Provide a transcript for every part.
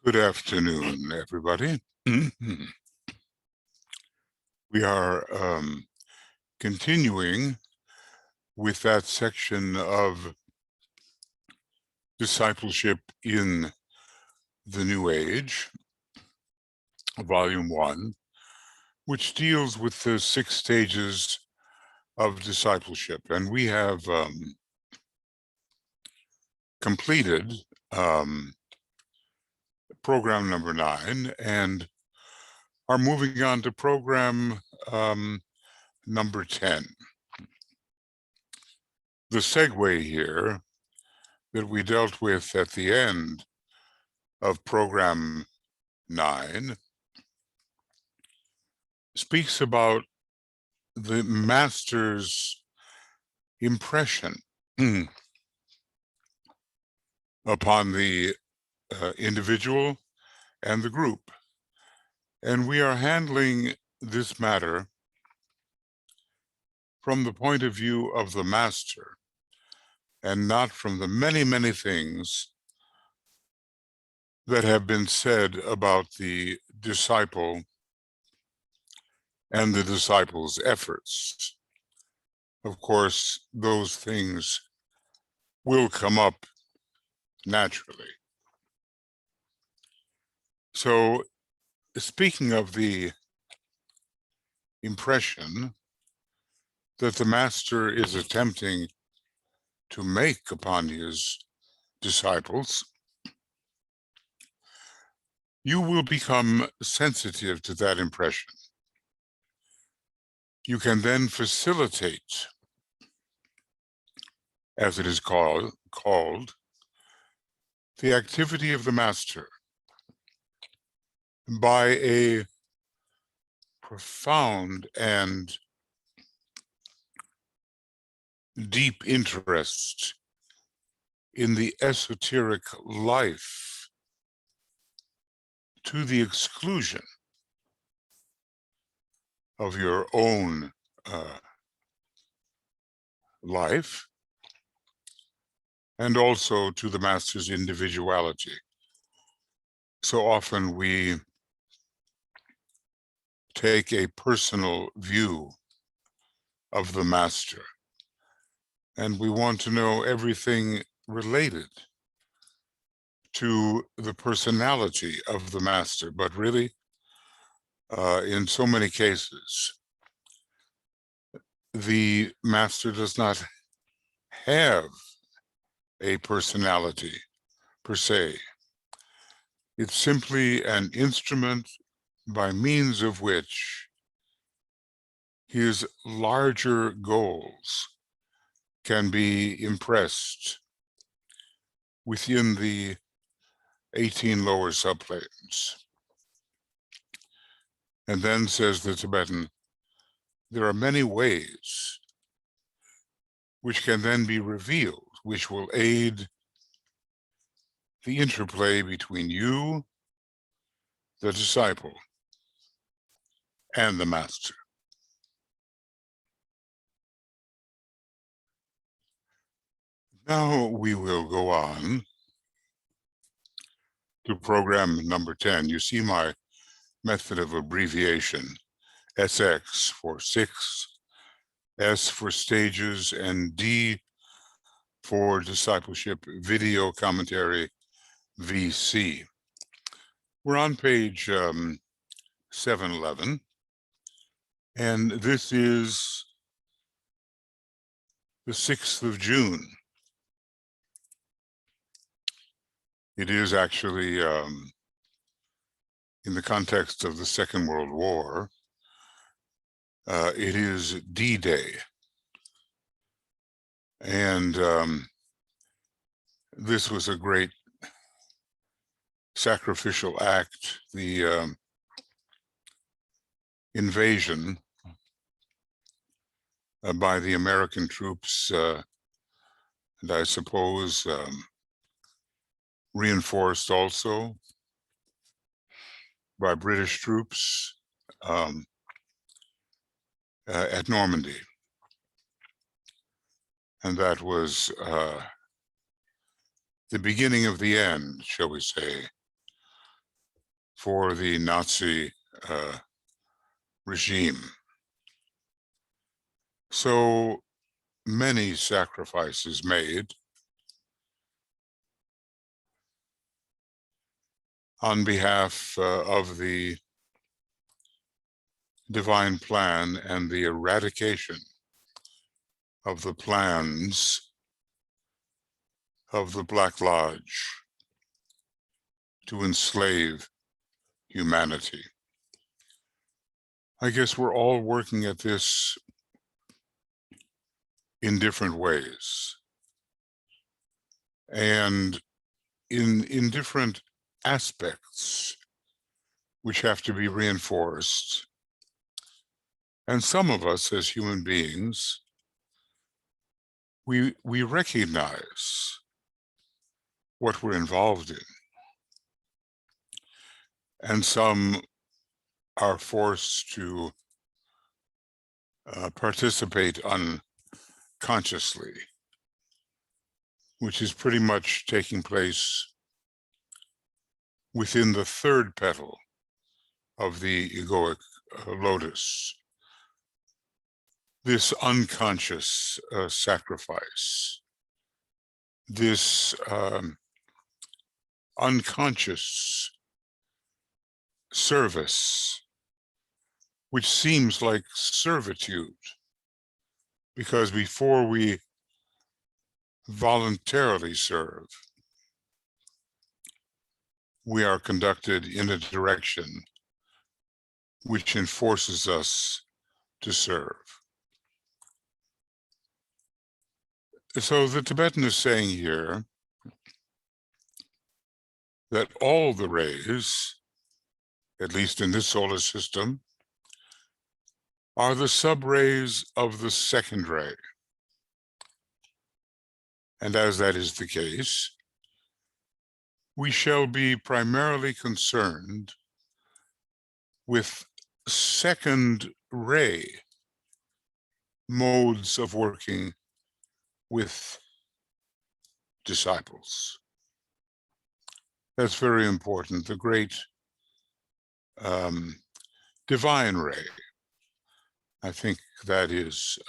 Good afternoon, everybody. We are continuing with that section of discipleship in the New Age, Volume 1, which deals with the 6 stages of discipleship. And we have completed program number 9 and are moving on to program number 10. The segue here that we dealt with at the end of program 9 speaks about the master's impression upon the individual and the group. And we are handling this matter from the point of view of the master and not from the many, many things that have been said about the disciple and the disciple's efforts. Of course, those things will come up naturally. So, speaking of the impression that the master is attempting to make upon his disciples, you will become sensitive to that impression. You can then facilitate, as it is called, the activity of the master by a profound and deep interest in the esoteric life to the exclusion of your own life, and also to the master's individuality. So often we take a personal view of the master, and we want to know everything related to the personality of the master, but really, in so many cases, the master does not have a personality per se. It's simply an instrument by means of which his larger goals can be impressed within the 18 lower subplanes. And then, says the Tibetan, there are many ways which can then be revealed, which will aid the interplay between you, the disciple, and the master. Now we will go on to program number 10. You see my method of abbreviation, SX for 6, S for stages, and D for discipleship video commentary, VC. We're on page 711, and this is the 6th of June. It is actually, in the context of the Second World War, it is D-Day. And this was a great sacrificial act, the invasion by the American troops, and I suppose reinforced also by British troops at Normandy. And that was the beginning of the end, shall we say, for the Nazi regime. So many sacrifices made on behalf of the divine plan and the eradication of the plans of the Black Lodge to enslave humanity. I guess we're all working at this in different ways and in different aspects which have to be reinforced. And some of us as human beings, we recognize what we're involved in. And some are forced to participate unconsciously, which is pretty much taking place within the third petal of the egoic lotus. This unconscious sacrifice, this unconscious service, which seems like servitude, because before we voluntarily serve, we are conducted in a direction which enforces us to serve. So the Tibetan is saying here that all the rays, at least in this solar system, are the sub-rays of the second ray. And as that is the case, we shall be primarily concerned with second ray modes of working with disciples. That's very important. The great divine ray, I think that is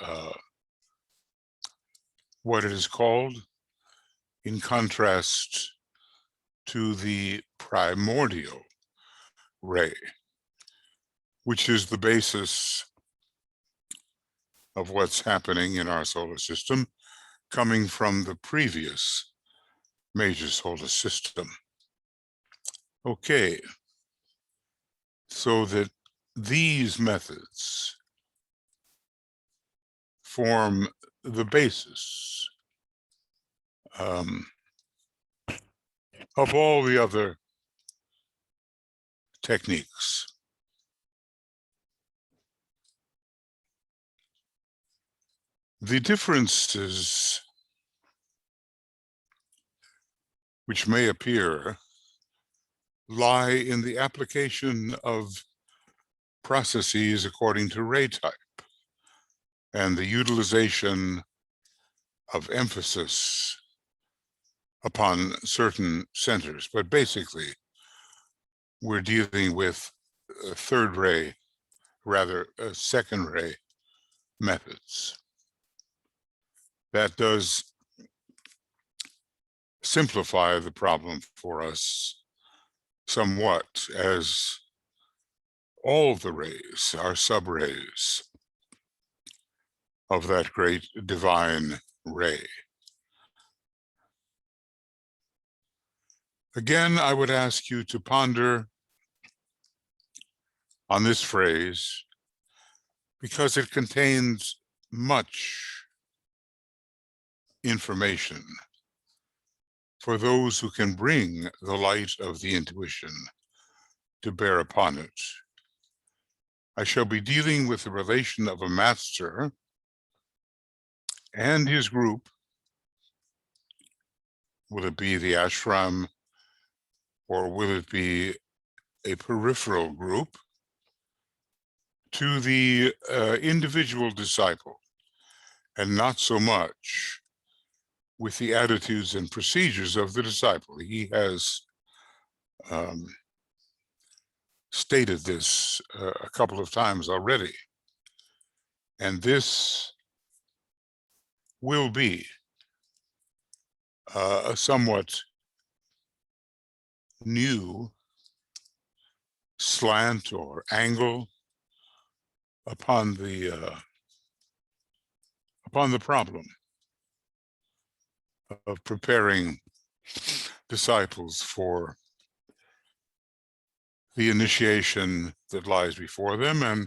what it is called, in contrast to the primordial ray, which is the basis of what's happening in our solar system, coming from the previous major solar system. Okay, so that these methods form the basis of all the other techniques. The differences which may appear lie in the application of processes according to ray type and the utilization of emphasis upon certain centers. But basically, we're dealing with third ray, rather second ray methods. That does simplify the problem for us somewhat, as all the rays are sub-rays of that great divine ray. Again, I would ask you to ponder on this phrase, because it contains much information for those who can bring the light of the intuition to bear upon it. I shall be dealing with the relation of a master and his group. Will it be the ashram, or will it be a peripheral group, to the individual disciple, and not so much with the attitudes and procedures of the disciple. He has stated this a couple of times already, and this will be a somewhat new slant or angle upon the problem of preparing disciples for the initiation that lies before them, and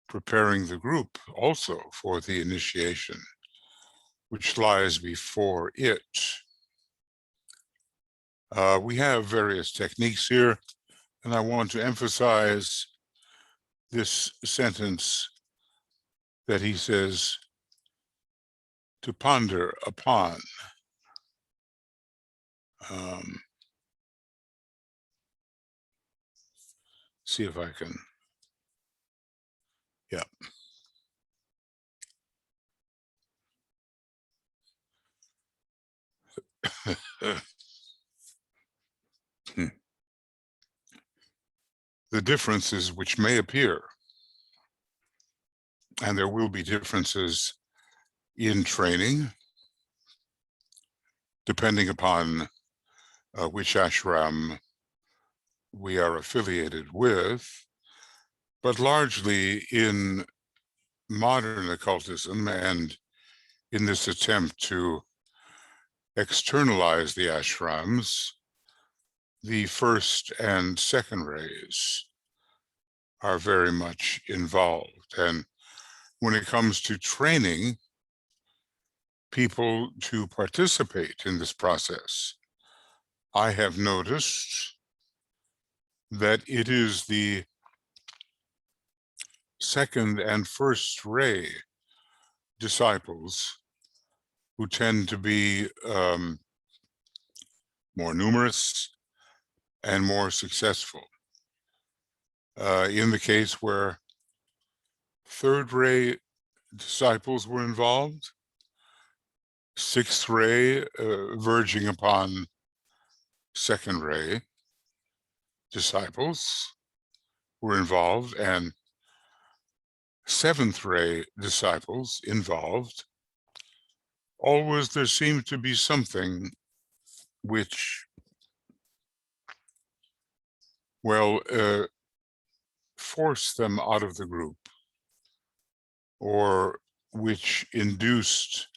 preparing the group also for the initiation which lies before it. We have various techniques here, and I want to emphasize this sentence that he says, to ponder upon. See if I can, yeah. The differences which may appear, and there will be differences in training, depending upon which ashram we are affiliated with, but largely in modern occultism and in this attempt to externalize the ashrams, the first and second rays are very much involved. And when it comes to training people to participate in this process, I have noticed that it is the second and first ray disciples who tend to be more numerous and more successful. In the case where third ray disciples were involved, sixth ray verging upon second ray disciples were involved, and seventh ray disciples involved, always there seemed to be something which, well, forced them out of the group, or which induced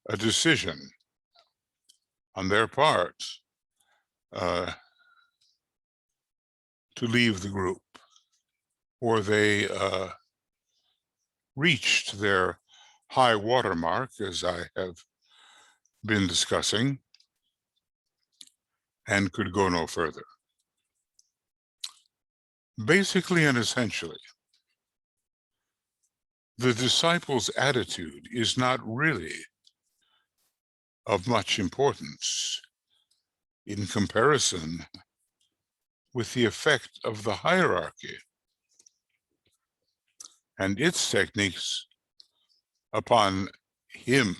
a decision on their part to leave the group, or they reached their high water mark, as I have been discussing, and could go no further. Basically and essentially, the disciple's attitude is not really of much importance in comparison with the effect of the hierarchy and its techniques upon him.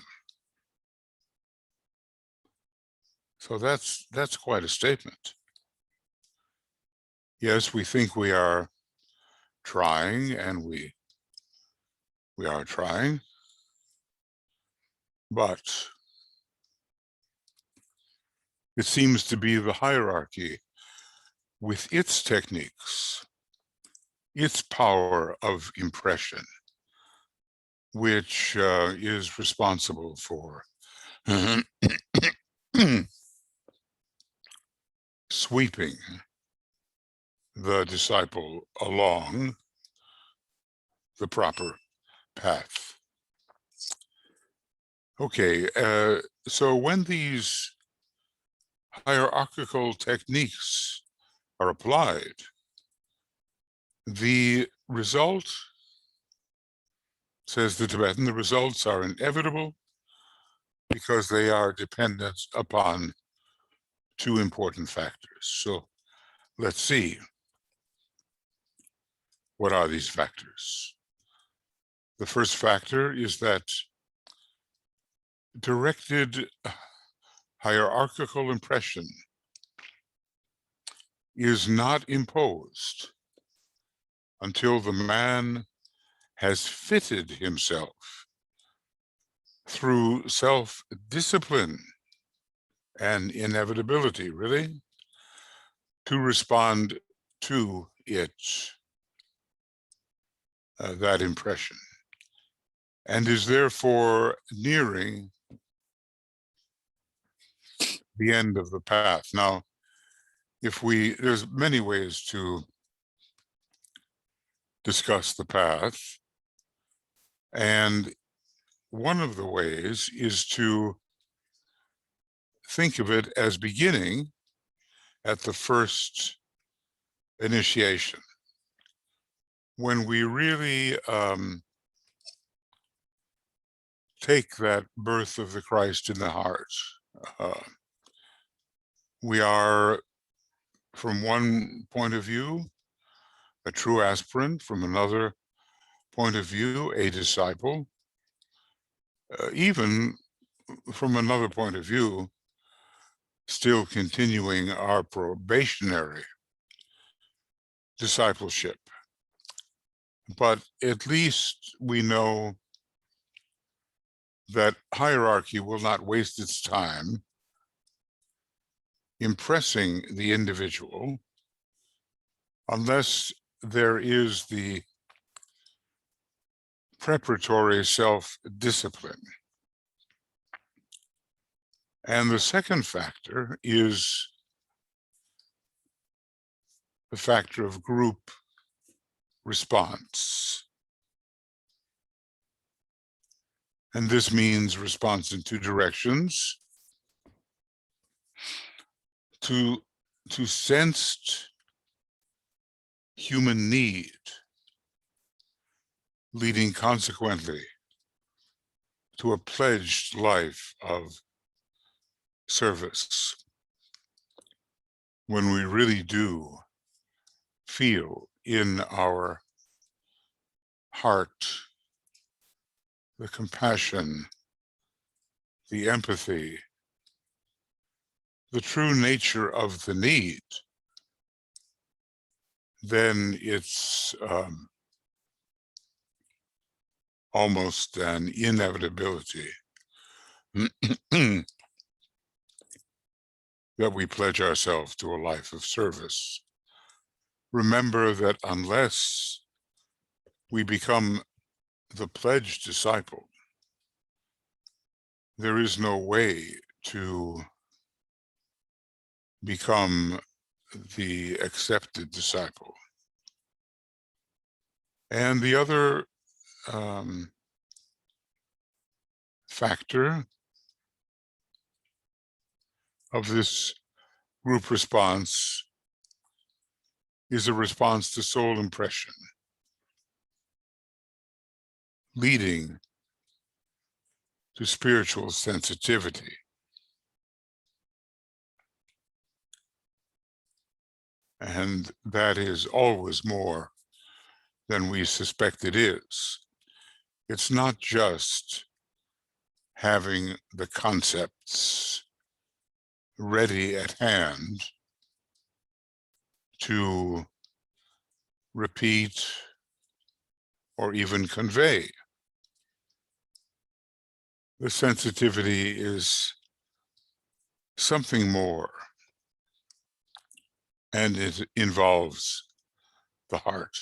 So that's quite a statement. Yes, we think we are trying, and we are trying, but it seems to be the hierarchy with its techniques, its power of impression, which is responsible for sweeping the disciple along the proper path. Okay, so when these hierarchical techniques are applied, the result, says the Tibetan, the results are inevitable because they are dependent upon two important factors. So let's see. What are these factors? The first factor is that directed hierarchical impression is not imposed until the man has fitted himself through self-discipline and inevitability, really, to respond to it, that impression, and is therefore nearing the end of the path. Now, there's many ways to discuss the path, and one of the ways is to think of it as beginning at the first initiation, when we really take that birth of the Christ in the heart. We are, from one point of view, a true aspirant; from another point of view, a disciple; even from another point of view, still continuing our probationary discipleship. But at least we know that hierarchy will not waste its time impressing the individual unless there is the preparatory self-discipline. And the second factor is the factor of group response. And this means response in two directions: to sensed human need, leading consequently to a pledged life of service, when we really do feel in our heart the compassion, the empathy, the true nature of the need, then it's almost an inevitability that we pledge ourselves to a life of service. Remember that unless we become the pledged disciple, there is no way to become the accepted disciple. And the other factor of this group response is a response to soul impression, leading to spiritual sensitivity. And that is always more than we suspect it is. It's not just having the concepts ready at hand to repeat or even convey. The sensitivity is something more, and it involves the heart.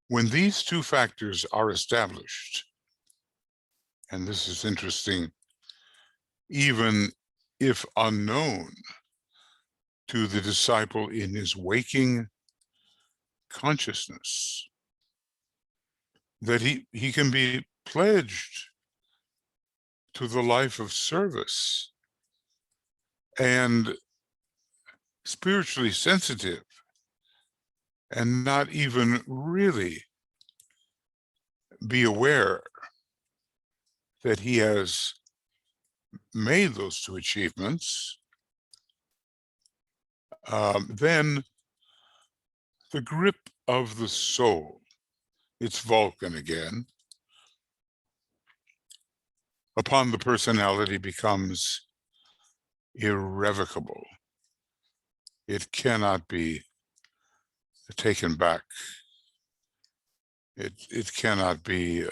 When these two factors are established, and this is interesting, even if unknown to the disciple in his waking consciousness, that he can be pledged to the life of service and spiritually sensitive, and not even really be aware that he has made those two achievements, then the grip of the soul, it's Vulcan again, upon the personality becomes irrevocable. it cannot be taken back. It cannot be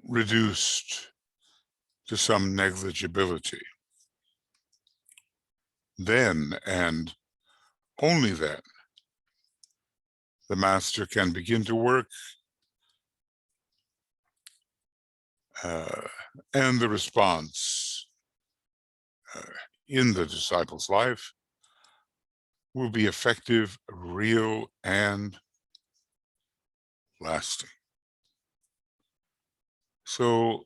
reduced to some negligibility. Then, and only then, the master can begin to work, and the response in the disciple's life will be effective, real, and lasting. So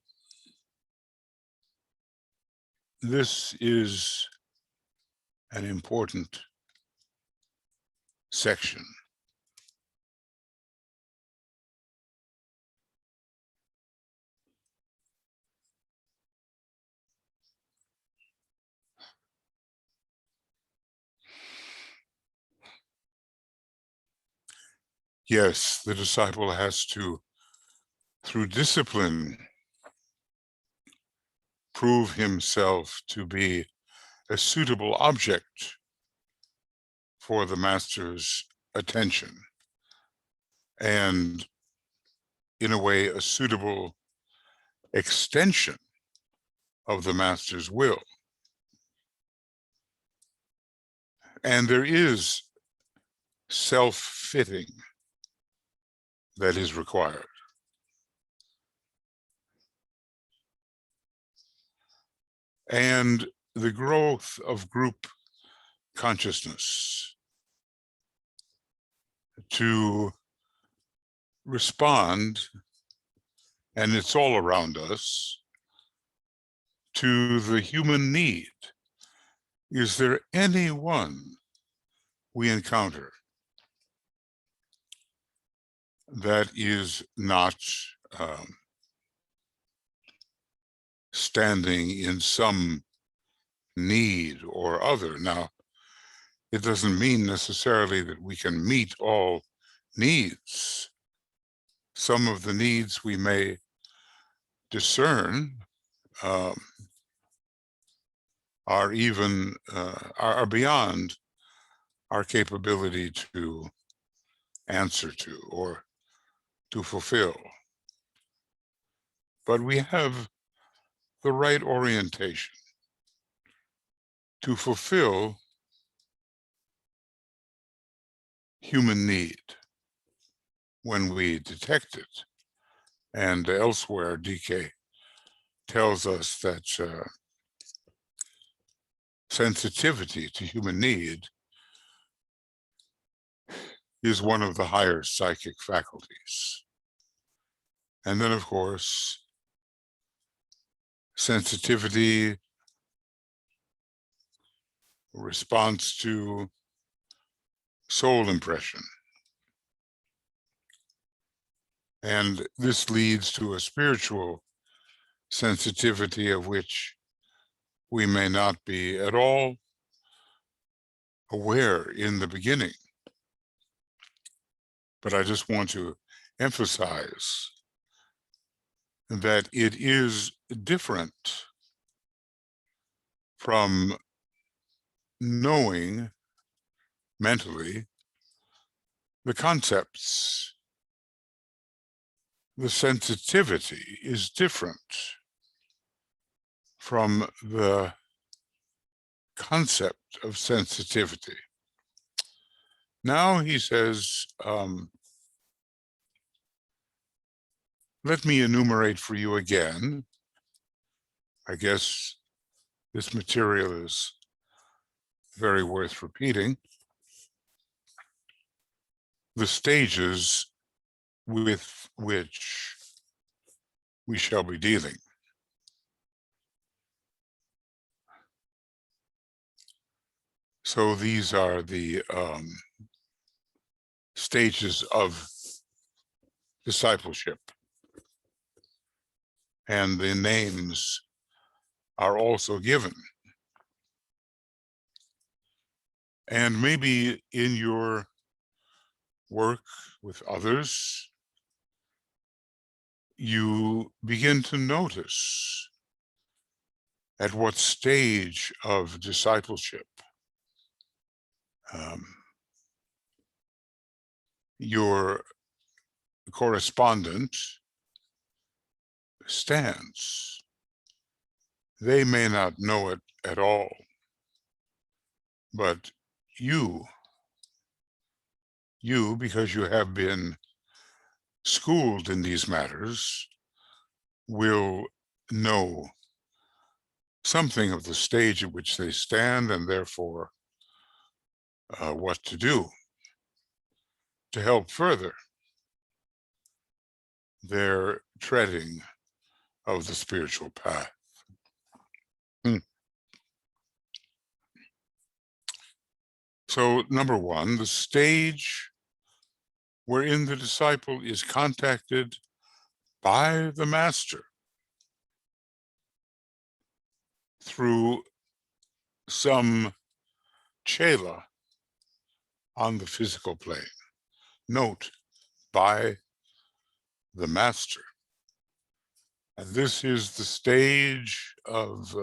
this is an important section. Yes, the disciple has to, through discipline, prove himself to be a suitable object for the master's attention, and in a way, a suitable extension of the master's will. And there is self-fitting that is required. And the growth of group consciousness to respond, and it's all around us, to the human need. Is there anyone we encounter that is not standing in some need or other? Now, it doesn't mean necessarily that we can meet all needs. Some of the needs we may discern are even are beyond our capability to answer to or to fulfill. But we have the right orientation to fulfill human need when we detect it. And elsewhere, DK tells us that sensitivity to human need is one of the higher psychic faculties. And then, of course, sensitivity, response to soul impression. And this leads to a spiritual sensitivity of which we may not be at all aware in the beginning. But I just want to emphasize that it is different from knowing mentally the concepts. The sensitivity is different from the concept of sensitivity. Now he says, let me enumerate for you again. I guess this material is very worth repeating. The stages with which we shall be dealing. So these are the stages of discipleship. And the names are also given. And maybe in your work with others, you begin to notice at what stage of discipleship your correspondent stands. They may not know it at all, but you, because you have been schooled in these matters, will know something of the stage at which they stand, and therefore what to do to help further their treading of the spiritual path. So, number one, the stage wherein the disciple is contacted by the master through some Chela on the physical plane. Note, by the master. And this is the stage of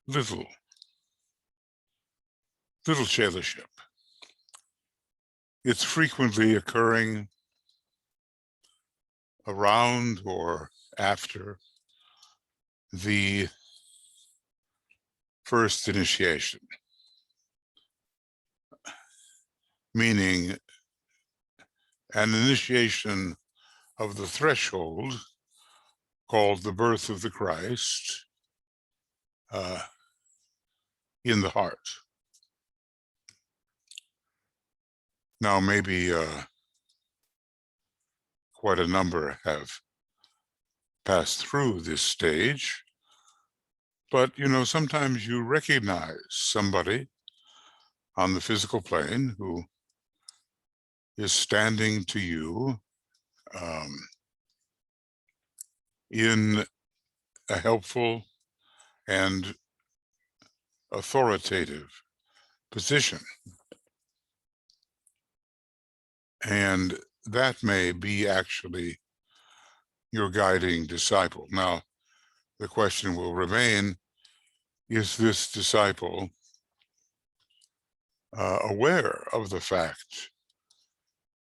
Little Chelaship. It's frequently occurring around or after the first initiation, meaning an initiation of the threshold called the birth of the Christ in the heart. Now, maybe quite a number have passed through this stage, but sometimes you recognize somebody on the physical plane who is standing to you in a helpful and authoritative position. And that may be actually your guiding disciple. Now, the question will remain, is this disciple aware of the fact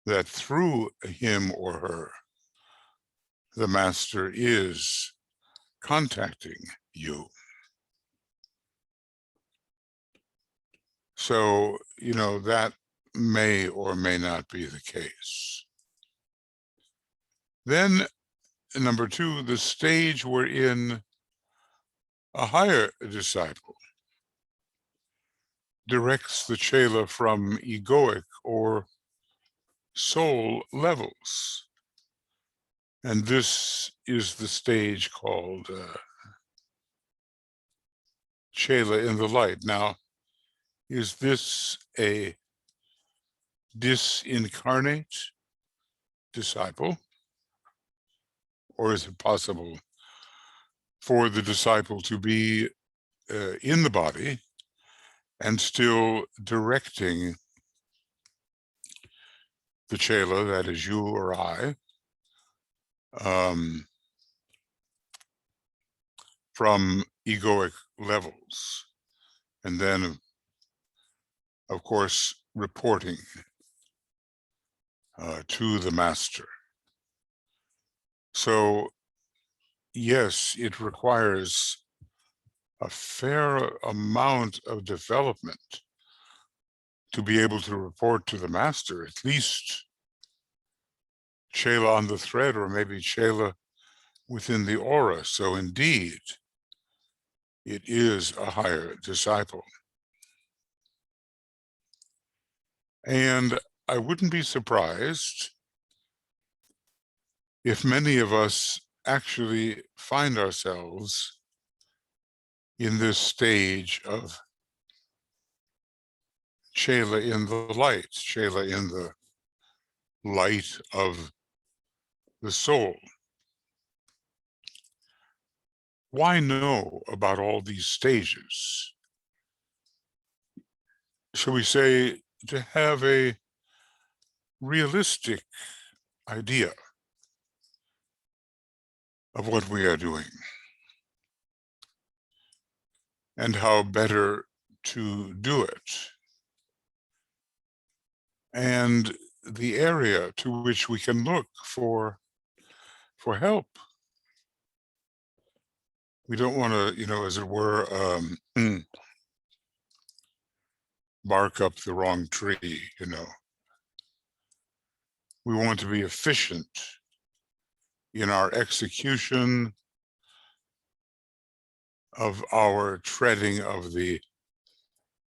that through him or her, the master is contacting you? So, that may or may not be the case. Then, number two, the stage wherein a higher disciple directs the Chela from egoic or soul levels. And this is the stage called Chela in the light. Now, is this a disincarnate disciple? Or is it possible for the disciple to be in the body and still directing the Chela, that is you or I, from egoic levels, and then, of course, reporting to the master? So, yes, it requires a fair amount of development to be able to report to the master, at least Chela on the thread, or maybe Chela within the aura. So indeed, it is a higher disciple. And I wouldn't be surprised if many of us actually find ourselves in this stage of Chela in the light, Chela in the light of the soul. Why know about all these stages? Shall we say, to have a realistic idea of what we are doing. and how better to do it, and the area to which we can look for help. We don't want to, as it were, bark up the wrong tree. We want to be efficient in our execution of our treading of the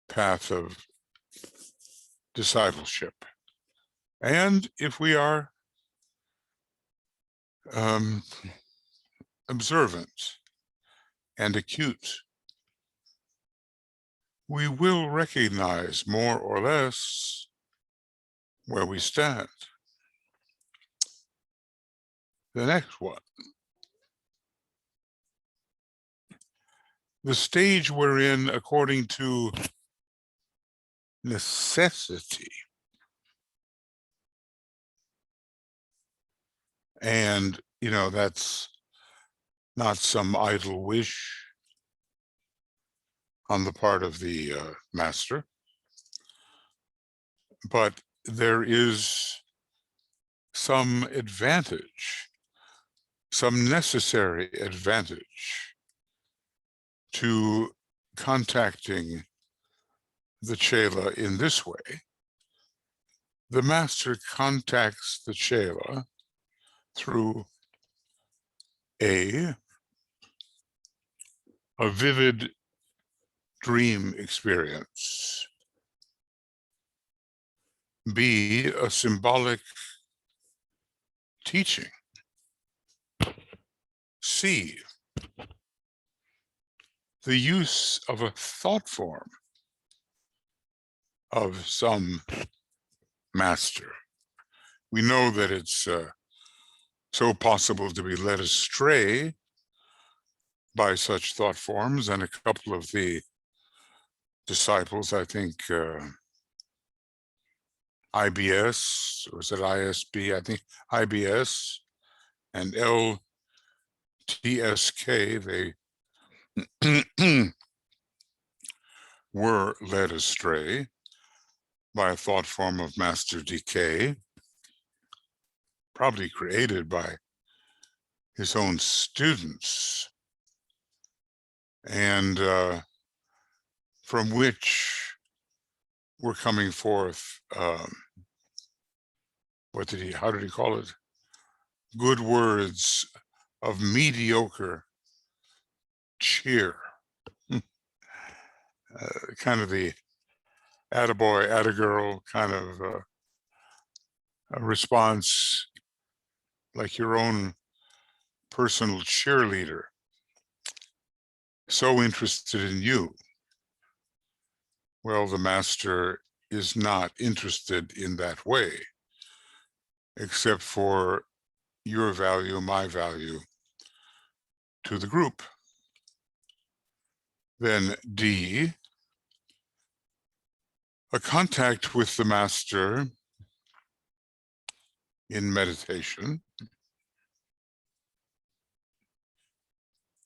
path of discipleship. And if we are observant and acute, we will recognize more or less where we stand. The next one. The stage we're in according to necessity. And, that's not some idle wish on the part of the master, but there is some advantage, some necessary advantage to contacting the Chela in this way. The master contacts the Chela through a vivid dream experience, B, a symbolic teaching, C, the use of a thought form of some master. We know that it's so possible to be led astray by such thought forms, and a couple of the disciples, I think IBS, or is it ISB? I think IBS and LTSK, they were led astray by a thought form of Master Decay, probably created by his own students, and from which were coming forth, how did he call it? Good words of mediocre cheer. Kind of the attaboy, attagirl kind of a response, like your own personal cheerleader, so interested in you. Well, the master is not interested in that way, except for your value, my value to the group. Then D, a contact with the master in meditation.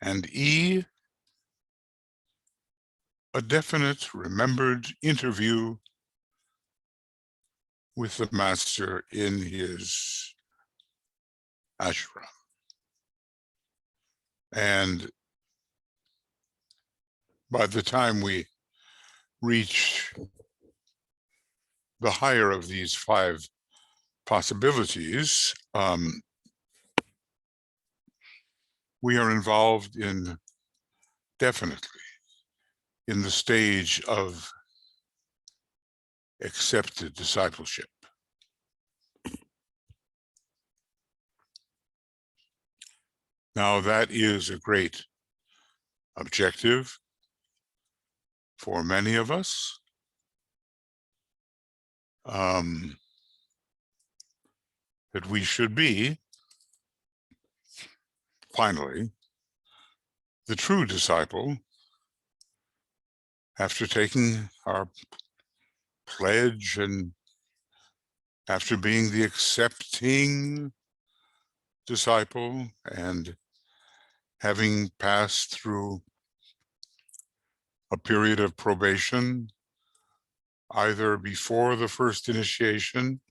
And E, a definite, remembered interview with the master in his ashram. And by the time we reach the higher of these 5 possibilities, we are involved in, definitely, in the stage of accepted discipleship. Now, that is a great objective for many of us. That we should be, finally, the true disciple after taking our pledge and after being the accepting disciple and having passed through a period of probation, either before the first initiation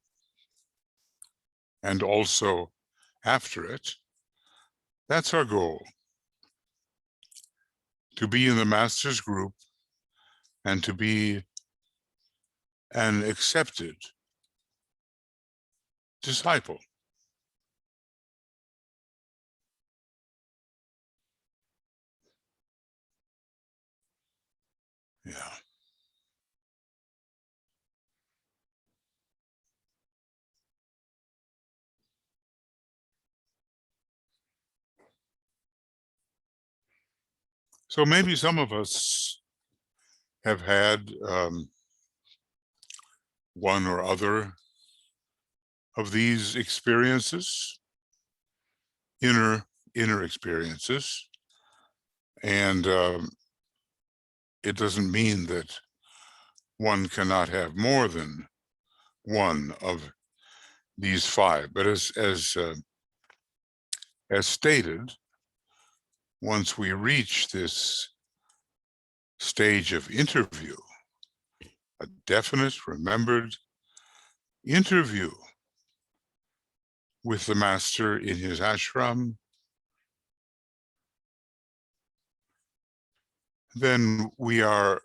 and also after it. That's our goal, to be in the master's group and to be an accepted disciple. Yeah. So maybe some of us have had one or other of these experiences, inner experiences, and it doesn't mean that one cannot have more than one of these five. But as stated, once we reach this stage of interview, a definite, remembered interview with the master in his ashram, then we are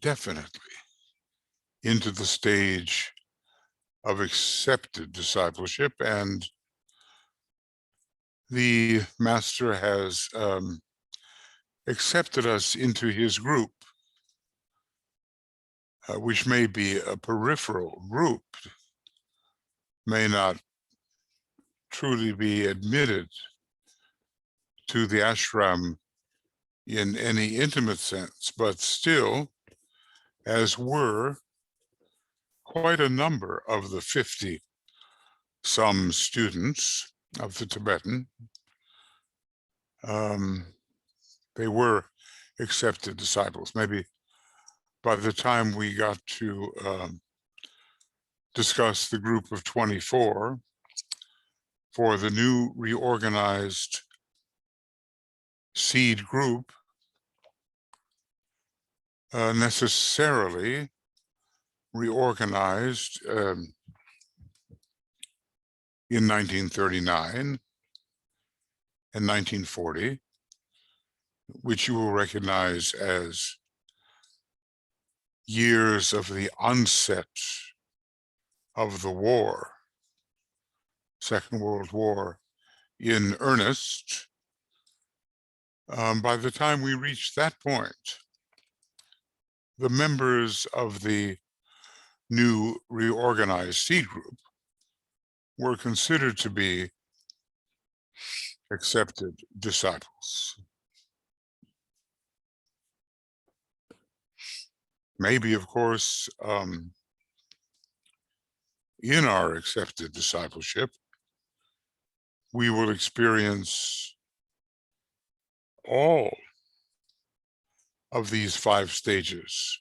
definitely into the stage of accepted discipleship, and the master has accepted us into his group, which may be a peripheral group, may not truly be admitted to the ashram in any intimate sense, but still, as were quite a number of the 50 some students of the Tibetan, they were accepted disciples. Maybe by the time we got to discuss the group of 24 for the new reorganized seed group, necessarily reorganized in 1939 and 1940, which you will recognize as years of the onset of the war, Second World War, in earnest. By the time we reached that point, the members of the new reorganized seed group were considered to be accepted disciples. Maybe, of course, in our accepted discipleship, we will experience all of these 5 stages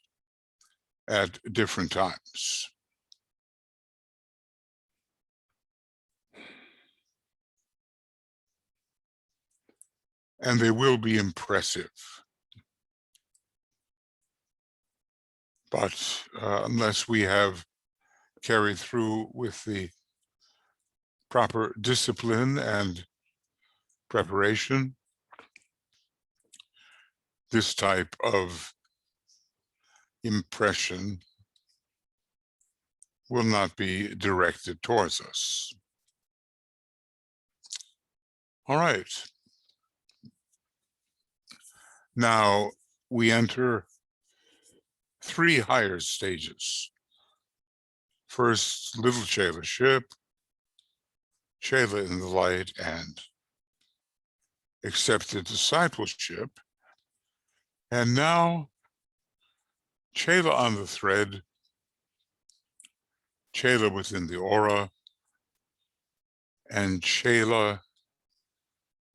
at different times. And they will be impressive. But unless we have carried through with the proper discipline and preparation, this type of impression will not be directed towards us. All right. Now we enter 3 higher stages. First, Little Chelaship, Chela in the light, and accepted discipleship. And now Chela on the thread, Chela within the aura, and Chela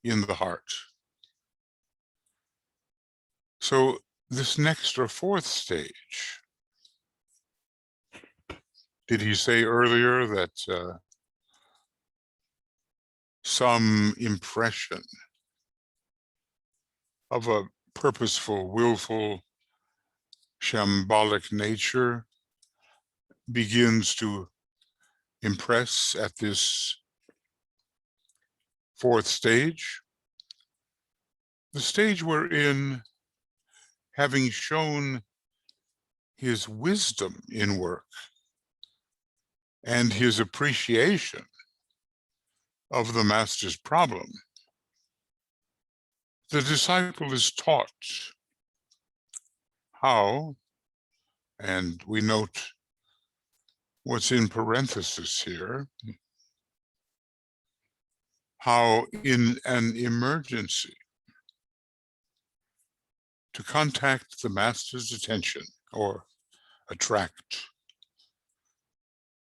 in the heart. So this next or 4th stage, did he say earlier that some impression of a purposeful, willful, shambolic nature begins to impress at this fourth stage, the stage wherein, having shown his wisdom in work and his appreciation of the master's problem, the disciple is taught how, and we note what's in parenthesis here, how in an emergency to contact the master's attention or attract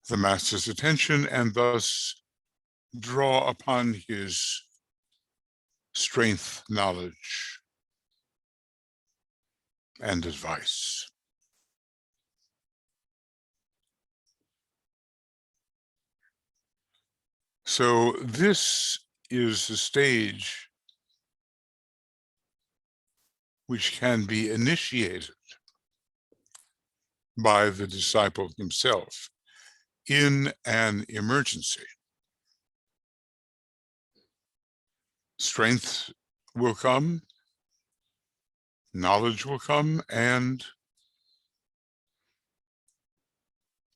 the master's attention and thus draw upon his strength, knowledge, and advice. So this is the stage which can be initiated by the disciple himself in an emergency. Strength will come, knowledge will come, and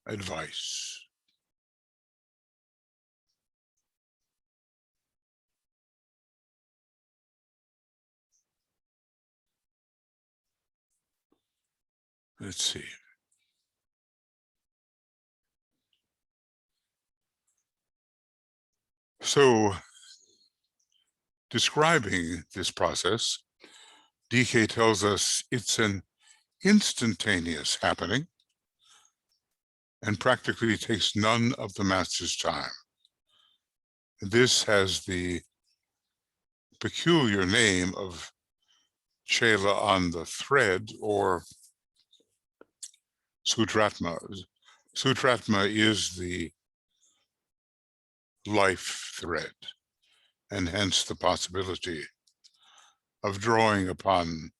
advice. Let's see. So, describing this process, DK tells us it's an instantaneous happening and practically takes none of the master's time. This has the peculiar name of Chela on the thread, or Sutratma. Sutratma is the life thread, and hence the possibility of drawing upon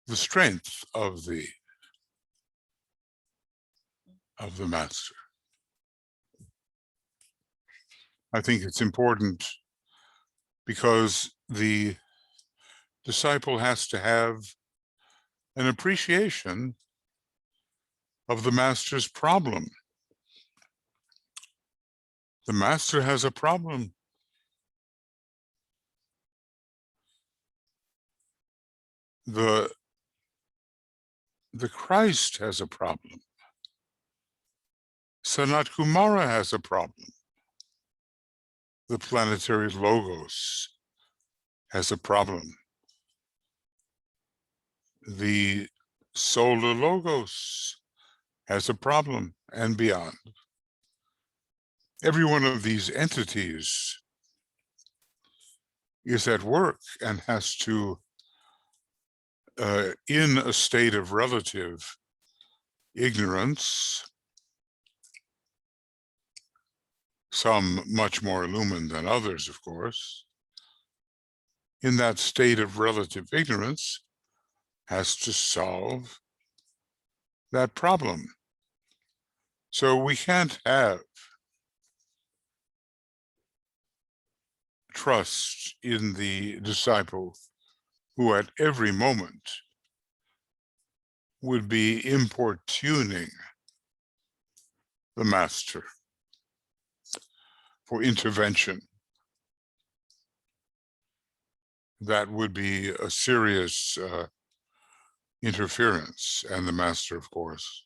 the strength of the master. I think it's important because the disciple has to have an appreciation of the master's problem. The master has a problem. The Christ has a problem. Sanat Kumara has a problem. The planetary logos has a problem. The solar logos has a problem, and beyond. Every one of these entities is at work and has to, in a state of relative ignorance, some much more illumined than others, of course, in that state of relative ignorance, has to solve that problem. So we can't have trust in the disciple who at every moment would be importuning the master for intervention. That would be a serious interference, and the master, of course,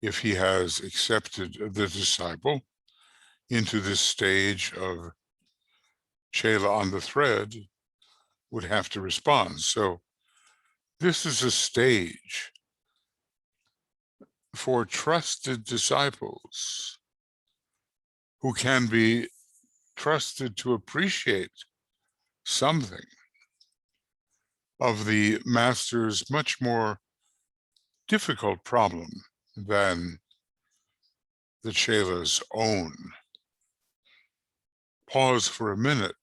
if he has accepted the disciple into this stage of Chela on the thread, would have to respond. So this is a stage for trusted disciples who can be trusted to appreciate something of the master's much more difficult problem than the Chela's own. Pause for a minute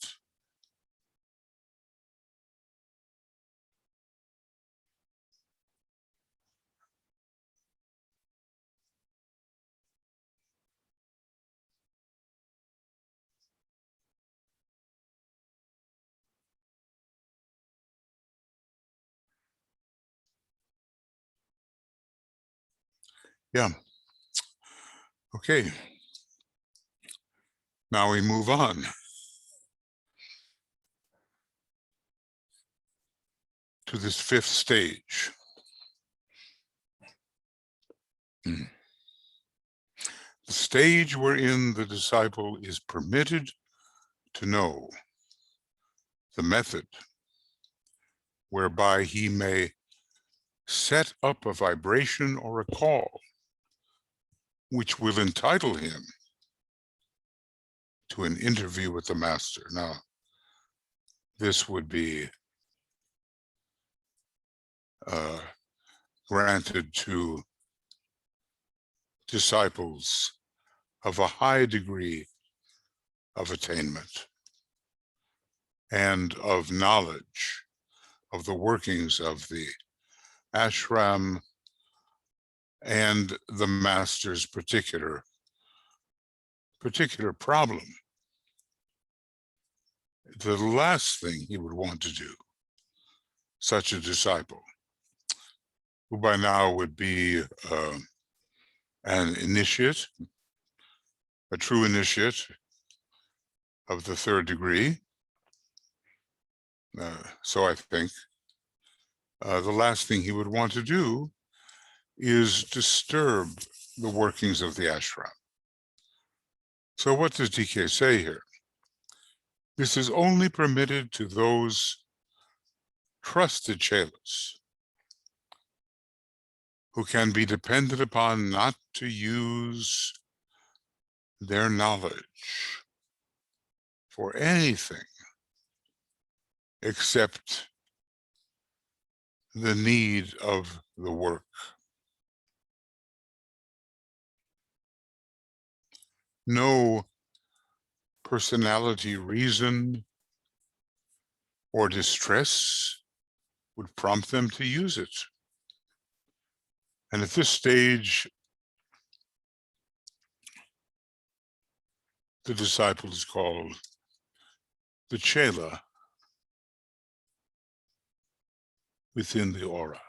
Yeah. Okay. Now we move on to this fifth stage. The stage wherein the disciple is permitted to know the method whereby he may set up a vibration or a call which will entitle him to an interview with the master. Now, this would be granted to disciples of a high degree of attainment and of knowledge of the workings of the ashram and the master's particular problem. The last thing he would want to do, such a disciple, who by now would be an initiate, a true initiate of the third degree, so I think, the last thing he would want to do is disturb the workings of the ashram. So what does DK say here? This is only permitted to those trusted chelas who can be depended upon not to use their knowledge for anything except the need of the work. No personality reason or distress would prompt them to use it. And at this stage, the disciple is called the Chela within the aura.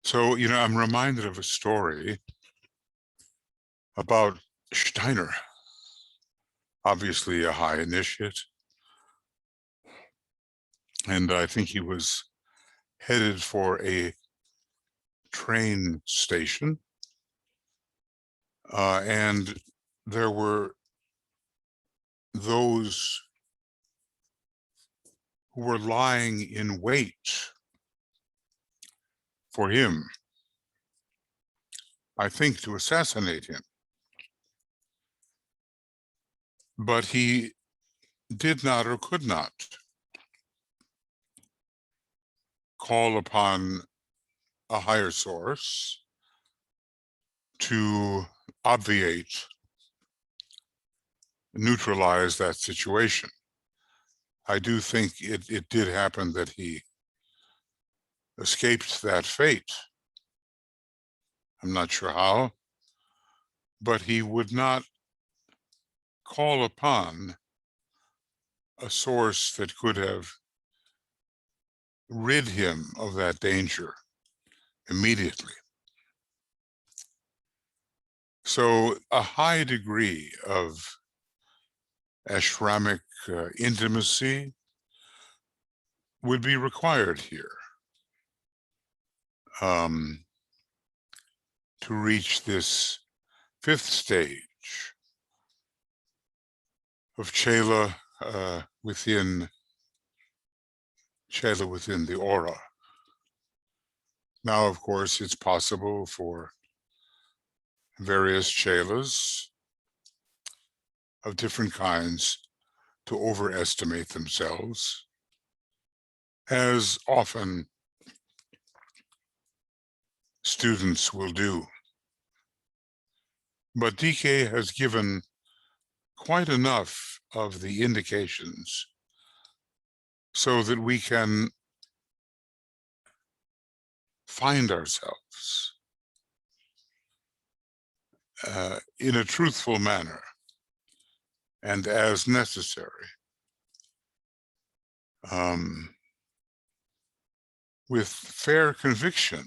So, I'm reminded of a story about Steiner, obviously a high initiate. And I think he was headed for a train station. And there were those who were lying in wait for him, I think, to assassinate him. But he did not or could not call upon a higher source to obviate, neutralize that situation. I do think it did happen that he escaped that fate. I'm not sure how, but he would not call upon a source that could have rid him of that danger immediately. So a high degree of ashramic intimacy would be required here to reach this fifth stage of Chela within the aura. Now, of course, it's possible for various chelas of different kinds to overestimate themselves, as often students will do. But DK has given quite enough of the indications so that we can find ourselves in a truthful manner and as necessary with fair conviction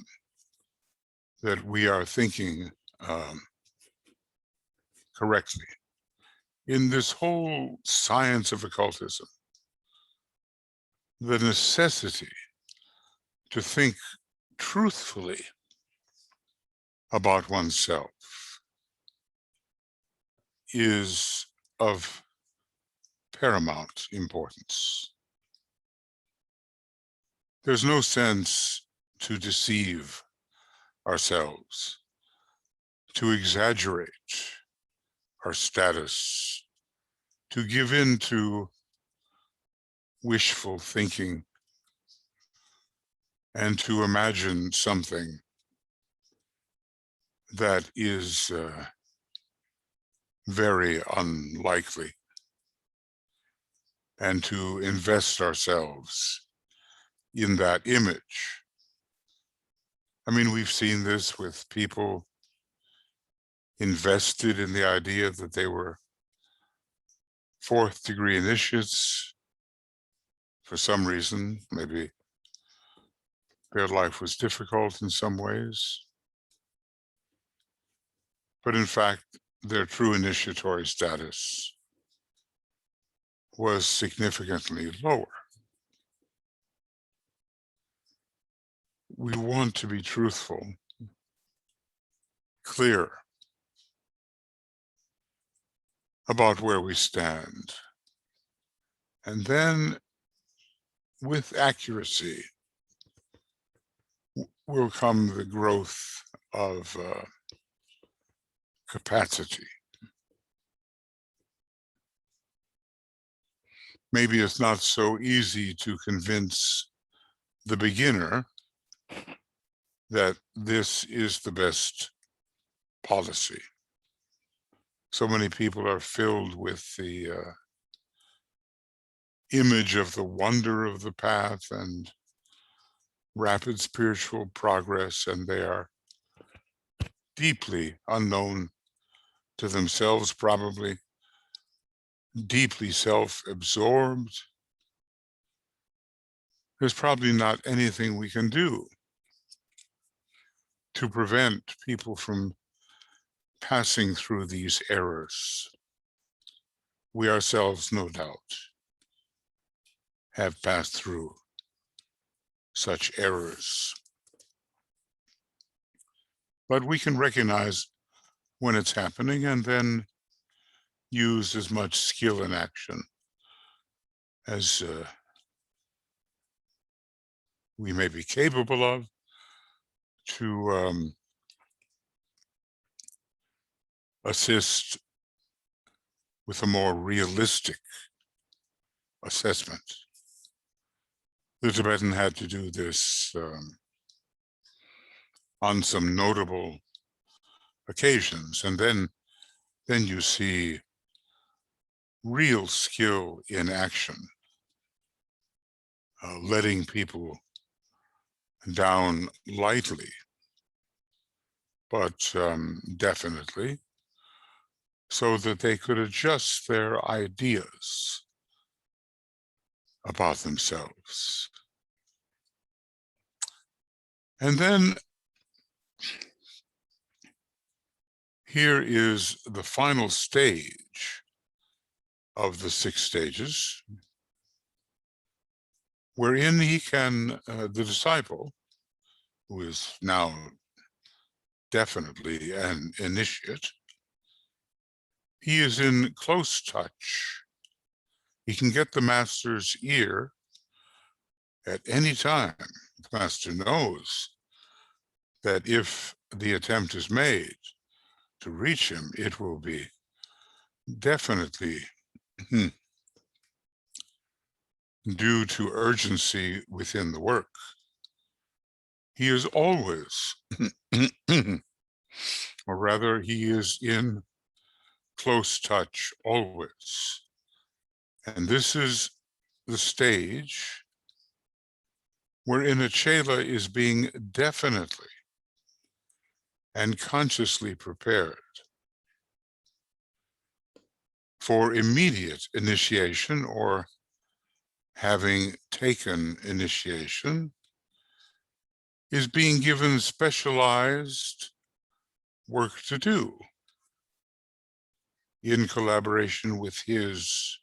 that we are thinking correctly. In this whole science of occultism, the necessity to think truthfully about oneself is of paramount importance. There's no sense to deceive ourselves, to exaggerate our status, to give in to wishful thinking, and to imagine something that is very unlikely, and to invest ourselves in that image. I mean, we've seen this with people invested in the idea that they were fourth degree initiates for some reason. Maybe their life was difficult in some ways, but in fact, their true initiatory status was significantly lower. We want to be truthful, clear about where we stand, and then with accuracy will come the growth of capacity. Maybe it's not so easy to convince the beginner that this is the best policy. So many people are filled with the image of the wonder of the path and rapid spiritual progress, and they are deeply unknown to themselves, probably deeply self-absorbed. There's probably not anything we can do to prevent people from passing through these errors. We ourselves, no doubt, have passed through such errors. But we can recognize when it's happening and then use as much skill and action as we may be capable of to assist with a more realistic assessment. The Tibetan had to do this on some notable occasions, and then you see real skill in action, letting people down lightly, but definitely, so that they could adjust their ideas about themselves. And then here is the final stage of the 6 stages, wherein he can, the disciple, who is now definitely an initiate, he is in close touch. He can get the master's ear at any time. The master knows that if the attempt is made to reach him, it will be definitely due to urgency within the work. He is always, or rather, he is in close touch always. And this is the stage wherein a Chela is being definitely and consciously prepared for immediate initiation, or having taken initiation, is being given specialized work to do in collaboration with his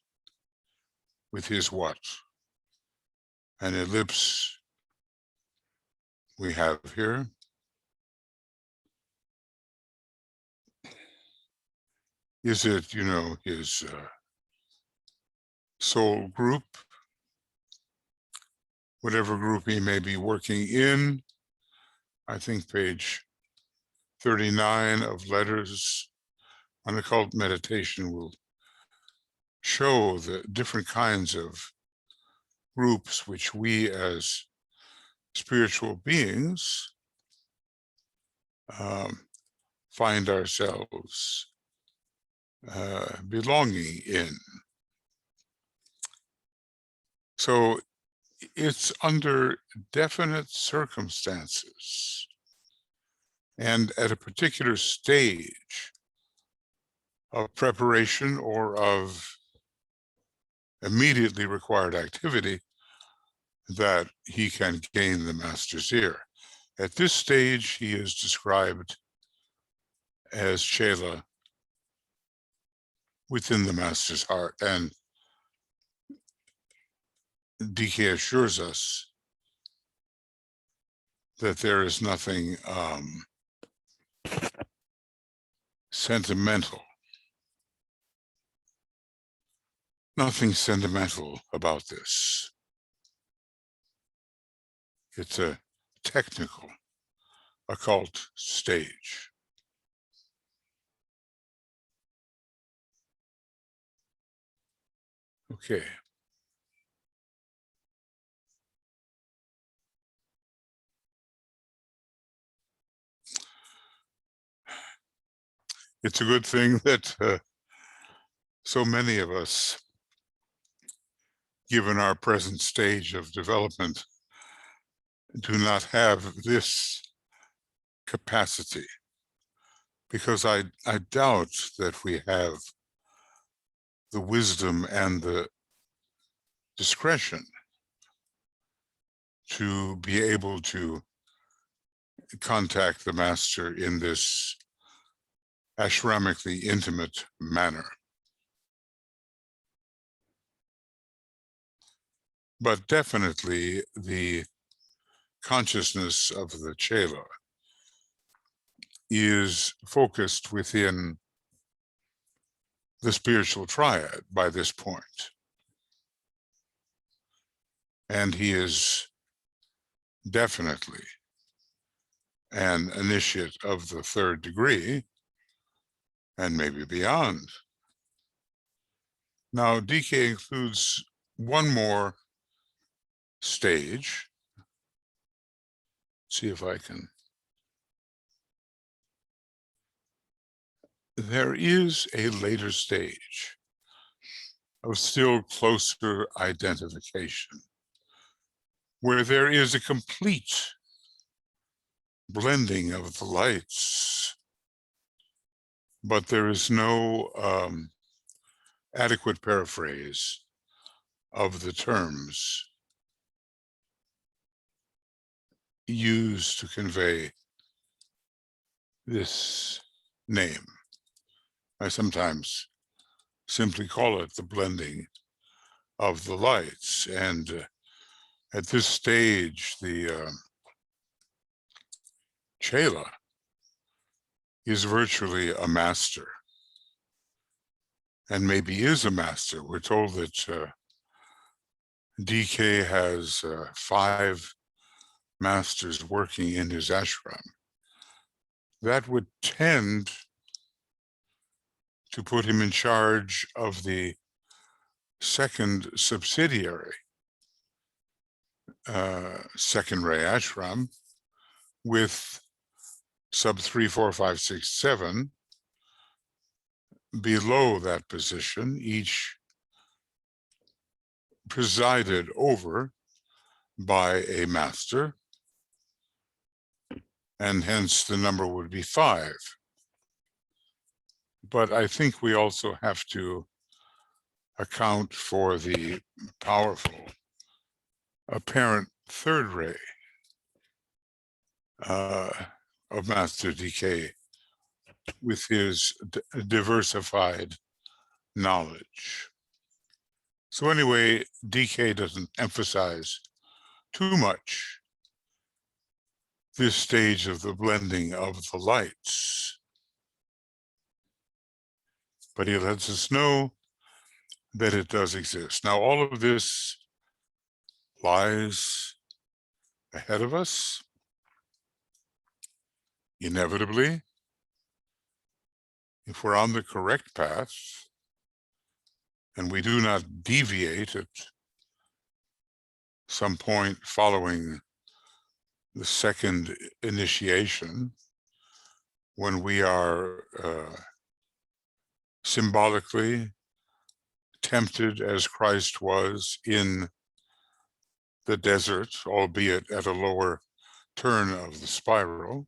what? An ellipse we have here. Is it, his soul group, whatever group he may be working in? I think page 39 of Letters on Occult Meditation will show the different kinds of groups which we as spiritual beings find ourselves belonging in. So it's under definite circumstances and at a particular stage of preparation or of immediately required activity that he can gain the master's ear. At this stage, he is described as Chela within the master's heart, and DK assures us that there is nothing sentimental, about this. It's a technical occult stage. Okay. It's a good thing that so many of us, given our present stage of development, do not have this capacity, because I doubt that we have the wisdom and the discretion to be able to contact the master in this ashramically intimate manner. But definitely the consciousness of the Chela is focused within the spiritual triad by this point. And he is definitely an initiate of the third degree, and maybe beyond. Now, DK includes one more stage. See if I can. There is a later stage of still closer identification, where there is a complete blending of the lights, but there is no adequate paraphrase of the terms used to convey this name. I sometimes simply call it the blending of the lights. And at this stage, the Chela is virtually a master, and maybe is a master. We're told that DK has 5 masters working in his ashram. That would tend to put him in charge of the second subsidiary, second ray ashram, with sub 3, 4, 5, 6, 7 below that position, each presided over by a master, and hence the number would be 5. But I think we also have to account for the powerful apparent third ray of Master DK with his diversified knowledge. So anyway, DK doesn't emphasize too much this stage of the blending of the lights, but he lets us know that it does exist. Now, all of this lies ahead of us, inevitably, if we're on the correct path and we do not deviate at some point following the second initiation, when we are symbolically tempted as Christ was in the desert, albeit at a lower turn of the spiral.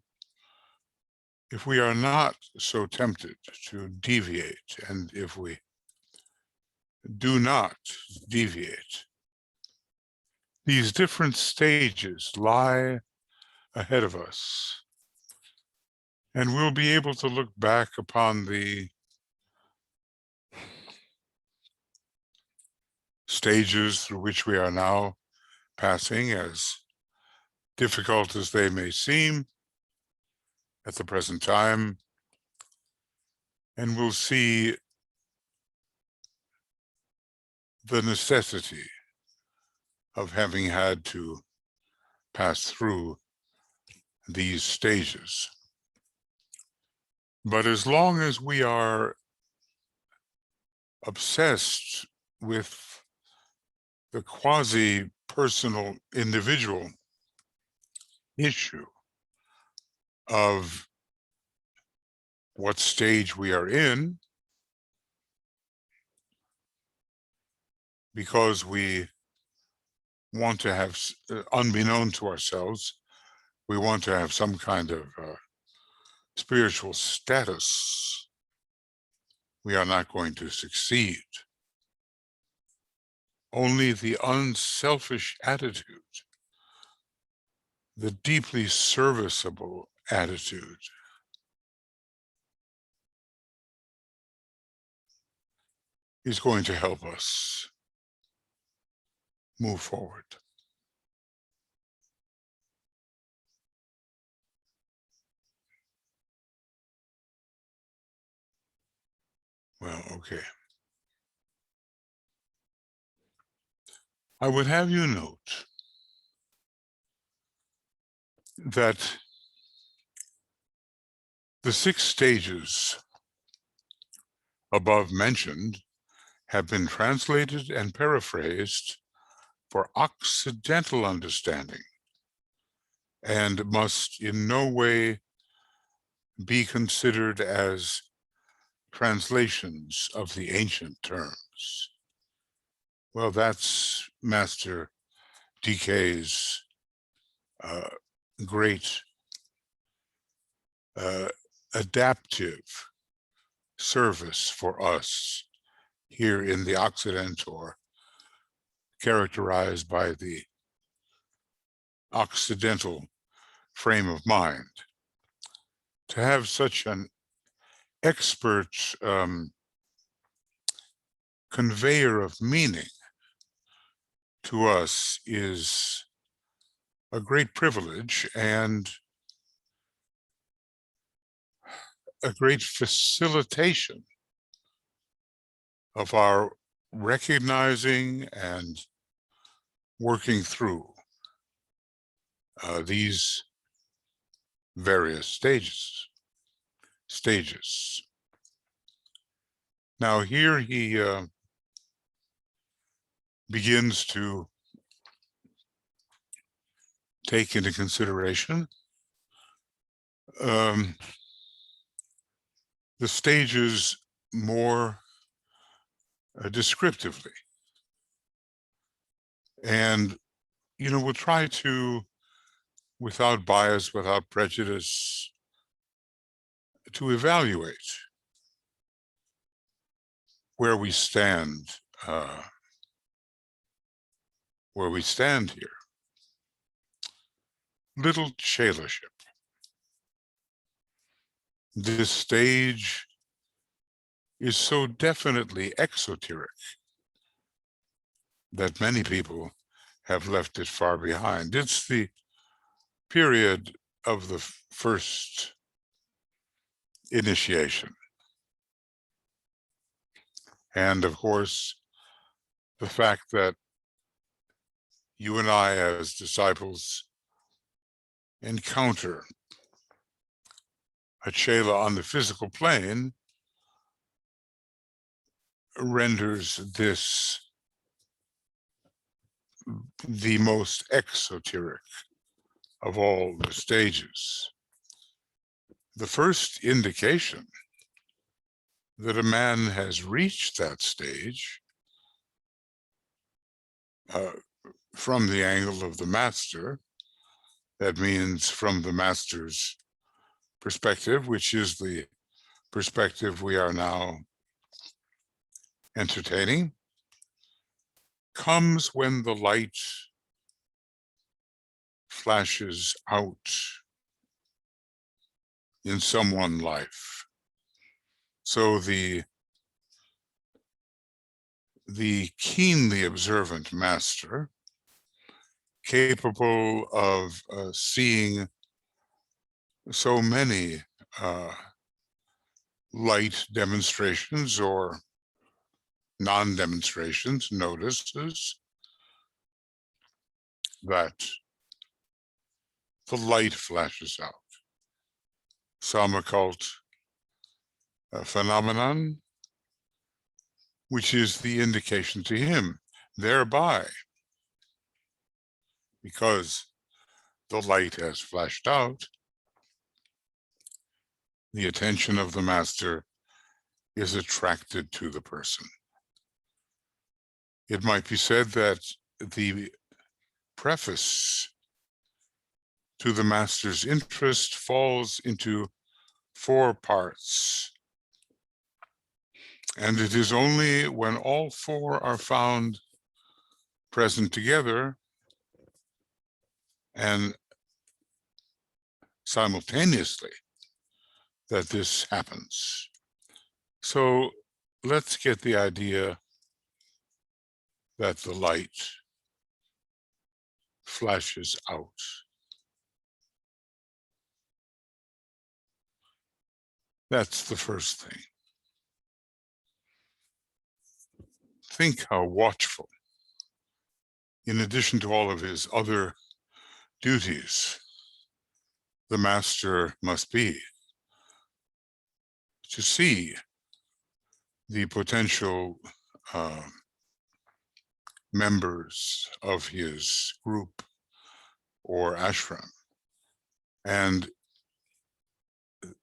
If we are not so tempted to deviate, and if we do not deviate, these different stages lie ahead of us, and we'll be able to look back upon the stages through which we are now passing, as difficult as they may seem at the present time, and we'll see the necessity of having had to pass through these stages. But as long as we are obsessed with the quasi-personal individual issue of what stage we are in, because we want to have, unbeknown to ourselves, we want to have some kind of spiritual status, we are not going to succeed. Only the unselfish attitude, the deeply serviceable attitude, is going to help us move forward. Well, okay. I would have you note that the 6 stages above mentioned have been translated and paraphrased for Occidental understanding and must in no way be considered as translations of the ancient terms. Well, that's Master DK's great adaptive service for us here in the Occident, or characterized by the Occidental frame of mind. To have such an expert conveyor of meaning to us is a great privilege and a great facilitation of our recognizing and working through these various stages. Now here he begins to take into consideration the stages more descriptively. And, we'll try to, without bias, without prejudice, to evaluate where we stand here. Little Chelaship. This stage is so definitely exoteric that many people have left it far behind. It's the period of the first initiation. And of course, the fact that you and I as disciples encounter a Chela on the physical plane renders this the most exoteric of all the stages. The first indication that a man has reached that stage from the angle of the master, that means from the master's perspective, which is the perspective we are now entertaining, comes when the light flashes out in someone's life. So the keenly observant master, capable of seeing so many light demonstrations or non-demonstrations, notices that the light flashes out. Some occult phenomenon, which is the indication to him, thereby, because the light has flashed out, the attention of the master is attracted to the person. It might be said that the preface to the master's interest falls into 4 parts. And it is only when all 4 are found present together and simultaneously that this happens. So let's get the idea that the light flashes out. That's the first thing. Think how watchful, in addition to all of his other duties, the master must be to see the potential members of his group or ashram, and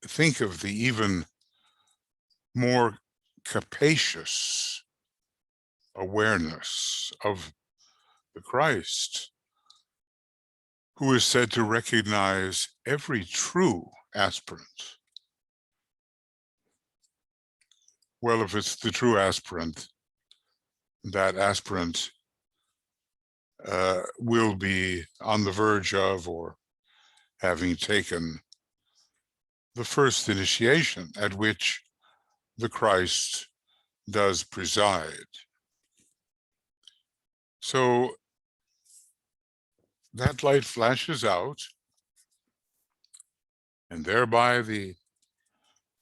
think of the even more capacious awareness of the Christ, who is said to recognize every true aspirant. Well, if it's the true aspirant, that aspirant will be on the verge of or having taken the first initiation at which the Christ does preside. So that light flashes out, and thereby the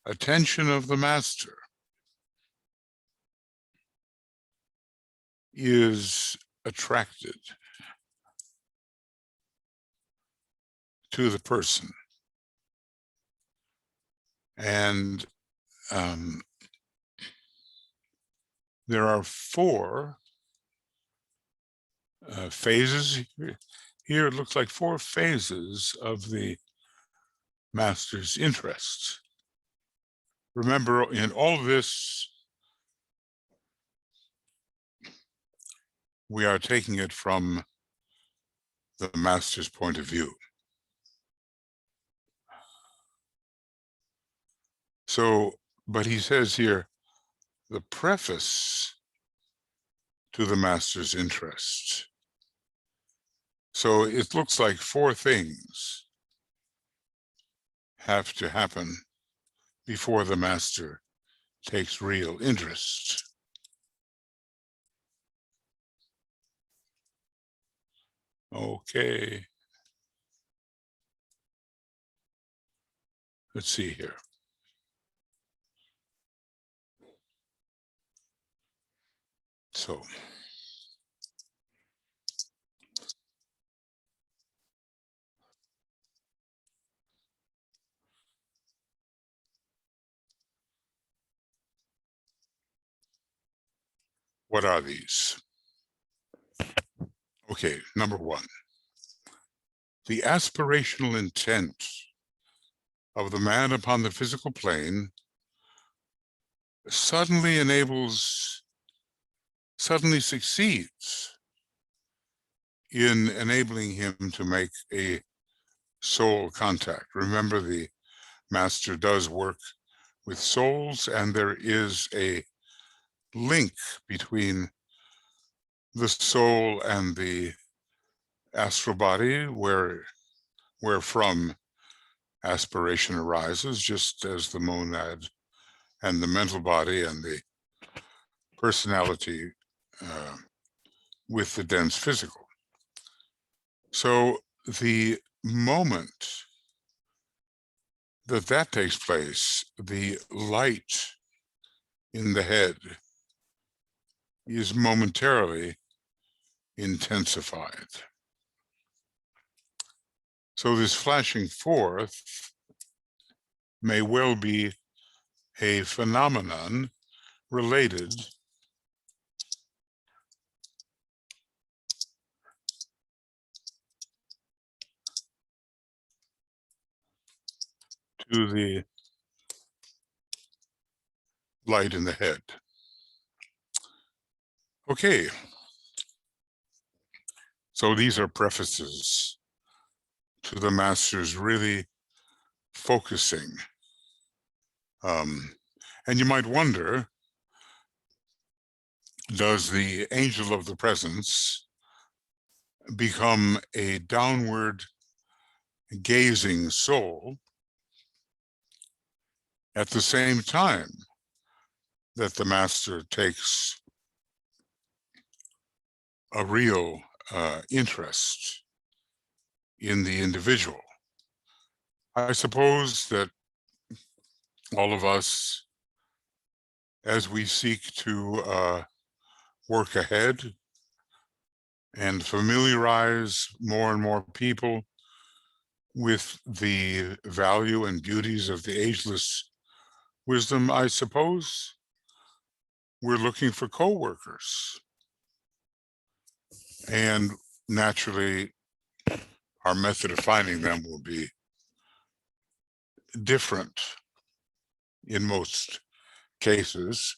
attention of the master is attracted to the person. And there are 4 phases. Here it looks like 4 phases of the master's interest. Remember, in all of this, we are taking it from the master's point of view. So, but he says here, the preface to the master's interest So it looks like four things have to happen before the master takes real interest. Okay. Let's see here. So what are these? Okay, number one, the aspirational intent of the man upon the physical plane suddenly succeeds in enabling him to make a soul contact. Remember, the master does work with souls, and there is a link between the soul and the astral body, wherefrom aspiration arises, just as the monad and the mental body and the personality with the dense physical. So the moment that takes place, the light in the head is momentarily intensified. So this flashing forth may well be a phenomenon related to the light in the head. Okay, so these are prefaces to the master's really focusing. And you might wonder, does the angel of the presence become a downward gazing soul at the same time that the master takes a real interest in the individual? I suppose that all of us, as we seek to work ahead and familiarize more and more people with the value and beauties of the ageless wisdom, I suppose we're looking for co-workers. And naturally, our method of finding them will be different in most cases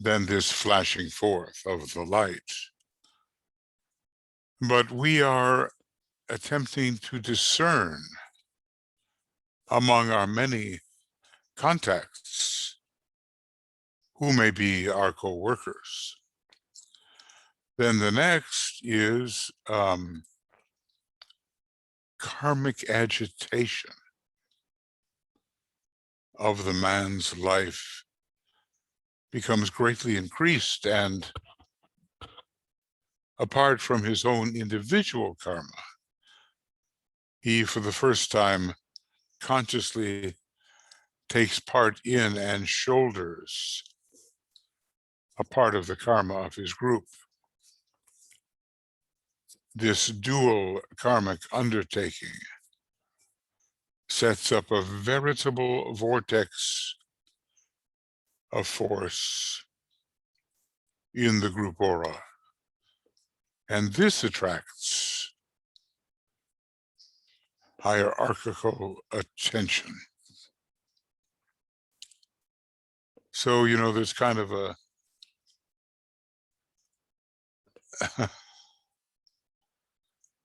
than this flashing forth of the light. But we are attempting to discern among our many contacts who may be our co-workers. Then the next is karmic agitation of the man's life becomes greatly increased, and apart from his own individual karma, he for the first time consciously takes part in and shoulders a part of the karma of his group. This dual karmic undertaking sets up a veritable vortex of force in the group aura. And this attracts hierarchical attention. So, you know, there's kind of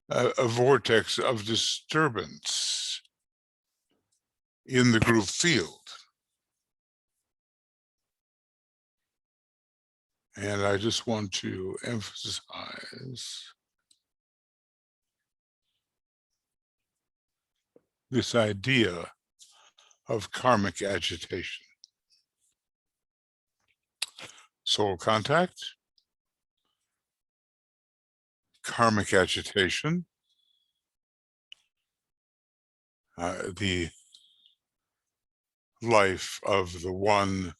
a vortex of disturbance in the group field. And I just want to emphasize this idea of karmic agitation. Soul contact, karmic agitation, the life of the one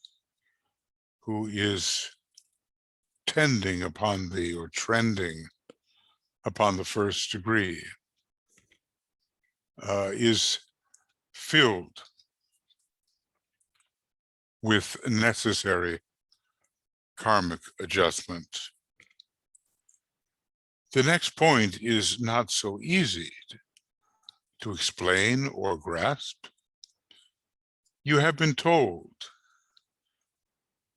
who is tending upon the, or trending upon the first degree, is filled with necessary karmic adjustment. The next point is not so easy to explain or grasp. You have been told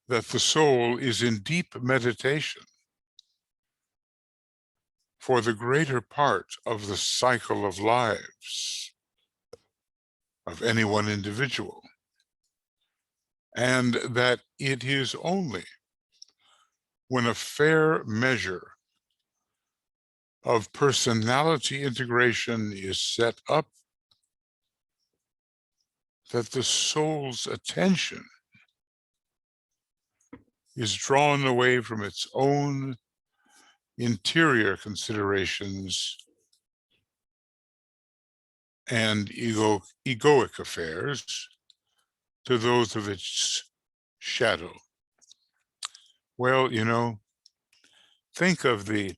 that the soul is in deep meditation for the greater part of the cycle of lives of any one individual, and that it is only when a fair measure of personality integration is set up that the soul's attention is drawn away from its own interior considerations and egoic affairs to those of its shadow. Well, you know, think of the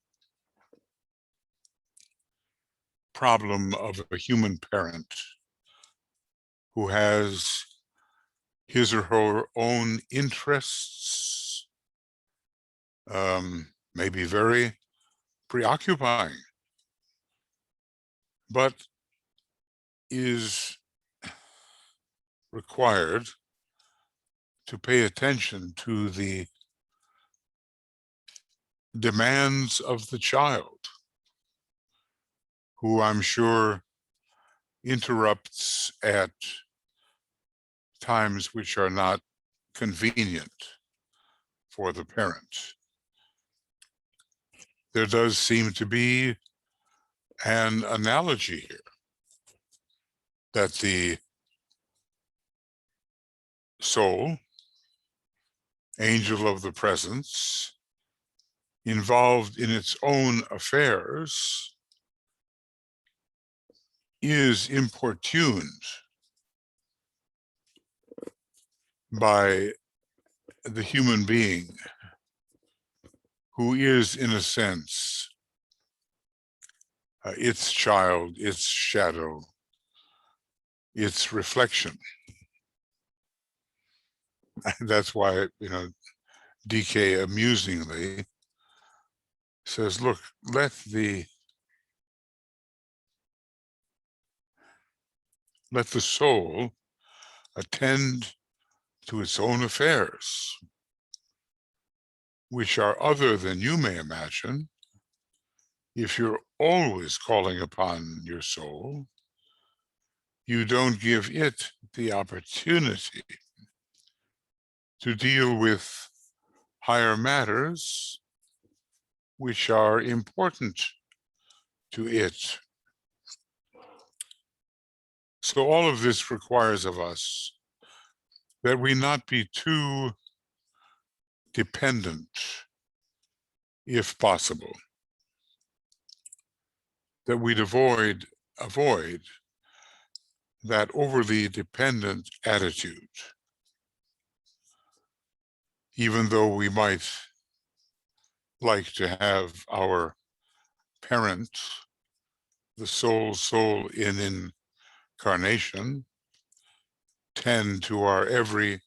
problem of a human parent who has his or her own interests, maybe very preoccupying, but is required to pay attention to the demands of the child, who I'm sure interrupts at times which are not convenient for the parent. There does seem to be an analogy here that the soul, angel of the presence, involved in its own affairs, is importuned by the human being who is, in a sense, its child, its shadow, its reflection. That's why, you know, DK amusingly says, look, let the soul attend to its own affairs, which are other than you may imagine. If you're always calling upon your soul, you don't give it the opportunity to deal with higher matters which are important to it. So all of this requires of us that we not be too dependent, if possible, that we'd avoid that overly dependent attitude, even though we might like to have our parent, the soul in incarnation, tend to our every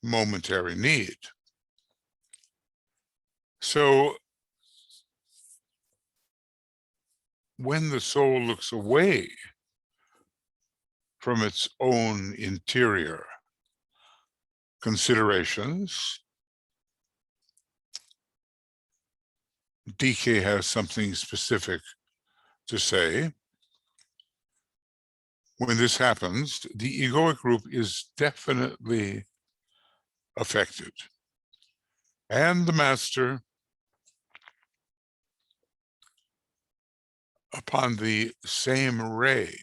momentary need. So when the soul looks away from its own interior considerations, DK has something specific to say. When this happens, the egoic group is definitely affected. And the master, upon the same ray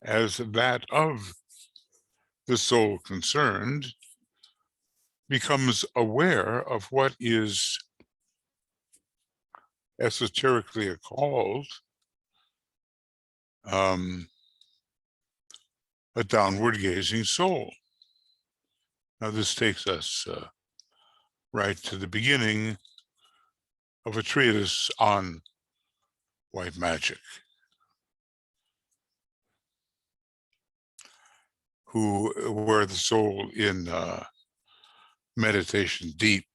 as that of the soul concerned, becomes aware of what is esoterically called a downward gazing soul. Now this takes us right to the beginning of a treatise on white magic, where the soul in meditation deep,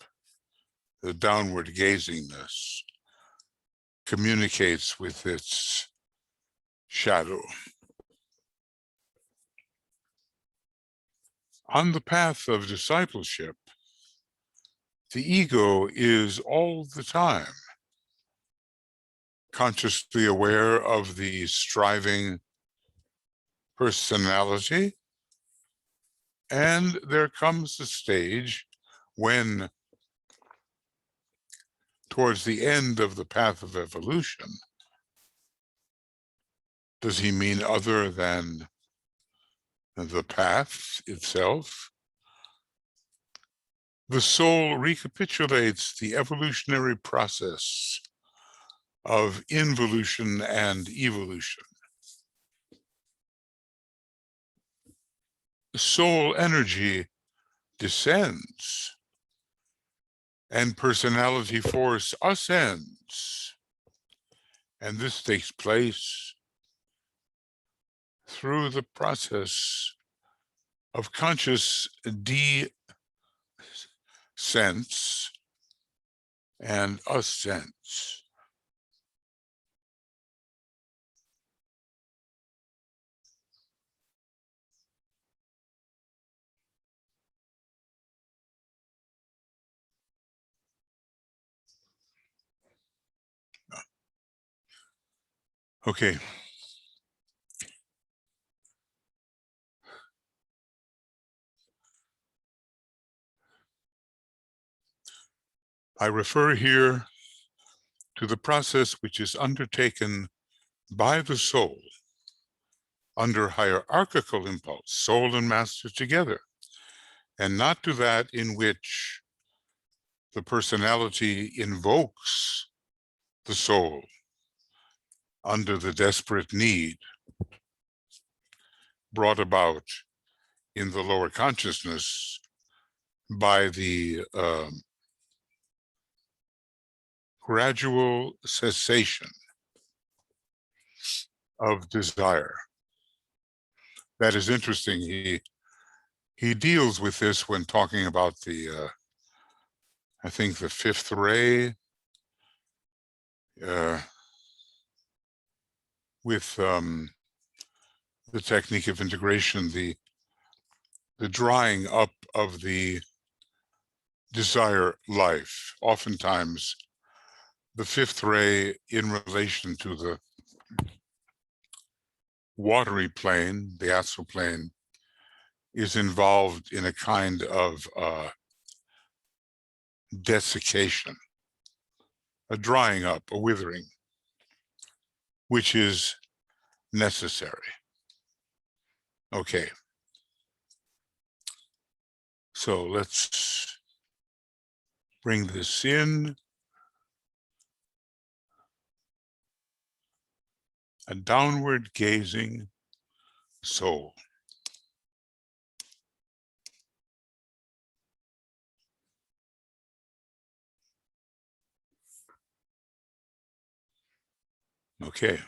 the downward gazingness, communicates with its shadow. On the path of discipleship, the ego is all the time consciously aware of the striving personality, and there comes a stage when, towards the end of the path of evolution, does he mean other than the path itself? The soul recapitulates the evolutionary process of involution and evolution. Soul energy descends and personality force ascends. And this takes place through the process of conscious descents and ascents. Okay. I refer here to the process which is undertaken by the soul under hierarchical impulse, soul and master together, and not to that in which the personality invokes the soul under the desperate need brought about in the lower consciousness by the gradual cessation of desire. That is interesting. He deals with this when talking about the, I think the fifth ray, with the technique of integration, the drying up of the desire life. Oftentimes, the fifth ray in relation to the watery plane, the astral plane, is involved in a kind of desiccation, a drying up, a withering, which is necessary. Okay. So let's bring this in. A downward gazing soul. Okay.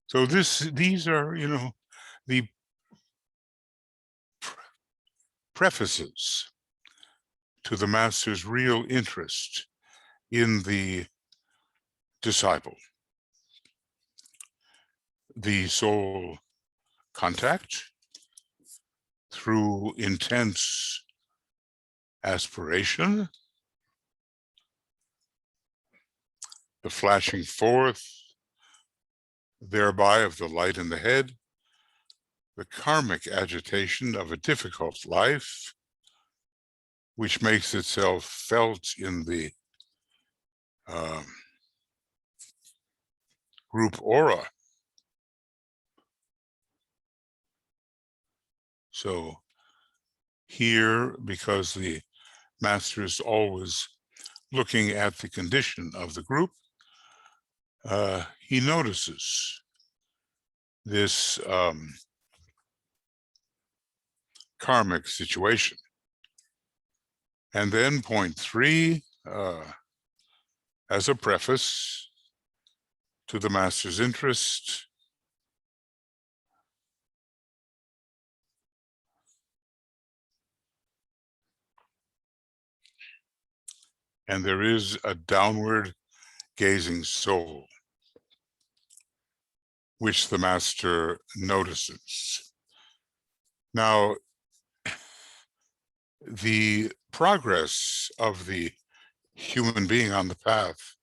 So these are, the prefaces to the master's real interest in the disciple. The soul contact through intense aspiration, the flashing forth thereby of the light in the head, the karmic agitation of a difficult life, which makes itself felt in the group aura. So here, because the master is always looking at the condition of the group, he notices this karmic situation. And then point 3, as a preface to the master's interest, and there is a downward gazing soul, which the master notices. Now, the progress of the human being on the path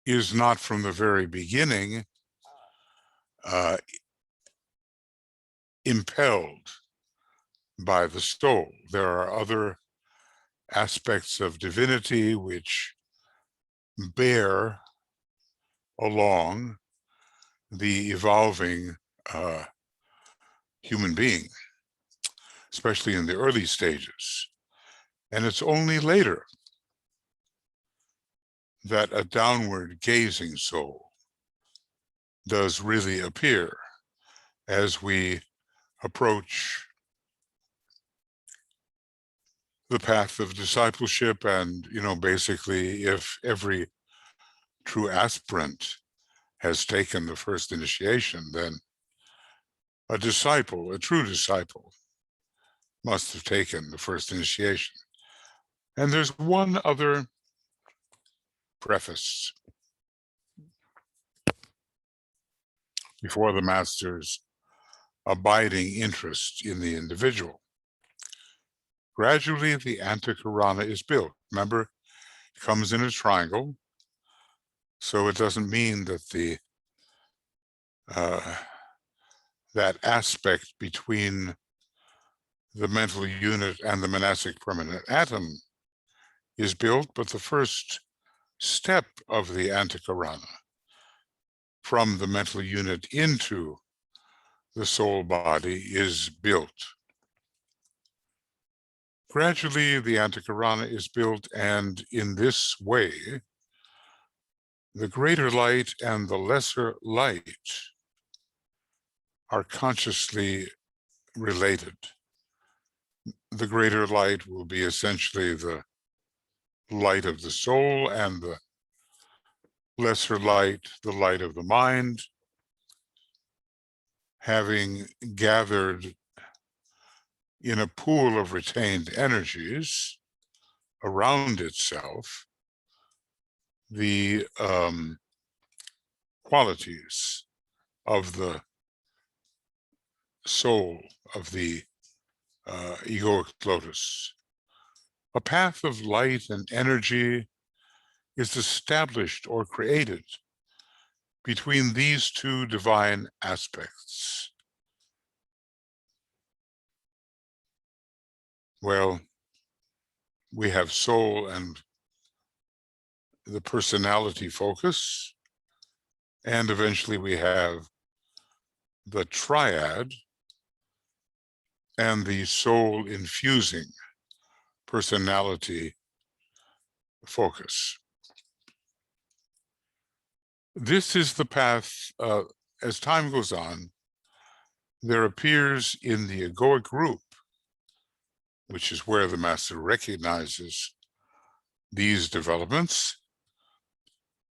is not from the very beginning impelled by the soul. There are other aspects of divinity which bear along the evolving human being, especially in the early stages. And it's only later that a downward gazing soul does really appear as we approach the path of discipleship. And, basically, if every true aspirant has taken the first initiation, then a true disciple, must have taken the first initiation. And there's one other preface before the master's abiding interest in the individual. Gradually, the Antahkarana is built. Remember, it comes in a triangle, so it doesn't mean that that aspect between the mental unit and the monastic permanent atom is built, but the first step of the Antahkarana from the mental unit into the soul body is built. Gradually, the Antahkarana is built, and in this way, the greater light and the lesser light are consciously related. The greater light will be essentially the light of the soul, and the lesser light, the light of the mind, having gathered in a pool of retained energies around itself the qualities of the soul of the egoic lotus. A path of light and energy is established or created between these two divine aspects. Well, we have soul and the personality focus, and eventually we have the triad and the soul infusing personality focus. This is the path. As time goes on, there appears in the egoic group, which is where the master recognizes these developments,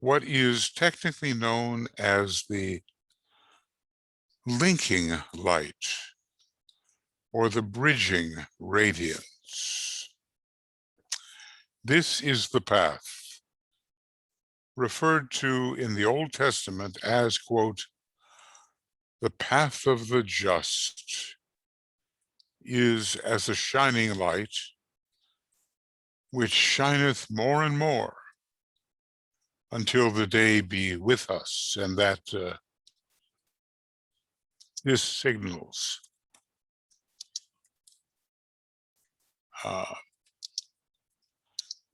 what is technically known as the linking light or the bridging radiance. This is the path referred to in the Old Testament as, quote, the path of the just is as a shining light, which shineth more and more until the day be with us. And that this signals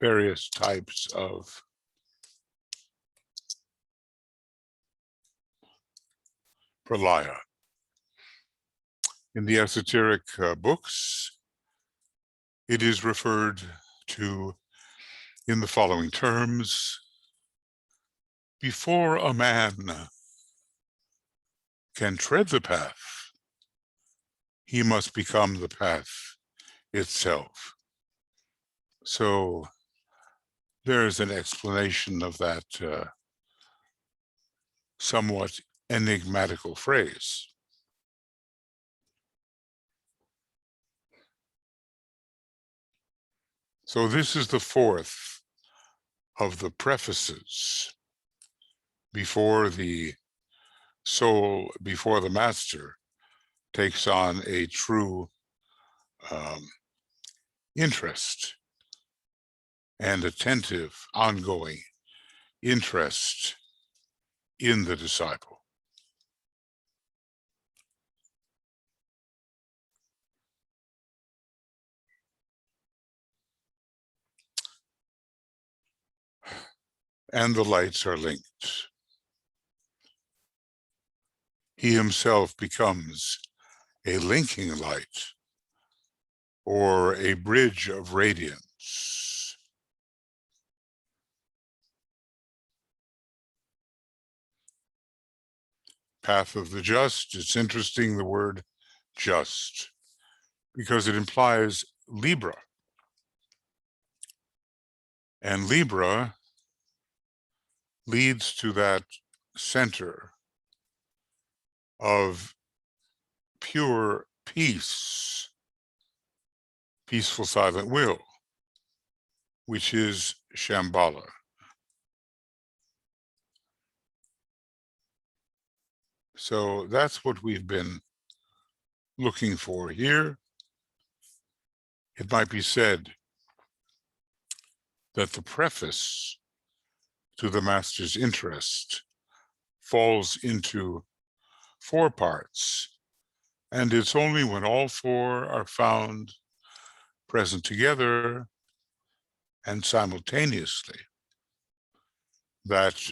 various types of pralaya. In the esoteric books, it is referred to in the following terms: before a man can tread the path, he must become the path itself. So there's an explanation of that somewhat enigmatical phrase. So this is the fourth of the prefaces before the soul, before the master takes on a true interest and attentive, ongoing interest in the disciple. And the lights are linked. He himself becomes a linking light or a bridge of radiance. Path of the just, it's interesting, the word just, because it implies Libra. And Libra leads to that center of pure peace, peaceful silent will, which is Shamballa. So that's what we've been looking for here. It might be said that the preface to the master's interest falls into 4 parts, and it's only when all 4 are found present together and simultaneously that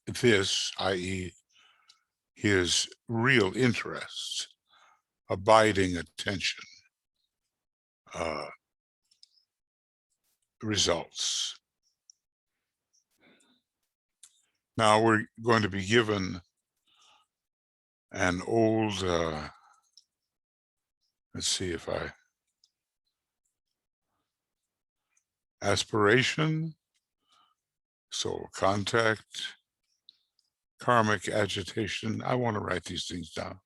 this, i.e., his real interest, abiding attention, results. Now we're going to be given an old, let's see if aspiration, soul contact, karmic agitation. I want to write these things down.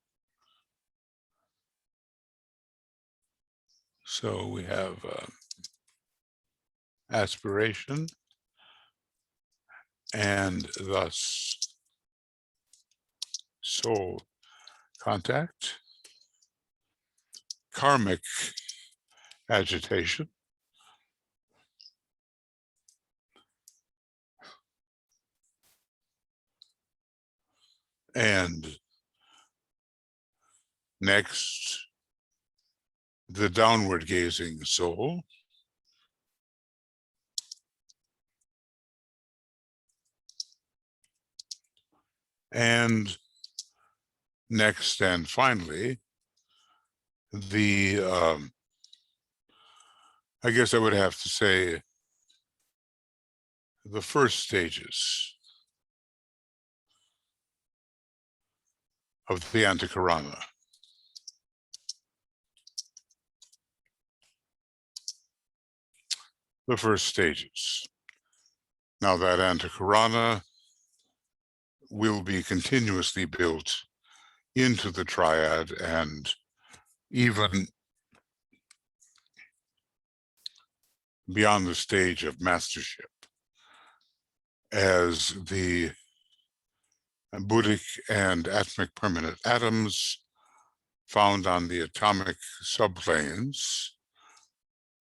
So we have aspiration, and thus soul contact, karmic agitation, and next, the downward gazing soul, and next and finally, the, I guess I would have to say, the first stages of the Antahkarana. The first stages. Now that Antahkarana will be continuously built into the triad and even beyond the stage of mastership, as the Buddhic and atmic permanent atoms found on the atomic subplanes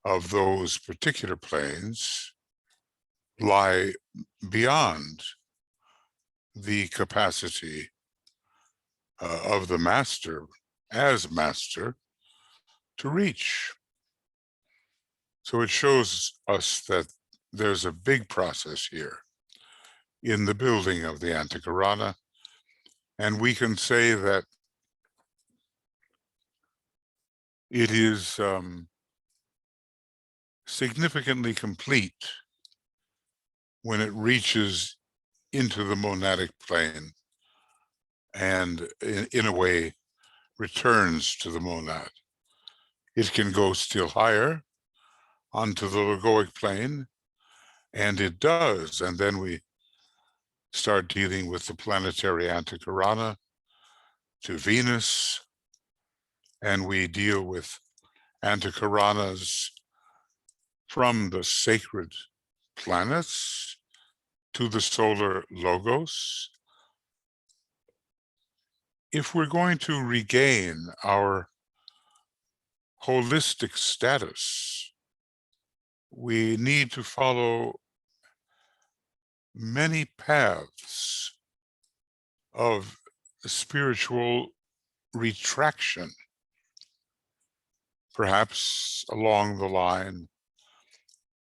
of those particular planes lie beyond the capacity of the master as master to reach. So it shows us that there's a big process here in the building of the Antahkarana, and we can say that it is significantly complete when it reaches into the monadic plane and in a way returns to the monad. It can go still higher onto the egoic plane, and it does. And then we start dealing with the planetary Antahkarana to Venus, and we deal with Antahkaranas from the sacred planets to the solar logos. If we're going to regain our holistic status, we need to follow many paths of spiritual retraction, perhaps along the line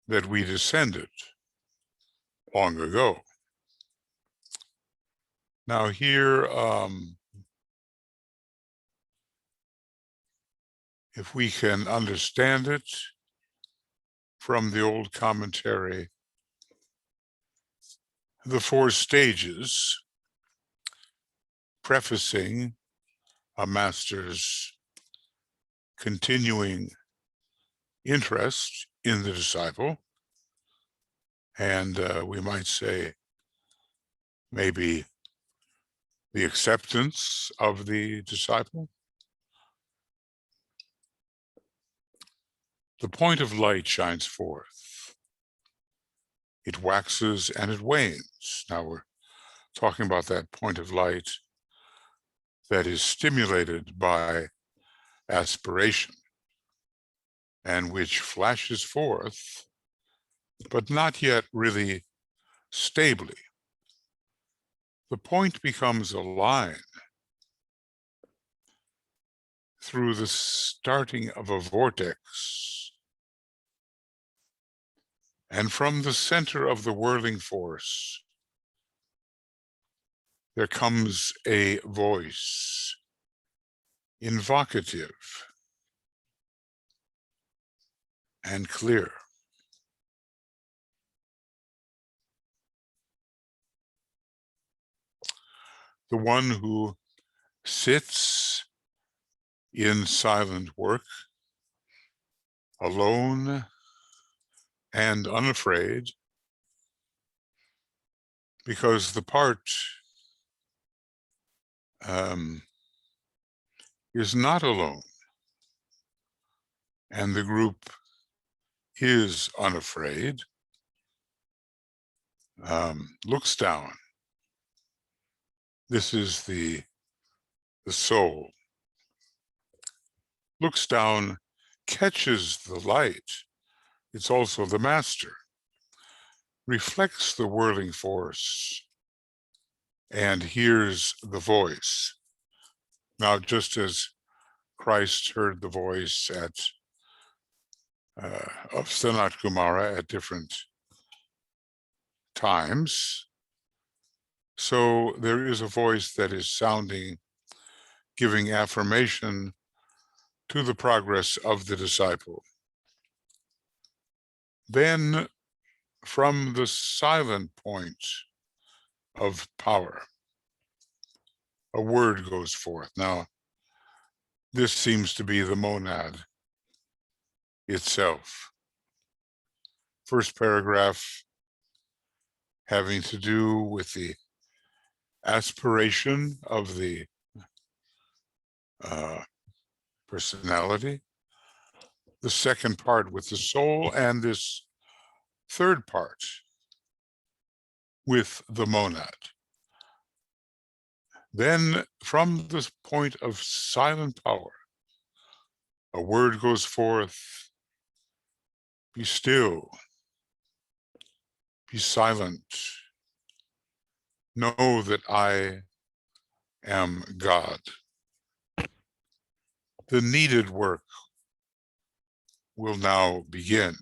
that we descended long ago. Now here, if we can understand it from the old commentary, the 4 stages, prefacing a master's continuing interest in the disciple, and we might say maybe the acceptance of the disciple. The point of light shines forth. It waxes and it wanes. Now we're talking about that point of light that is stimulated by aspiration and which flashes forth, but not yet really stably. The point becomes a line through the starting of a vortex, and from the center of the whirling force, there comes a voice, invocative and clear. The one who sits in silent work, alone and unafraid, because the part is not alone, and the group is unafraid, looks down. This is the soul. Looks down, catches the light. It's also the master. Reflects the whirling force and hears the voice. Now, just as Christ heard the voice of Sanat Kumara at different times, so there is a voice that is sounding, giving affirmation to the progress of the disciple. Then, from the silent point of power, a word goes forth. Now, this seems to be the monad itself. First paragraph having to do with the aspiration of the personality. The second part with the soul, and this third part with the monad. Then from this point of silent power, a word goes forth, be still, be silent, know that I am God. The needed work will now begin.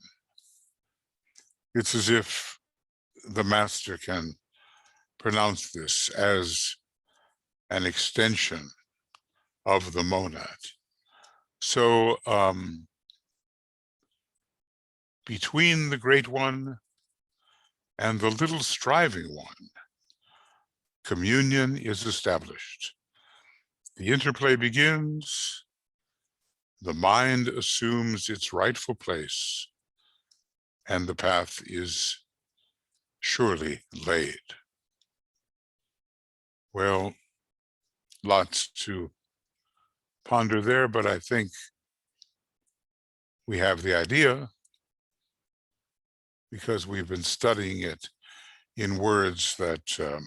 It's as if the master can pronounce this as an extension of the monad. So between the great one and the little striving one, communion is established. The interplay begins, the mind assumes its rightful place, and the path is surely laid. Well, lots to ponder there, but I think we have the idea because we've been studying it in words that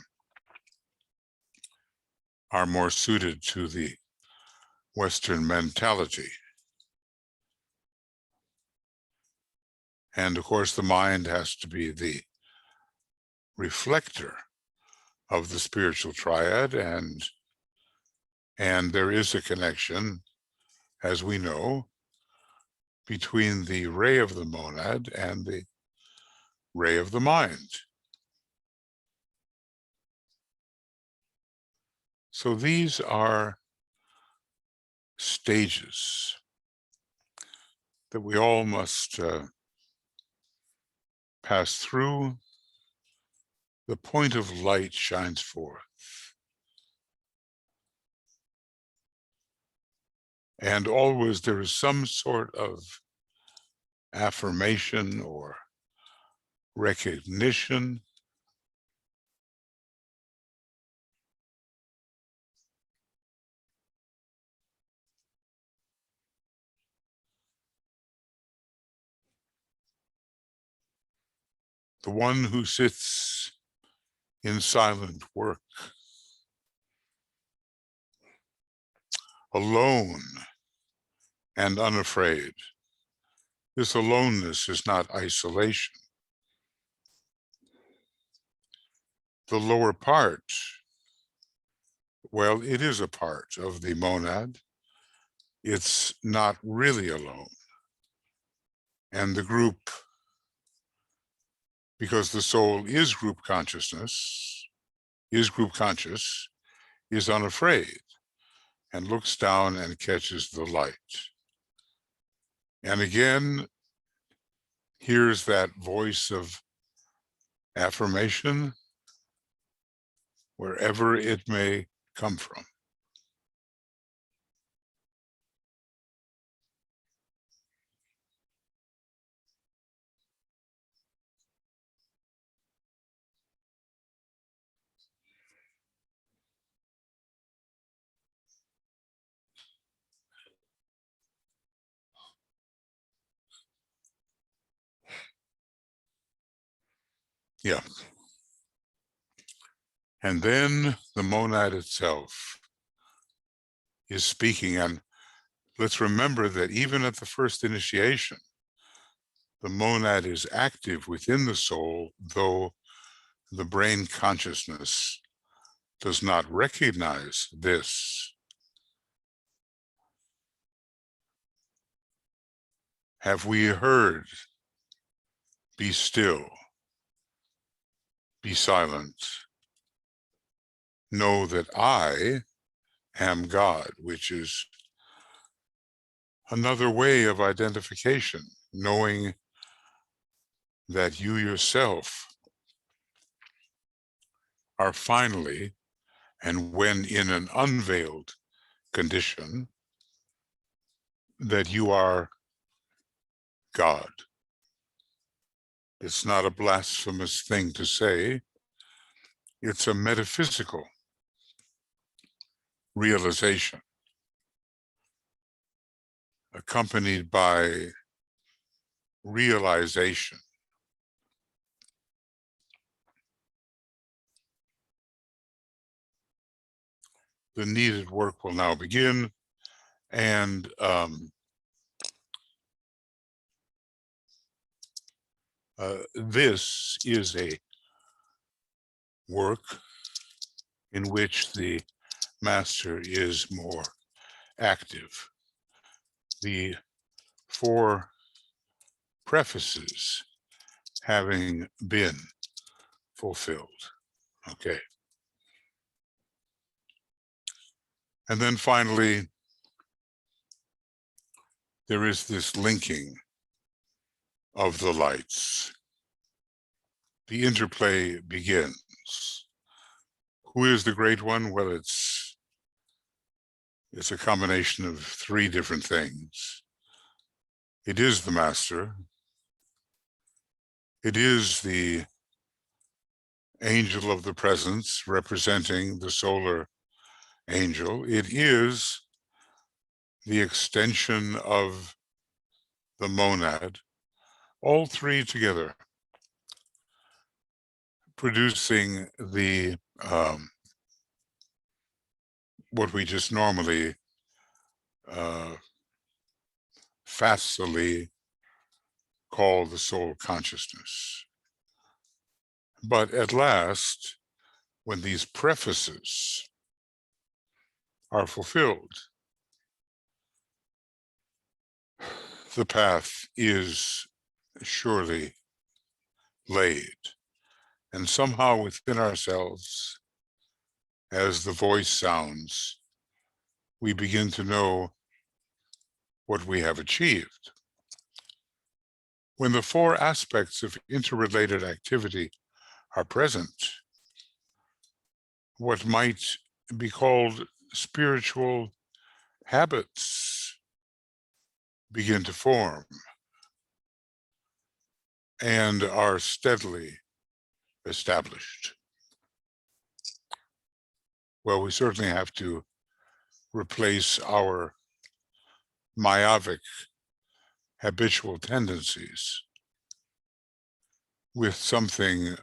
are more suited to the Western mentality. And of course, the mind has to be the reflector of the spiritual triad, and there is a connection, as we know, between the ray of the monad and the ray of the mind. So these are stages that we all must pass through. The point of light shines forth. And always there is some sort of affirmation or recognition. The one who sits in silent work, alone and unafraid. This aloneness is not isolation. The lower part, well, it is a part of the monad. It's not really alone. And the group, because the soul is group consciousness, is group conscious, is unafraid and looks down and catches the light. And again, here's that voice of affirmation, wherever it may come from. Yeah. And then the monad itself is speaking. And let's remember that even at the first initiation, the monad is active within the soul, though the brain consciousness does not recognize this. Have we heard, be still, be silent, know that I am God, which is another way of identification, knowing that you yourself are finally, and when in an unveiled condition, that you are God. It's not a blasphemous thing to say. It's a metaphysical realization accompanied by realization. The needed work will now begin, and this is a work in which the master is more active. The 4 prefaces having been fulfilled. Okay. And then finally, there is this linking of the lights. The interplay begins. Who is the great one? Well, it's a combination of three different things. It is the master. It is the angel of the presence representing the solar angel. It is the extension of the monad, all three together, producing the what we just normally facilely call the soul consciousness. But at last, when these prefaces are fulfilled, the path is surely laid. And somehow within ourselves, as the voice sounds, we begin to know what we have achieved. When the four aspects of interrelated activity are present, what might be called spiritual habits begin to form and are steadily established. Well, we certainly have to replace our myopic habitual tendencies with something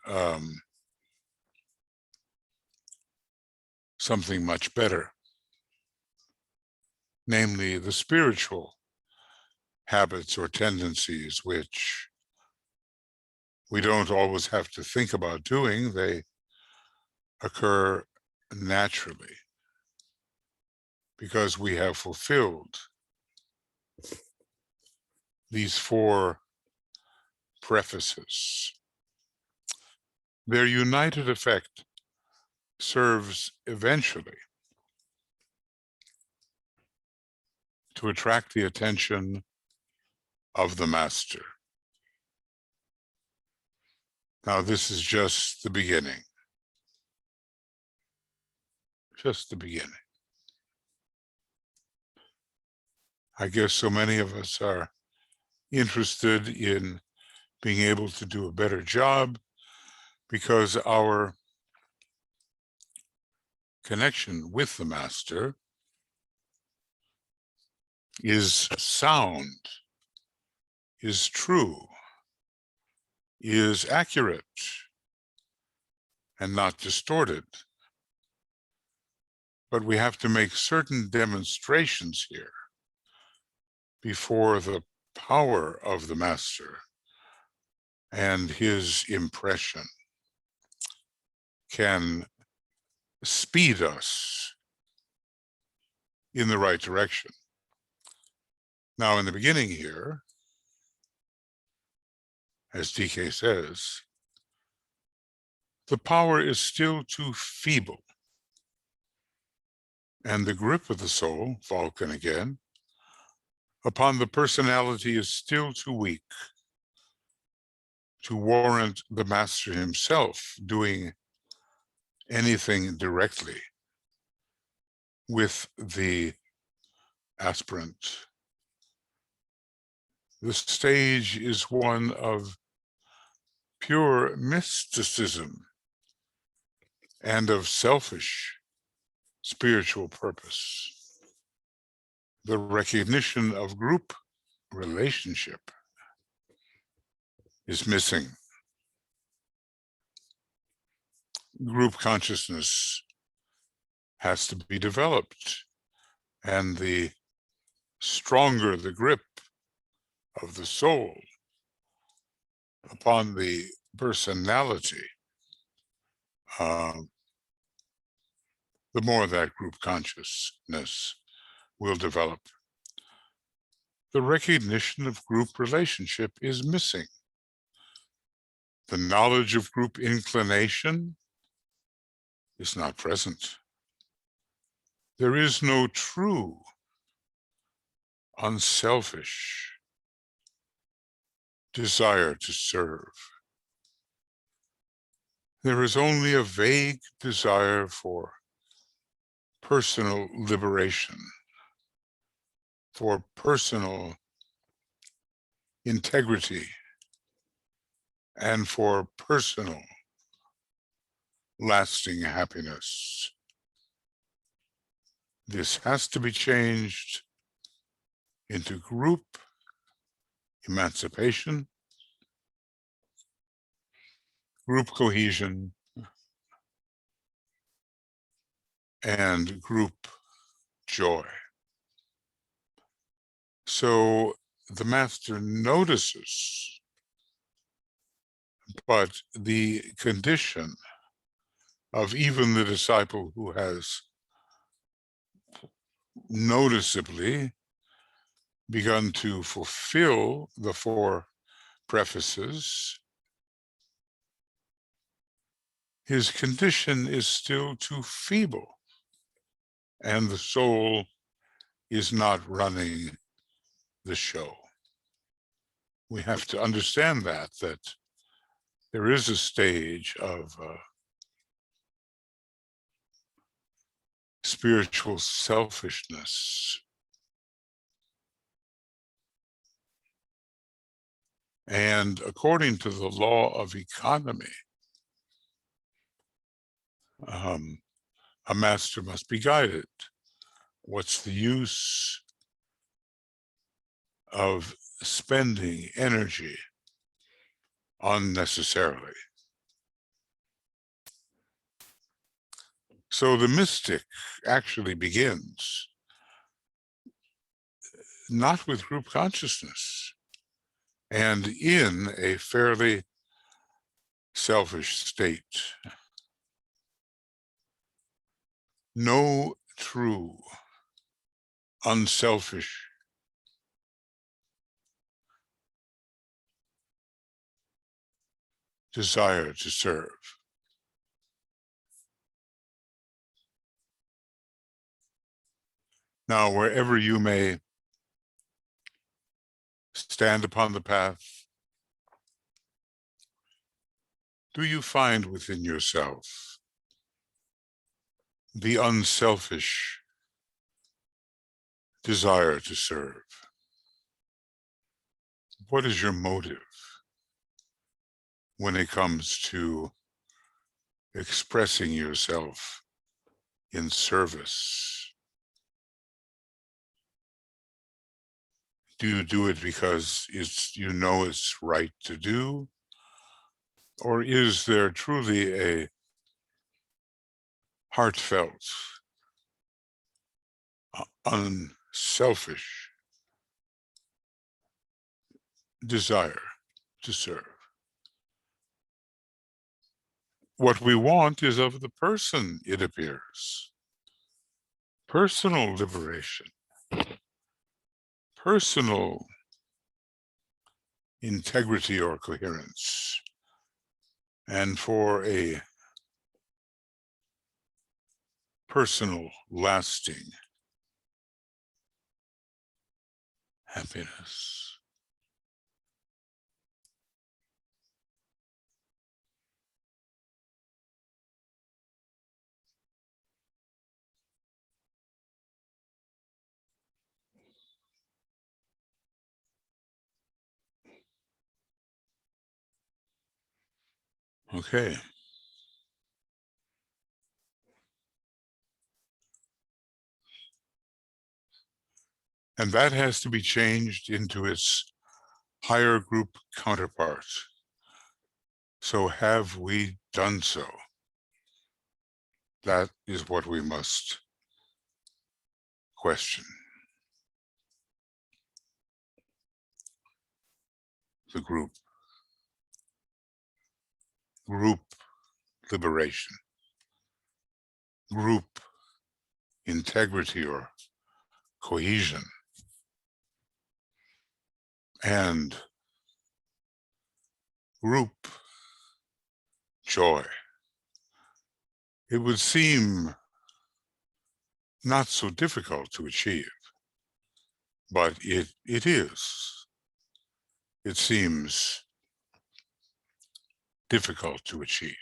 much better, namely the spiritual habits or tendencies, which we don't always have to think about doing. They occur naturally because we have fulfilled these four prefaces. Their united effect serves eventually to attract the attention of the master. Now, this is just the beginning. Just the beginning. I guess so many of us are interested in being able to do a better job because our connection with the master is sound, is true, is accurate, and not distorted. But we have to make certain demonstrations here before the power of the master and his impression can speed us in the right direction. Now, in the beginning here, as DK says, the power is still too feeble, and the grip of the soul, Vulcan again, upon the personality is still too weak to warrant the master himself doing anything directly with the aspirant. The stage is one of pure mysticism and of selfish spiritual purpose. The recognition of group relationship is missing. Group consciousness has to be developed, and the stronger the grip of the soul upon the personality, the more that group consciousness will develop. The recognition of group relationship is missing. The knowledge of group inclination is not present. There is no true, unselfish desire to serve. There is only a vague desire for personal liberation, for personal integrity, and for personal lasting happiness. This has to be changed into group emancipation, group cohesion, and group joy. So the master notices, but the condition of even the disciple who has noticeably begun to fulfill the four prefaces, his condition is still too feeble, and the soul is not running the show. We have to understand that there is a stage of spiritual selfishness. And according to the law of economy, a master must be guided. What's the use of spending energy unnecessarily? So the mystic actually begins not with group consciousness and in a fairly selfish state. No true, unselfish desire to serve. Now, wherever you may stand upon the path, do you find within yourself the unselfish desire to serve? What is your motive when it comes to expressing yourself in service? Do you do it because you know it's right to do? Or is there truly a heartfelt, unselfish desire to serve? What we want is of the person, it appears. Personal liberation, personal integrity or coherence, and for a personal lasting happiness. Okay. And that has to be changed into its higher group counterpart. So have we done so? That is what we must question. The group liberation, group integrity or cohesion, and group joy. It would seem not so difficult to achieve, but it is. It seems difficult to achieve.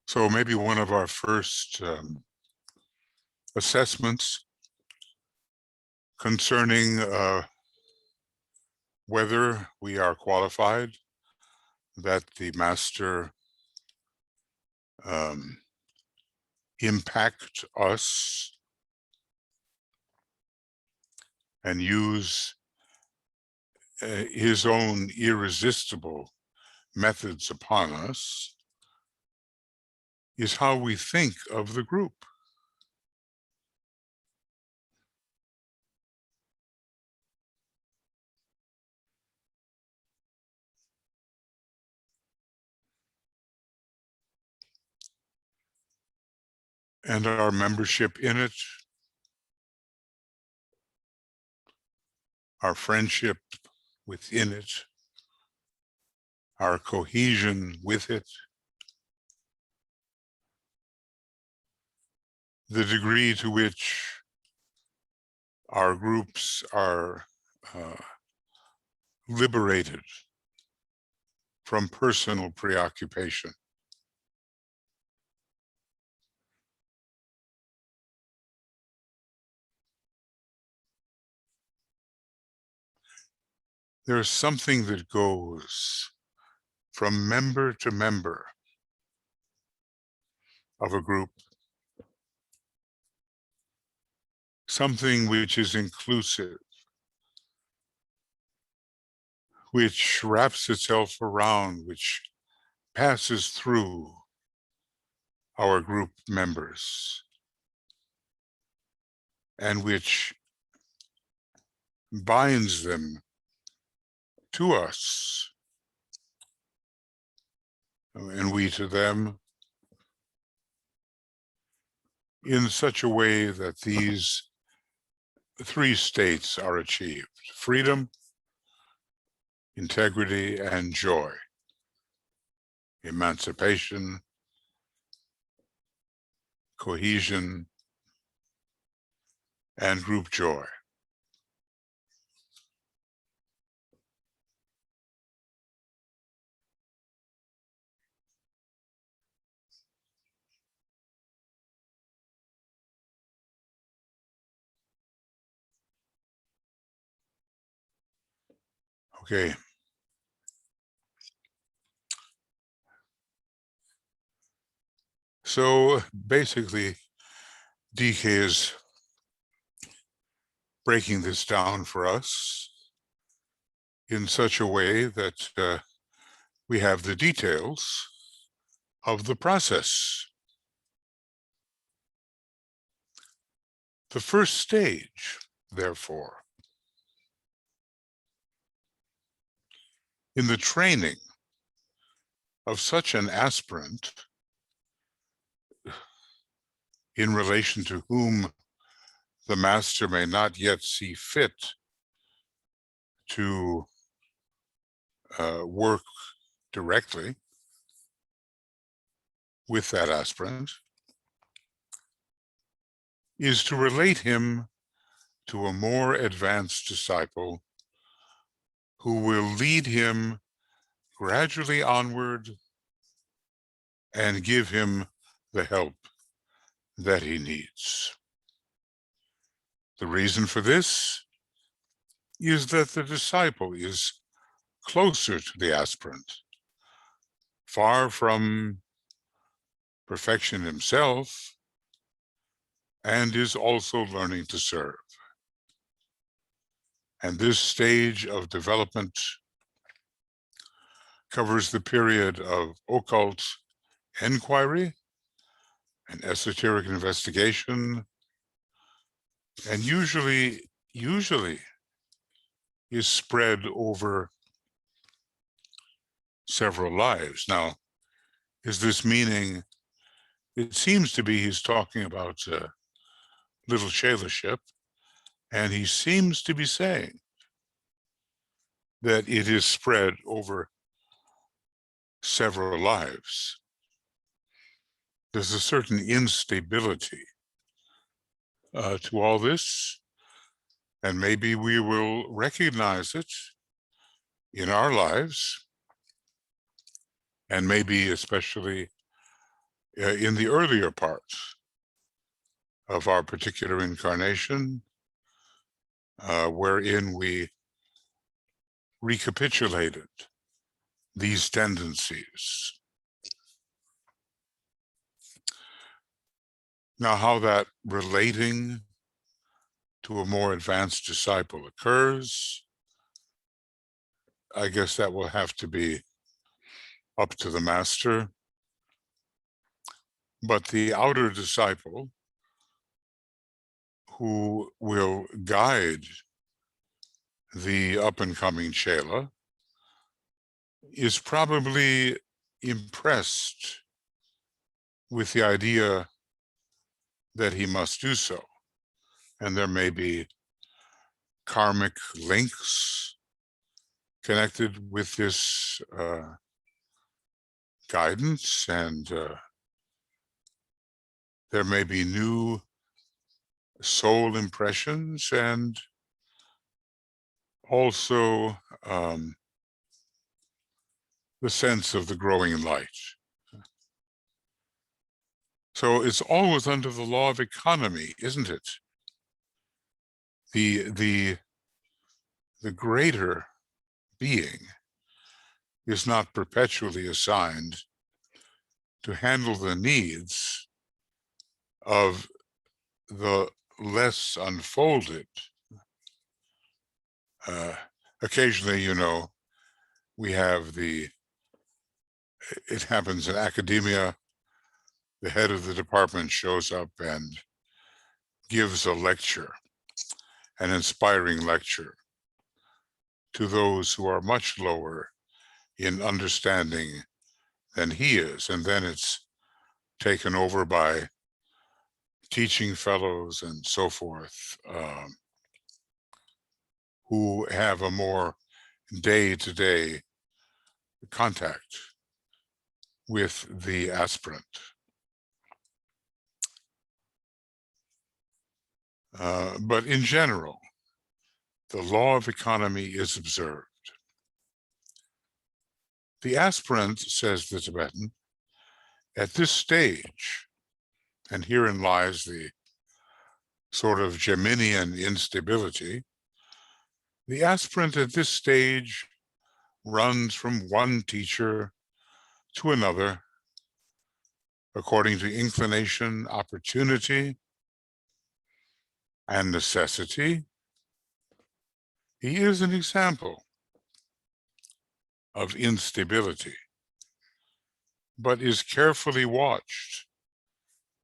So maybe one of our first assessments concerning whether we are qualified, that the master impact us and use his own irresistible methods upon us, is how we think of the group. And our membership in it, our friendship within it, our cohesion with it, the degree to which our groups are liberated from personal preoccupation. There's something that goes from member to member of a group, something which is inclusive, which wraps itself around, which passes through our group members, and which binds them to us, and we to them, in such a way that these three states are achieved: freedom, integrity, and joy. Emancipation, cohesion, and group joy. Okay. So basically, DK is breaking this down for us in such a way that we have the details of the process. The first stage, therefore, in the training of such an aspirant, in relation to whom the master may not yet see fit to work directly with that aspirant, is to relate him to a more advanced disciple who will lead him gradually onward and give him the help that he needs. The reason for this is that the disciple is closer to the aspirant, far from perfection himself, and is also learning to serve. And this stage of development covers the period of occult inquiry and esoteric investigation, and usually is spread over several lives. Now, is this meaning It seems to be he's talking about Little Chelaship, and he seems to be saying that it is spread over several lives. There's a certain instability to all this, and maybe we will recognize it in our lives, and maybe especially in the earlier parts of our particular incarnation, wherein we recapitulated these tendencies. Now, how that relating to a more advanced disciple occurs, I guess that will have to be up to the master. But the outer disciple who will guide the up-and-coming Chela is probably impressed with the idea that he must do so. And there may be karmic links connected with this guidance, and there may be new soul impressions, and also the sense of the growing light. So it's always under the law of economy, isn't it? The greater being is not perpetually assigned to handle the needs of the less unfolded. Occasionally, you know, we have it happens in academia, the head of the department shows up and gives a lecture, an inspiring lecture, to those who are much lower in understanding than he is. And then it's taken over by teaching fellows and so forth, who have a more day-to-day contact with the aspirant. But in general, the law of economy is observed. The aspirant, says the Tibetan, at this stage, and herein lies the sort of Geminian instability, the aspirant at this stage runs from one teacher to another according to inclination, opportunity, and necessity. He is an example of instability, but is carefully watched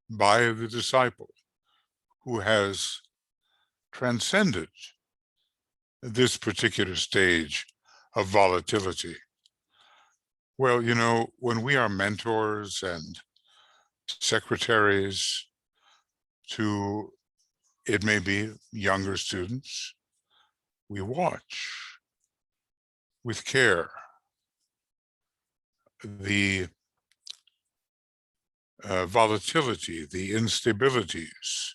by the disciple who has transcended this particular stage of volatility. Well, you know, when we are mentors and secretaries to, it may be younger students, we watch with care the volatility, the instabilities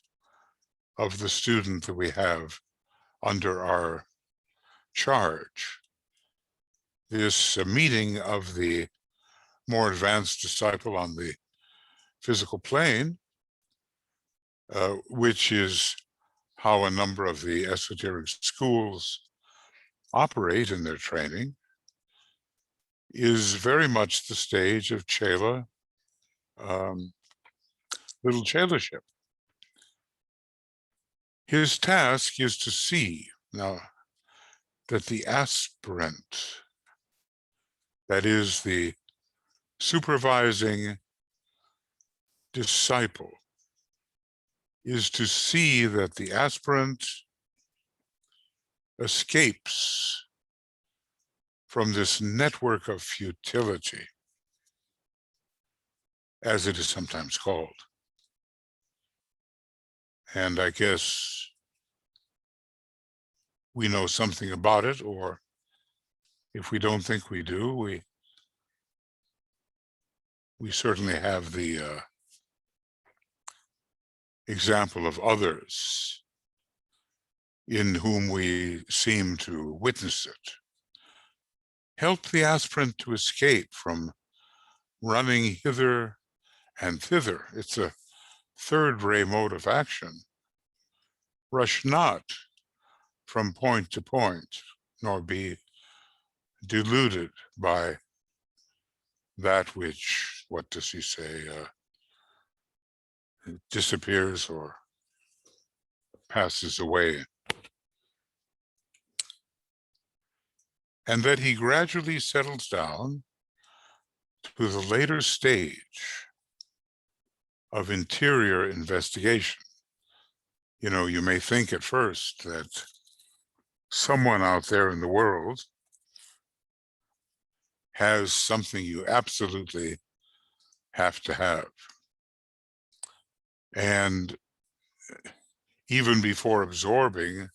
of the student that we have under our charge. This meeting of the more advanced disciple on the physical plane, which is how a number of the esoteric schools operate in their training, is very much the stage of Chela, Little Chelaship. His task is to see now that the aspirant, that is the supervising disciple, is to see that the aspirant escapes from this network of futility as it is sometimes called. And I guess we know something about it, or if we don't think we do, we certainly have the example of others in whom we seem to witness it. Help the aspirant to escape from running hither and thither. It's a third ray mode of action. Rush not from point to point, nor be deluded by that which, what does he say, disappears or passes away. And that he gradually settles down to the later stage of interior investigation. You know, you may think at first that someone out there in the world has something you absolutely have to have. And even before absorbing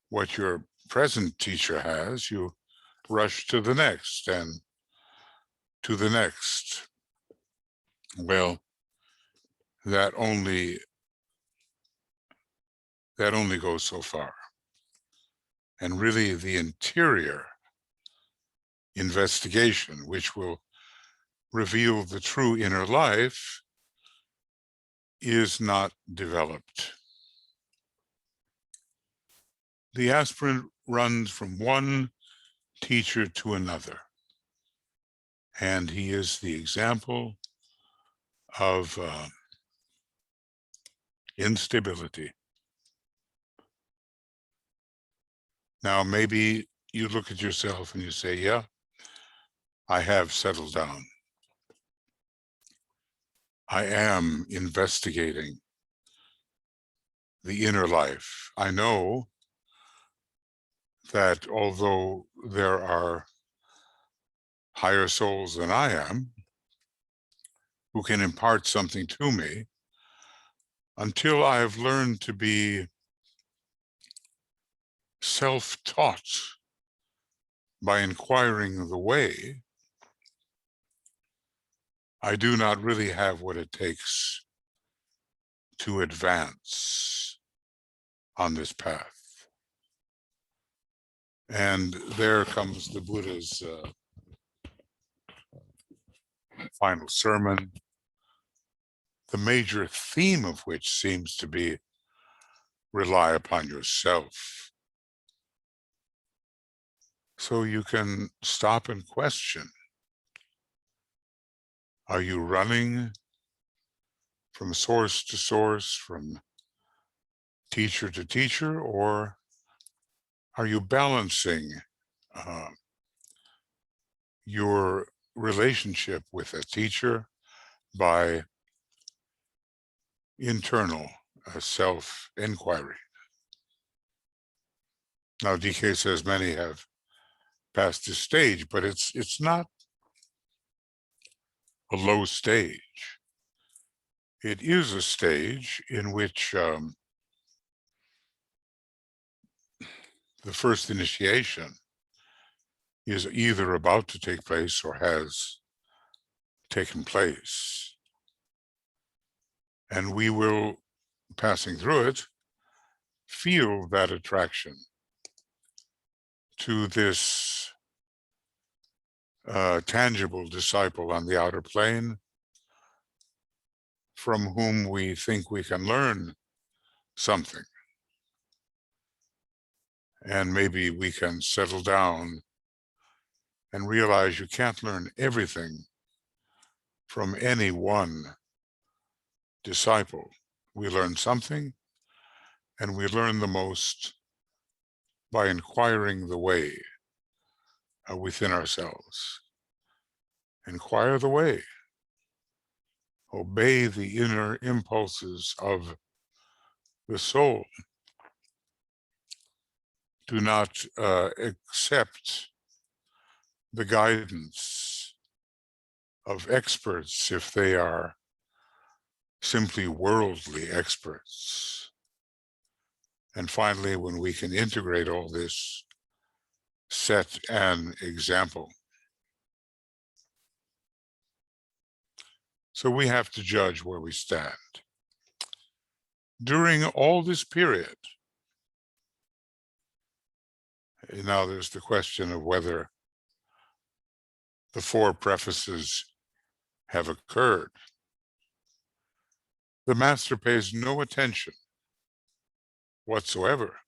what your present teacher has, you rush to the next and to the next. Well, that only goes so far. And really the interior investigation, which will reveal the true inner life, is not developed. The aspirant runs from one teacher to another, and he is the example of instability. Now, maybe you look at yourself and you say, yeah, I have settled down. I am investigating the inner life. I know that although there are higher souls than I am who can impart something to me, until I have learned to be self-taught by inquiring the way, I do not really have what it takes to advance on this path. And there comes the Buddha's final sermon, the major theme of which seems to be rely upon yourself. So you can stop and question, are you running from source to source, from teacher to teacher, or are you balancing your relationship with a teacher by internal self-inquiry? Now, DK says many have passed this stage, but it's not a low stage. It is a stage in which the first initiation is either about to take place or has taken place. And we will, passing through it, feel that attraction to this tangible disciple on the outer plane from whom we think we can learn something. And maybe we can settle down and realize you can't learn everything from any one disciple. We learn something, and we learn the most by inquiring the way within ourselves. Inquire the way. Obey the inner impulses of the soul. Do not accept the guidance of experts if they are simply worldly experts. And finally, when we can integrate all this, set an example. So we have to judge where we stand. During all this period, now there's the question of whether the four prefaces have occurred. The master pays no attention whatsoever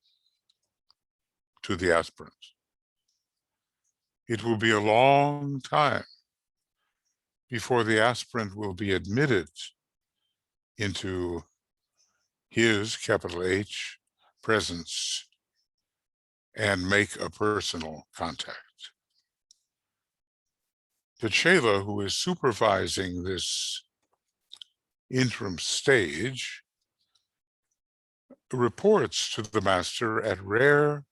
to the aspirant. It will be a long time before the aspirant will be admitted into his, capital H, presence and make a personal contact. The Chela, who is supervising this interim stage, reports to the master at rare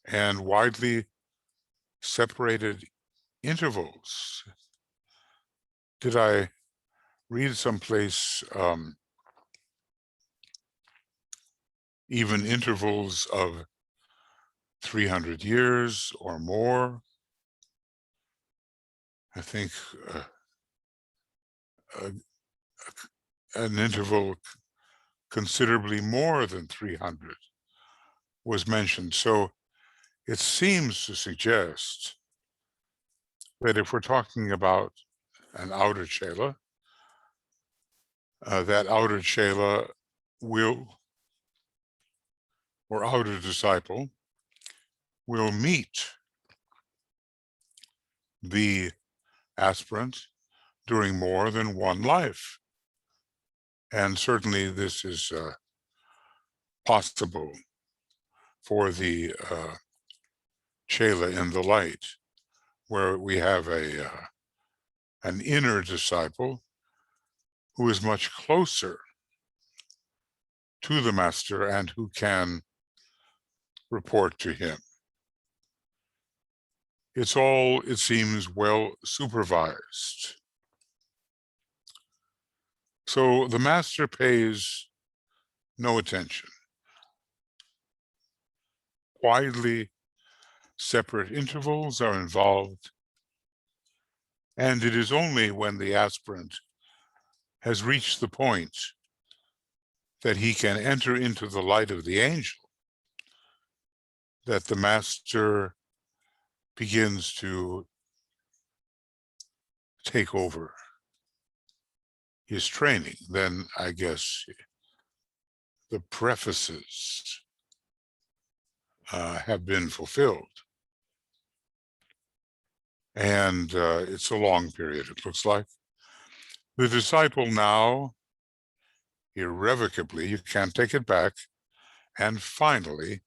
and widely separated intervals. Did I read someplace even intervals of 300 years or more? I think an interval considerably more than 300 was mentioned. So it seems to suggest that if we're talking about an outer Chela, that outer Chela will, or outer disciple, will meet the aspirant during more than one life. And certainly this is possible for the Chela in the light, where we have an inner disciple who is much closer to the master and who can report to him. It's all, it seems, well supervised. So the master pays no attention. Widely separate intervals are involved, and it is only when the aspirant has reached the point that he can enter into the light of the angel that the master begins to take over his training. Then I guess the prefaces have been fulfilled. And it's a long period, it looks like. The disciple now, irrevocably, you can't take it back, and finally,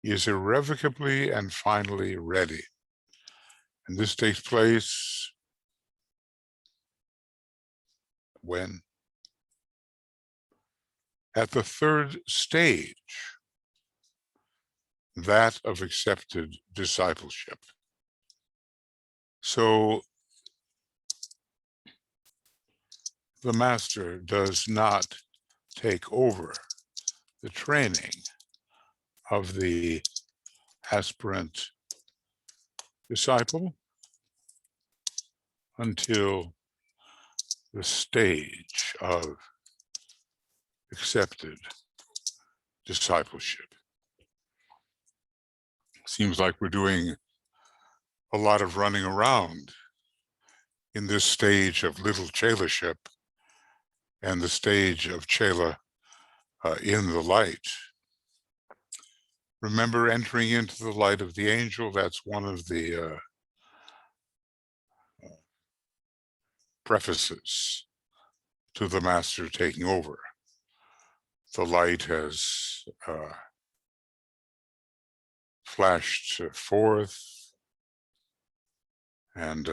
is irrevocably and finally ready. And this takes place when? At the third stage, that of accepted discipleship. So the master does not take over the training of the aspirant disciple until the stage of accepted discipleship. Seems like we're doing a lot of running around in this stage of Little Chelaship and the stage of Chela in the light. Remember, entering into the light of the angel, that's one of the prefaces to the master taking over. The light has flashed forth, and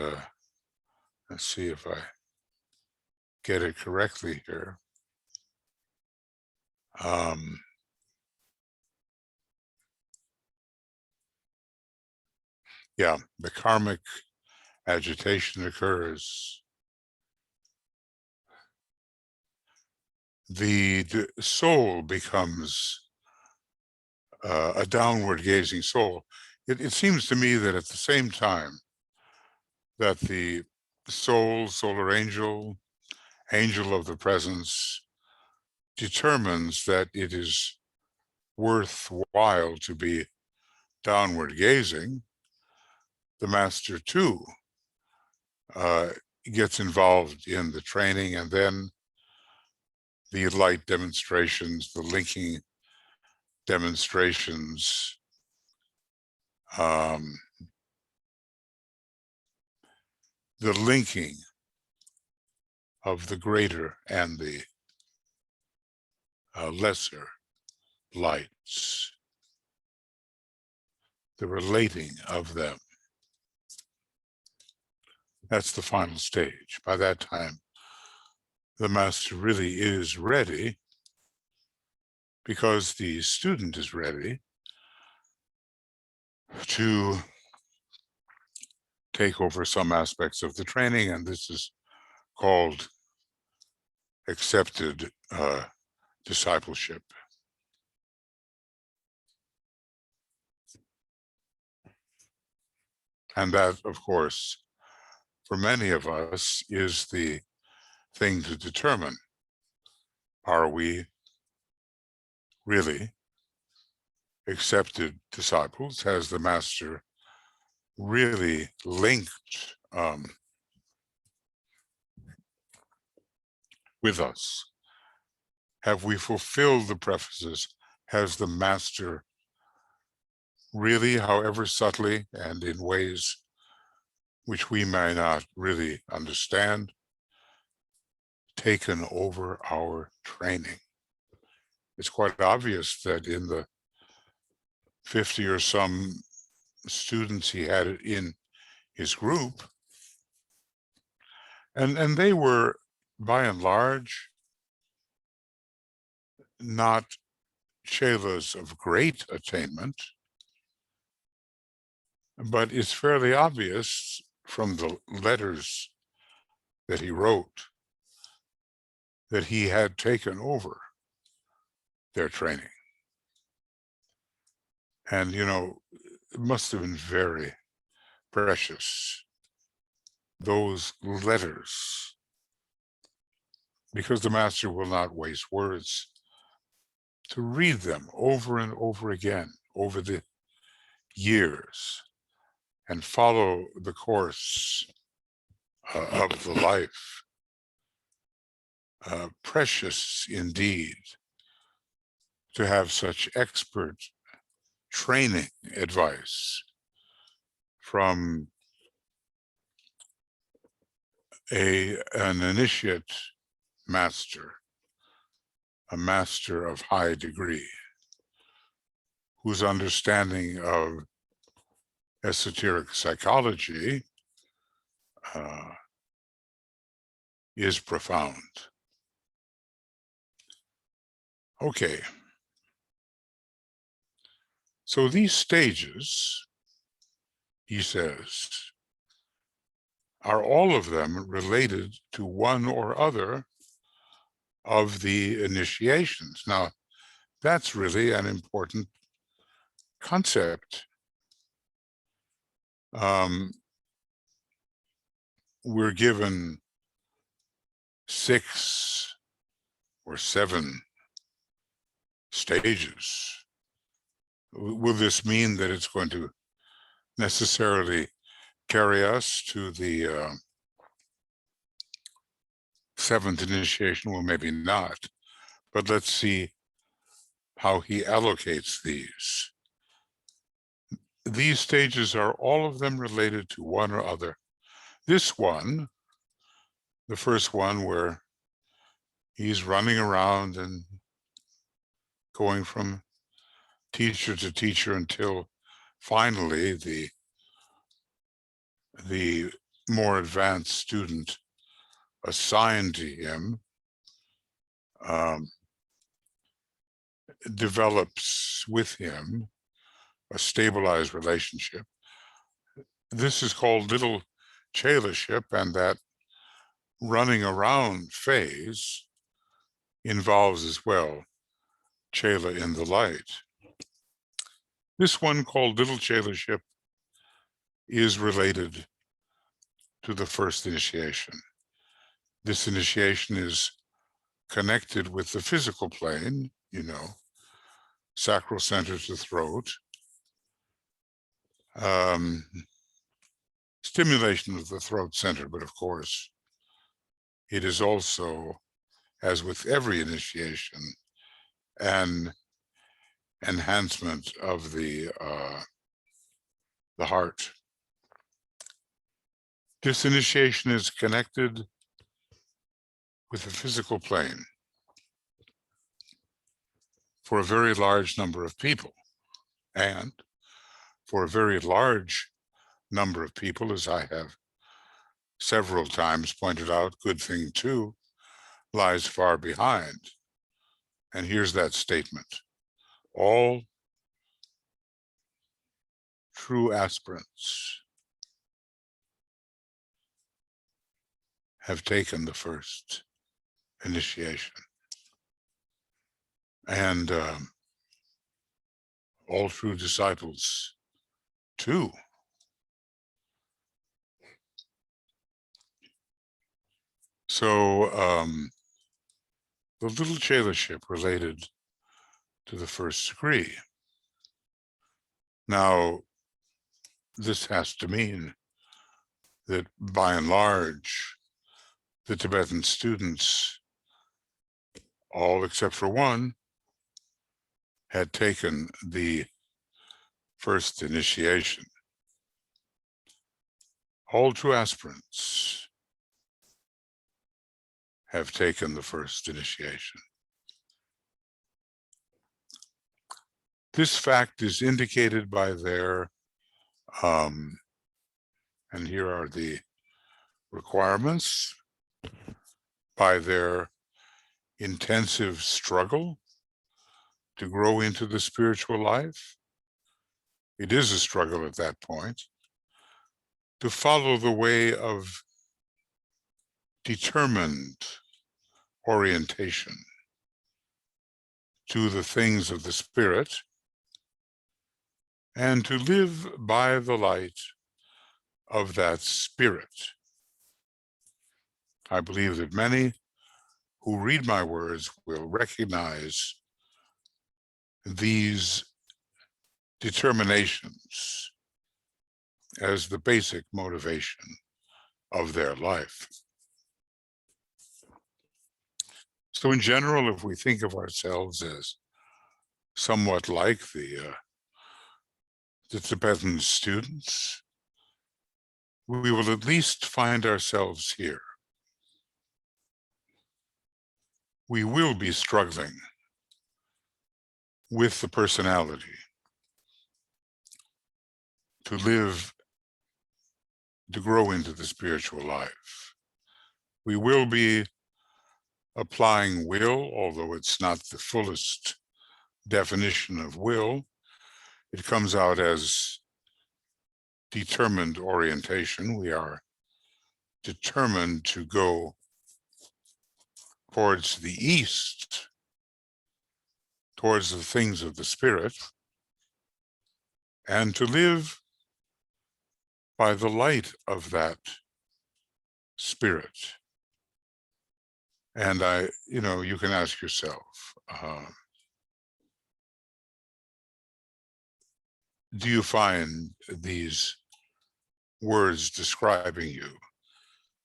let's see if I get it correctly here. Yeah, the Karmic agitation occurs, the soul becomes a downward gazing soul. It seems to me that at the same time that the soul, solar angel, angel of the presence, determines that it is worthwhile to be downward gazing, the master too gets involved in the training, and then the light demonstrations, the linking demonstrations, the linking of the greater and the lesser lights, the relating of them. That's the final stage. By that time, the master really is ready, because the student is ready to take over some aspects of the training, and this is called accepted discipleship. And that, of course, for many of us is the thing to determine. Are we really accepted disciples? Has the master really linked with us? Have we fulfilled the prefaces? Has the master really, however subtly and in ways which we may not really understand, taken over our training? It's quite obvious that in the 50 or some students he had in his group, and they were by and large not Chelas of great attainment, but it's fairly obvious from the letters that he wrote that he had taken over their training. And, you know, it must have been very precious, those letters, because the master will not waste words to read them over and over again over the years and follow the course of the life. Precious indeed to have such expert training advice from an initiate master, a master of high degree, whose understanding of esoteric psychology is profound. Okay. So these stages, he says, are all of them related to one or other of the initiations. Now, that's really an important concept. We're given 6 or 7 stages. Will this mean that it's going to necessarily carry us to the 7th initiation? Well, maybe not, but let's see how he allocates these. These stages are all of them related to one or other. This one, the first one where he's running around and going from teacher to teacher until finally the more advanced student assigned to him develops with him a stabilized relationship. This is called Little Chelaship, and that running around phase involves as well Chela in the light. This one, called Little Chelaship, is related to the first initiation. This initiation is connected with the physical plane, sacral center to throat, stimulation of the throat center, but of course, it is also, as with every initiation, an enhancement of the heart. This initiation is connected with the physical plane for a very large number of people. And for a very large number of people, as I have several times pointed out, good thing too, lies far behind. And here's that statement: all true aspirants have taken the first initiation. And all true disciples too. So the Little Chelaship related to the first degree. Now, this has to mean that by and large, the Tibetan students, all except for one, had taken the first initiation. All true aspirants have taken the first initiation. This fact is indicated by their, and here are the requirements, by their intensive struggle to grow into the spiritual life. It is a struggle at that point, to follow the way of determined orientation to the things of the spirit, and to live by the light of that spirit. I believe that many who read my words will recognize these determinations as the basic motivation of their life. So in general, if we think of ourselves as somewhat like the Tibetan students, we will at least find ourselves here. We will be struggling with the personality to live, to grow into the spiritual life. We will be applying will, although it's not the fullest definition of will. It comes out as determined orientation. We are determined to go towards the east, towards the things of the spirit, and to live by the light of that spirit. And you can ask yourself, do you find these words describing you?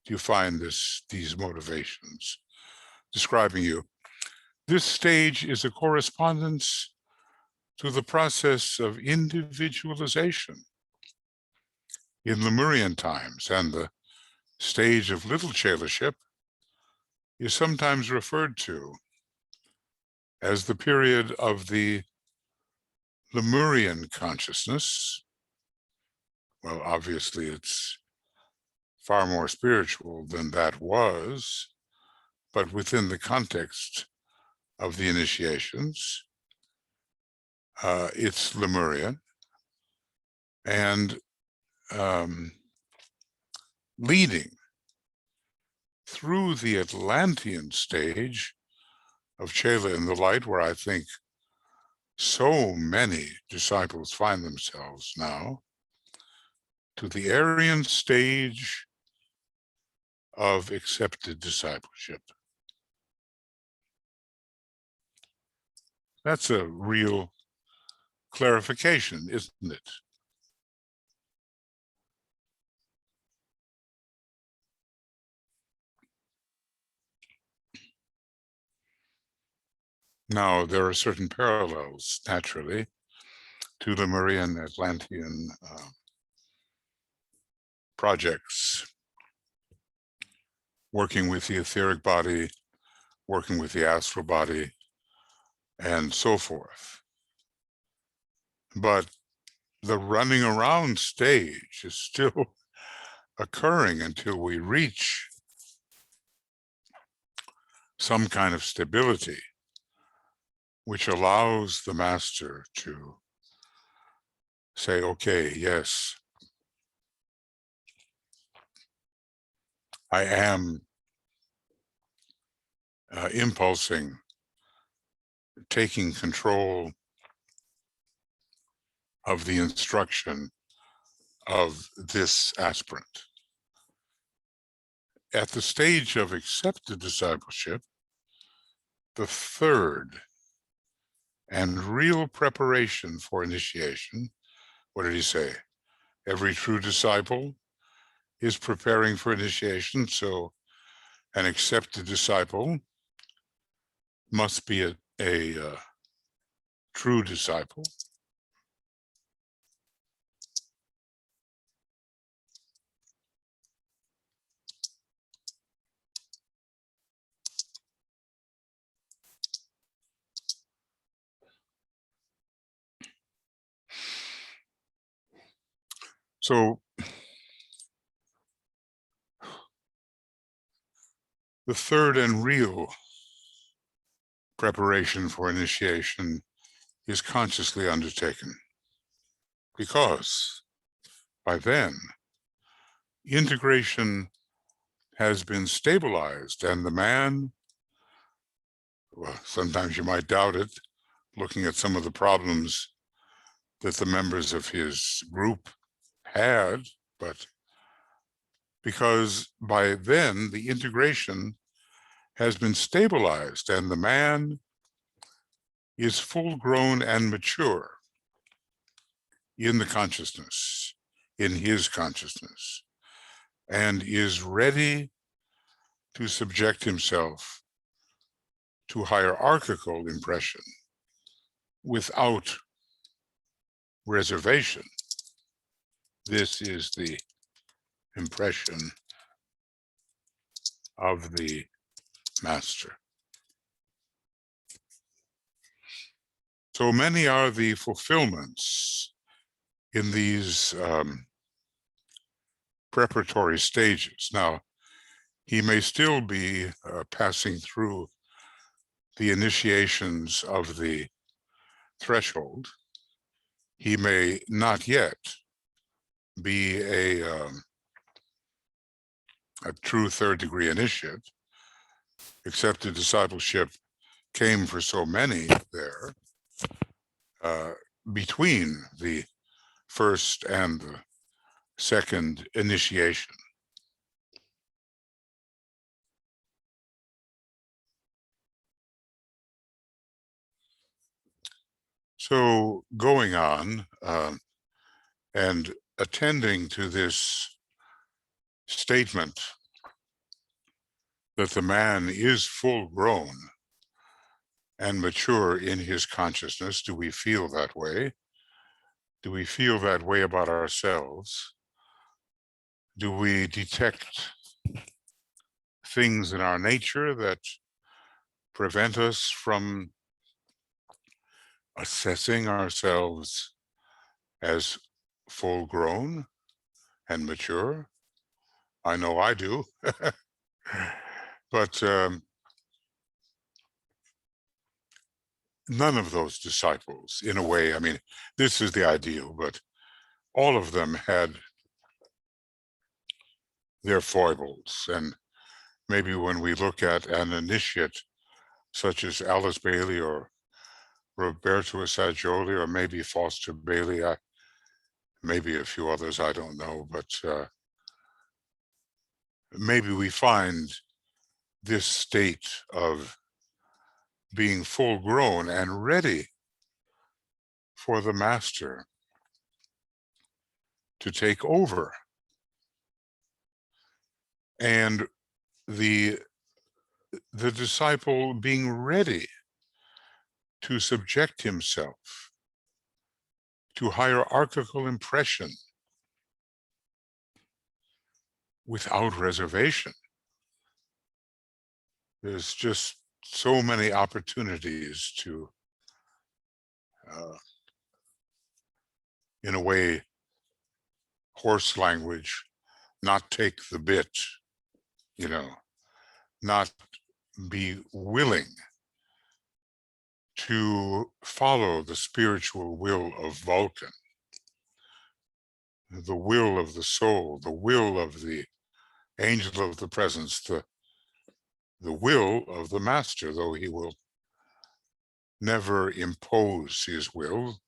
Do you find these motivations describing you? This stage is a correspondence to the process of individualization in Lemurian times, and the stage of Little Chelaship is sometimes referred to as the period of the Lemurian consciousness. Well, obviously it's far more spiritual than that was, but within the context of the initiations, it's Lemurian. And leading through the Atlantean stage of Chela in the light, where I think so many disciples find themselves now, to the Aryan stage of accepted discipleship. That's a real clarification, isn't it? Now, there are certain parallels, naturally, to the Lemurian Atlantean projects, working with the etheric body, working with the astral body, and so forth. But the running around stage is still occurring until we reach some kind of stability, which allows the master to say, okay, yes, I am impulsing, taking control of the instruction of this aspirant. At the stage of accepted discipleship, the third and real preparation for initiation, what did he say? Every true disciple is preparing for initiation, so an accepted disciple must be a true disciple. So the third and real preparation for initiation is consciously undertaken, because by then integration has been stabilized and the man, well, sometimes you might doubt it, looking at some of the problems that the members of his group had, but because by then the integration has been stabilized and the man is full grown and mature in the consciousness, in his consciousness, and is ready to subject himself to hierarchical impression without reservation. This is the impression of the master. So many are the fulfillments in these preparatory stages. Now, he may still be passing through the initiations of the threshold. He may not yet be a true third degree initiate, except the discipleship came for so many there between the first and the second initiation. So going on and attending to this statement that the man is full grown and mature in his consciousness. Do we feel that way? Do we feel that way about ourselves? Do we detect things in our nature that prevent us from assessing ourselves as full grown and mature? I know I do. But none of those disciples, in a way, I mean, this is the ideal, but all of them had their foibles. And maybe when we look at an initiate such as Alice Bailey or Roberto Assagioli, or maybe Foster Bailey, maybe a few others, I don't know, but maybe we find this state of being full grown and ready for the master to take over. And the disciple being ready to subject himself to hierarchical impression without reservation. There's just so many opportunities to, in a way, horse language, not take the bit, you know, not be willing to follow the spiritual will of Vulcan, the will of the soul, the will of the angel of the presence, the will of the master, though he will never impose his will,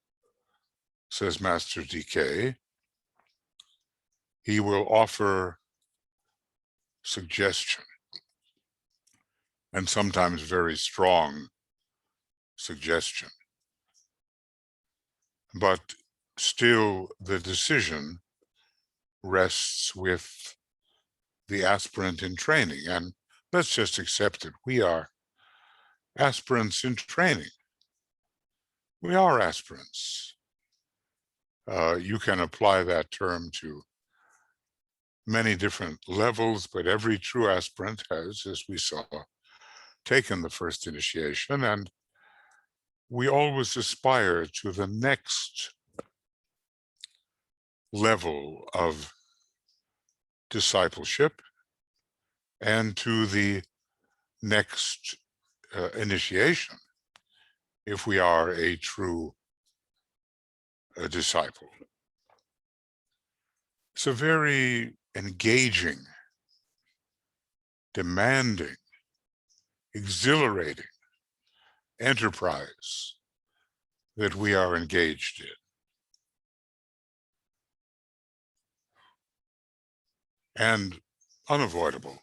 says Master DK. He will offer suggestion, and sometimes very strong suggestion. But still the decision rests with the aspirant in training. And let's just accept it. We are aspirants in training. We are aspirants. You can apply that term to many different levels, but every true aspirant has, as we saw, taken the first initiation, and we always aspire to the next level of discipleship and to the next initiation, if we are a true disciple. It's a very engaging, demanding, exhilarating enterprise that we are engaged in. And unavoidable.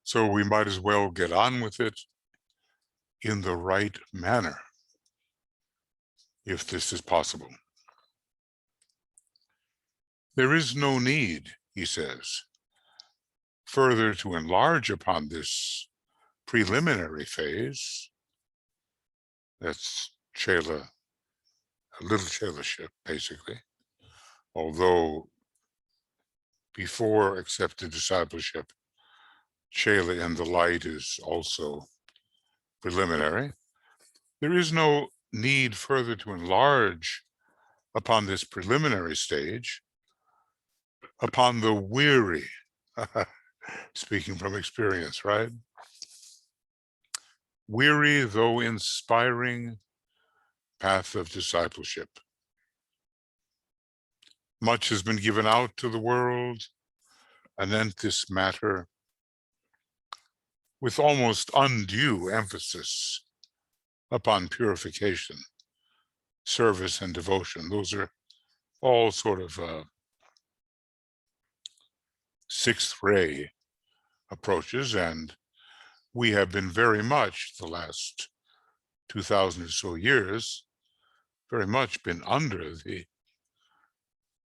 So we might as well get on with it in the right manner, if this is possible. There is no need, he says, further to enlarge upon this preliminary phase. That's Chela, Little Chelaship, basically. Although before accepted discipleship, Chela in the light is also preliminary. There is no need further to enlarge upon this preliminary stage, upon the weary, speaking from experience, right? Weary though inspiring path of discipleship. Much has been given out to the world, anent this matter, with almost undue emphasis upon purification, service, and devotion. Those are all sort of sixth ray approaches, and we have been very much, the last 2,000 or so years, very much been under the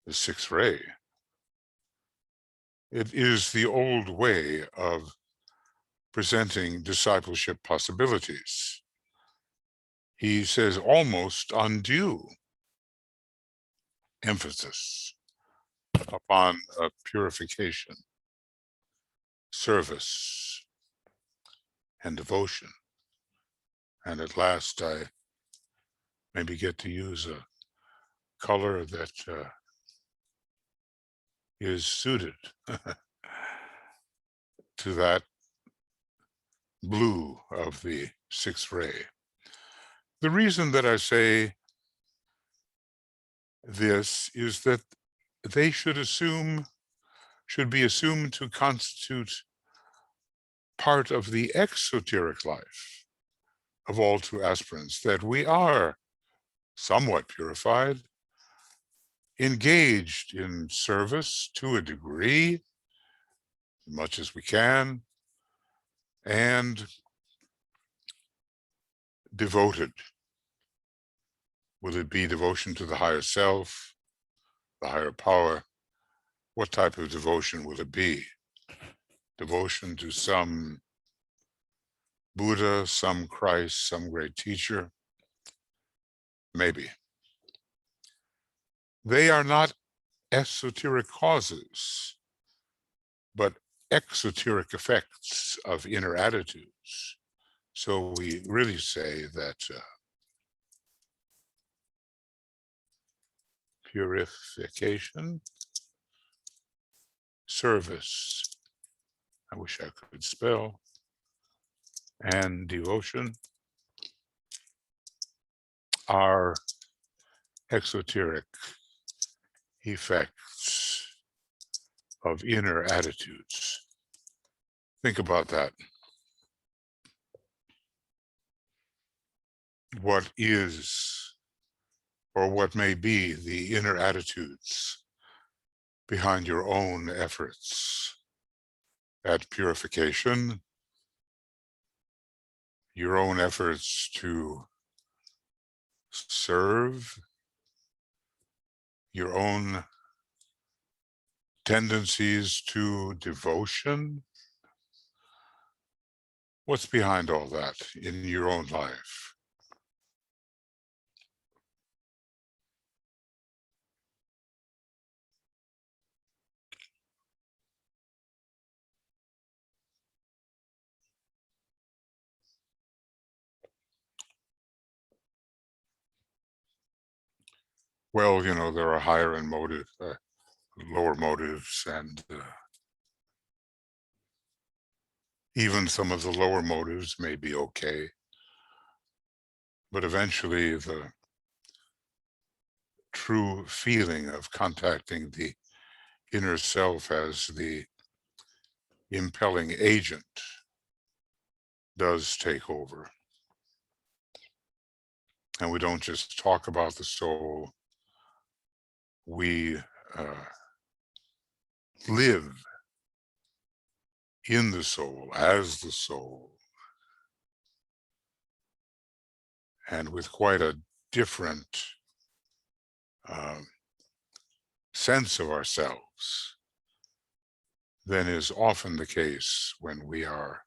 sixth ray. It is the old way of presenting discipleship possibilities. He says almost undue emphasis upon purification, service, and devotion. And at last I maybe get to use a color that is suited to that blue of the sixth ray. The reason that I say this is that they should be assumed to constitute part of the exoteric life of all true aspirants, that we are somewhat purified, engaged in service to a degree, as much as we can, and devoted. Will it be devotion to the higher self, the higher power? What type of devotion will it be? Devotion to some Buddha, some Christ, some great teacher? Maybe. They are not esoteric causes, but exoteric effects of inner attitudes. So we really say that purification, service, I wish I could spell, and devotion are exoteric effects of inner attitudes. Think about that. What is, or what may be, the inner attitudes behind your own efforts at purification, your own efforts to serve, your own tendencies to devotion? What's behind all that in your own life? Well, you know, there are higher and lower motives, and even some of the lower motives may be okay. But eventually the true feeling of contacting the inner self as the impelling agent does take over. And we don't just talk about the soul, we live in the soul, as the soul, and with quite a different sense of ourselves than is often the case when we are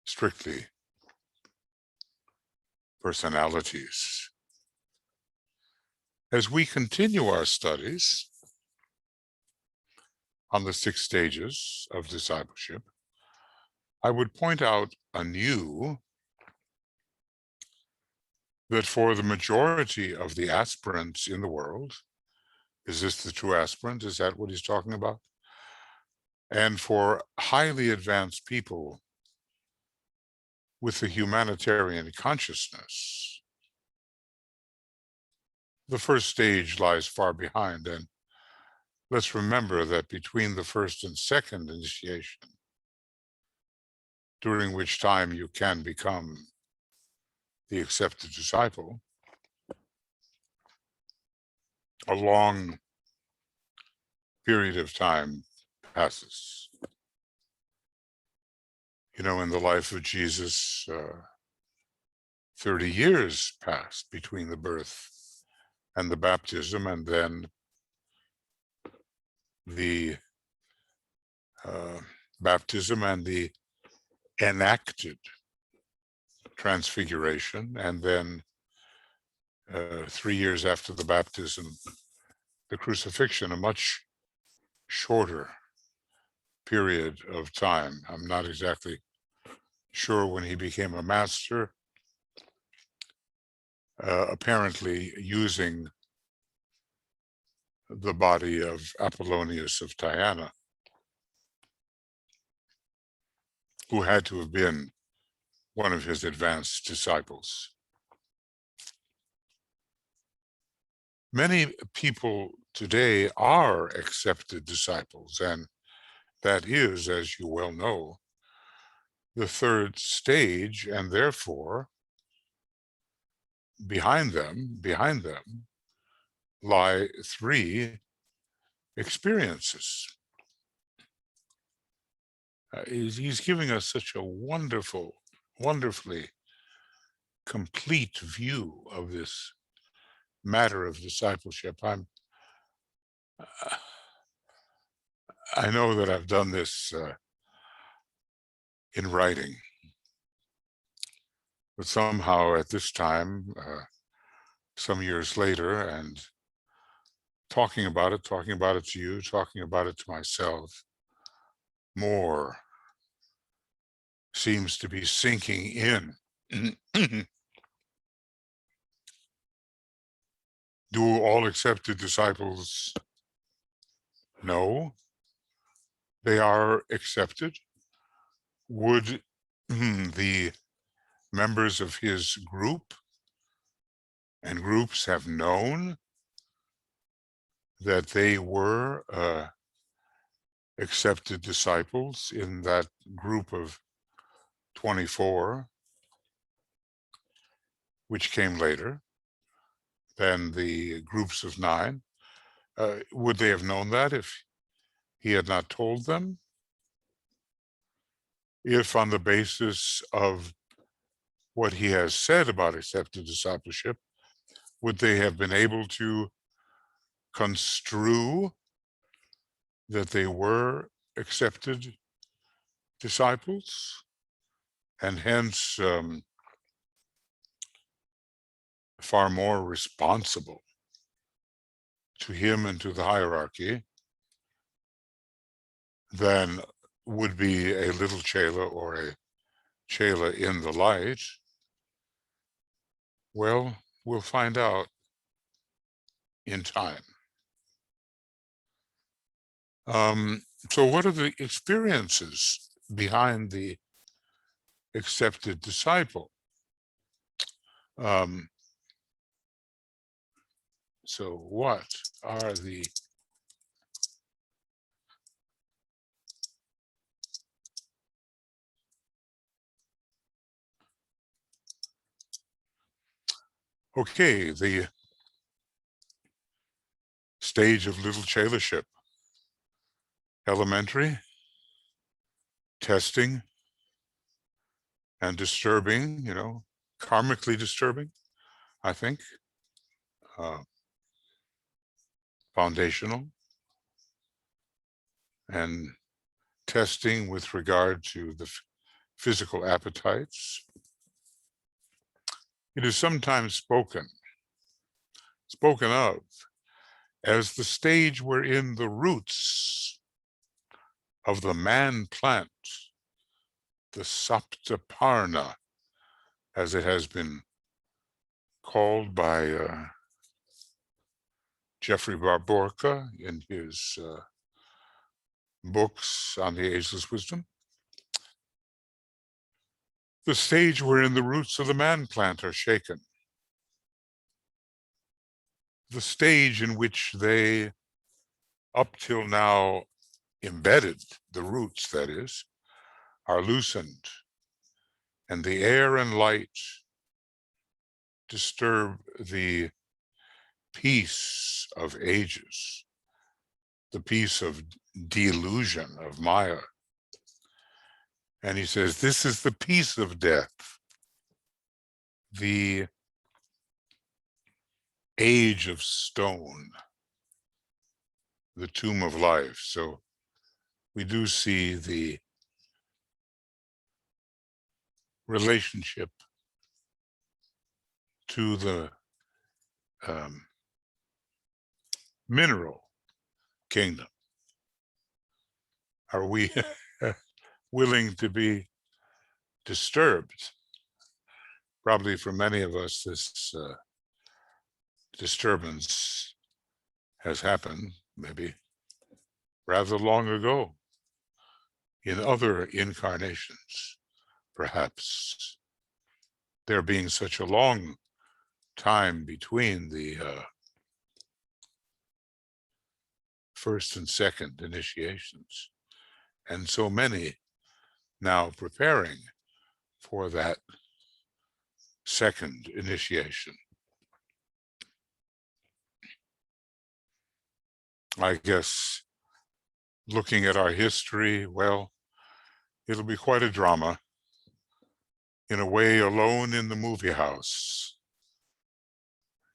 strictly personalities. As we continue our studies on the 6 stages of discipleship, I would point out anew that for the majority of the aspirants in the world, is this the true aspirant? Is that what he's talking about? And for highly advanced people with the humanitarian consciousness, the first stage lies far behind. And let's remember that between the first and second initiation, during which time you can become the accepted disciple, a long period of time passes. You know, in the life of Jesus, 30 years passed between the birth and the baptism, and then the baptism and the enacted transfiguration, and then 3 years after the baptism, the crucifixion, a much shorter period of time. I'm not exactly sure when he became a master, apparently using the body of Apollonius of Tyana, who had to have been one of his advanced disciples. many people today are accepted disciples, and that is, as you well know, the third stage, and therefore behind them lie three experiences. He's giving us such a wonderfully complete view of this matter of discipleship. I know that I've done this in writing, but somehow at this time, some years later, and talking about it to you, talking about it to myself, more seems to be sinking in. Do all accepted disciples know they are accepted? Would the members of his group and groups have known that they were accepted disciples in that group of 24, which came later than the groups of 9? Would they have known that if he had not told them? If on the basis of what he has said about accepted discipleship, would they have been able to construe that they were accepted disciples, and hence far more responsible to him and to the hierarchy than would be a little Chela or a Chela in the light? Well, we'll find out in time. So what are the experiences behind the accepted disciple? So what are the the stage of Little Chelaship: elementary, testing, and disturbing, karmically disturbing, I think, foundational, and testing with regard to the physical appetites. It is sometimes spoken of as the stage wherein the roots of the man plant, the Saptaparna, as it has been called by Jeffrey Barborka in his books on the ageless wisdom, the stage wherein the roots of the man plant are shaken, the stage in which they, up till now embedded, the roots that is, are loosened, and the air and light disturb the peace of ages, the peace of delusion, of Maya. And he says, this is the peace of death, the age of stone, the tomb of life. So we do see the relationship to the mineral kingdom. Are we willing to be disturbed? Probably for many of us, this disturbance has happened maybe rather long ago in other incarnations, perhaps. There being such a long time between the first and second initiations, and so many now preparing for that second initiation. I guess looking at our history, well, it'll be quite a drama, in a way alone in the movie house,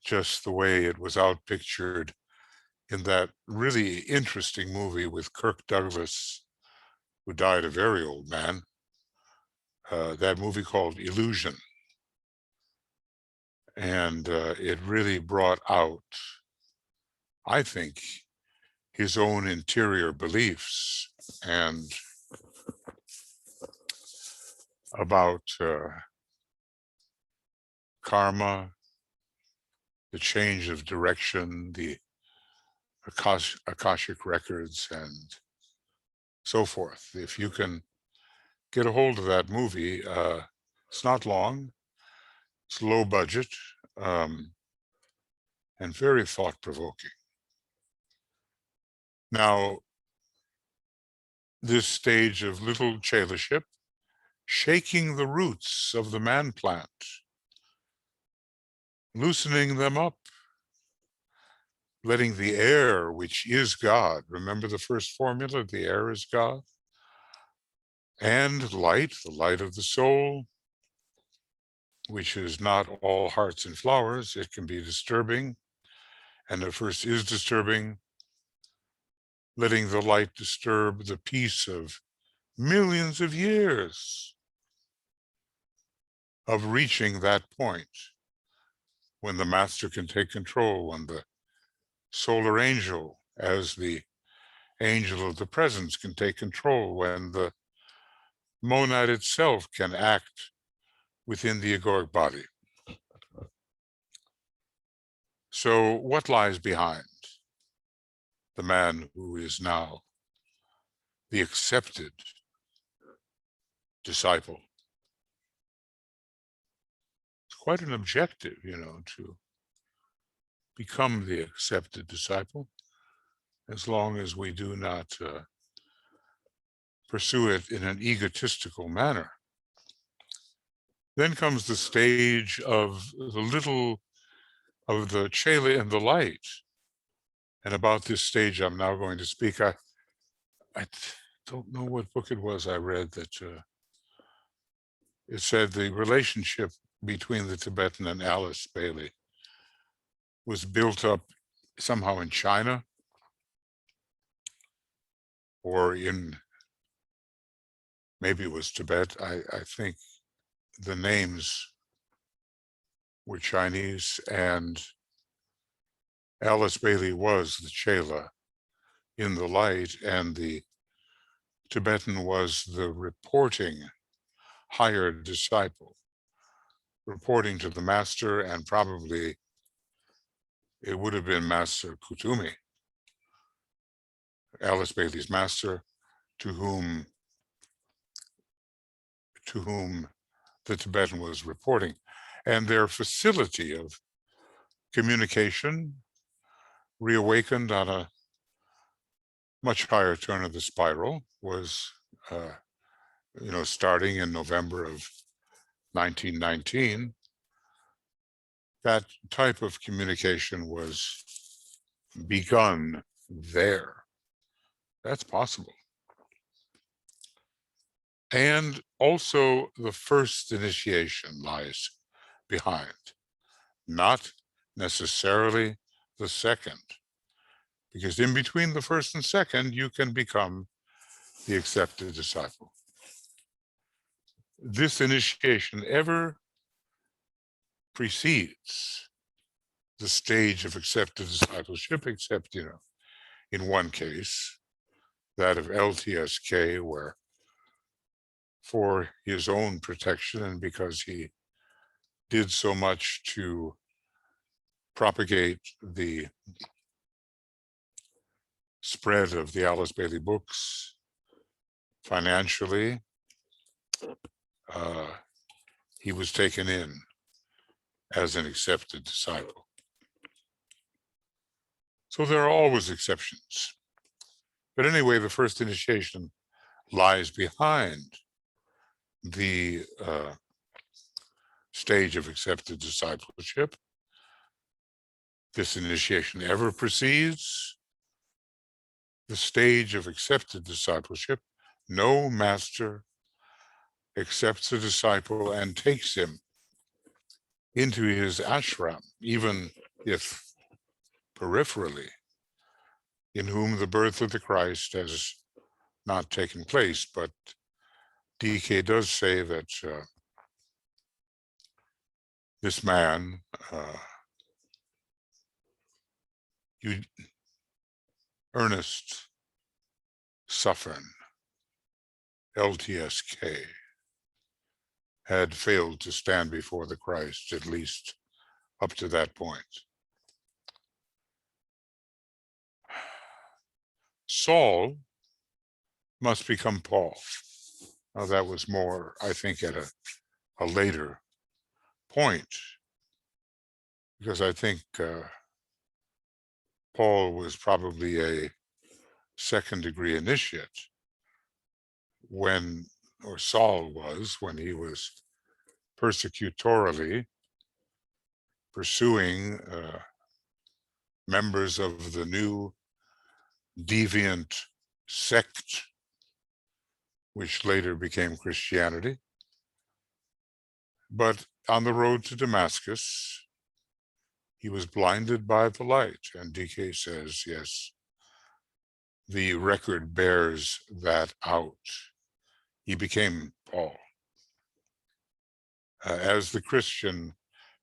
just the way it was outpictured in that really interesting movie with Kirk Douglas, who died a very old man, that movie called Illusion. And it really brought out, I think, his own interior beliefs and about karma, the change of direction, the Akashic records, and so forth. If you can get a hold of that movie, it's not long, it's low budget, and very thought-provoking. Now, this stage of Little Chelaship, shaking the roots of the man plant, loosening them up, letting the air, which is God, remember the first formula, the air is God, and light, the light of the soul, which is not all hearts and flowers, it can be disturbing, and at first is disturbing, letting the light disturb the peace of millions of years of reaching that point when the master can take control, when the solar angel, as the angel of the presence, can take control, when the monad itself can act within the egoic body. So what lies behind the man who is now the accepted disciple? It's quite an objective, to become the accepted disciple, as long as we do not pursue it in an egotistical manner. Then comes the stage of the Chela and the light. And about this stage, I'm now going to speak. I don't know what book it was I read that it said the relationship between the Tibetan and Alice Bailey was built up somehow in China or maybe it was Tibet. I think the names were Chinese, and Alice Bailey was the Chela in the light, and the Tibetan was the reporting hired disciple, reporting to the master, and probably it would have been Master Kutumi, Alice Bailey's master, to whom the Tibetan was reporting. And their facility of communication reawakened on a much higher turn of the spiral was, starting in November of 1919, that type of communication was begun there. That's possible. And also the first initiation lies behind, not necessarily the second, because in between the first and second, you can become the accepted disciple. This initiation ever precedes the stage of accepted discipleship, except, in one case, that of LTSK, where for his own protection and because he did so much to propagate the spread of the Alice Bailey books financially, he was taken in as an accepted disciple. So there are always exceptions. But anyway, the first initiation lies behind the stage of accepted discipleship. This initiation ever precedes the stage of accepted discipleship. No master accepts a disciple and takes him into his ashram, even if peripherally, in whom the birth of the Christ has not taken place. But DK does say that this man, Ernest Suffern, LTSK, had failed to stand before the Christ, at least up to that point. Saul must become Paul. Now that was more, I think, at a later point, because I think Paul was probably a second-degree initiate when, or Saul was, when he was persecutorily pursuing members of the new deviant sect, which later became Christianity. But on the road to Damascus, he was blinded by the light. And DK says, yes, the record bears that out. He became Paul. As the Christian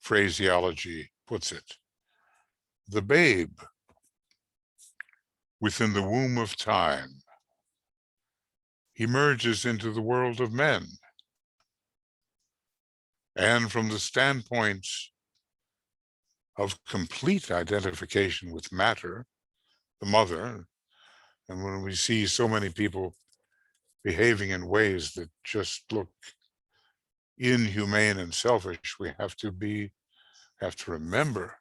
phraseology puts it, the babe within the womb of time emerges into the world of men. And from the standpoint of complete identification with matter, the mother, and when we see so many people behaving in ways that just look inhumane and selfish, we have to remember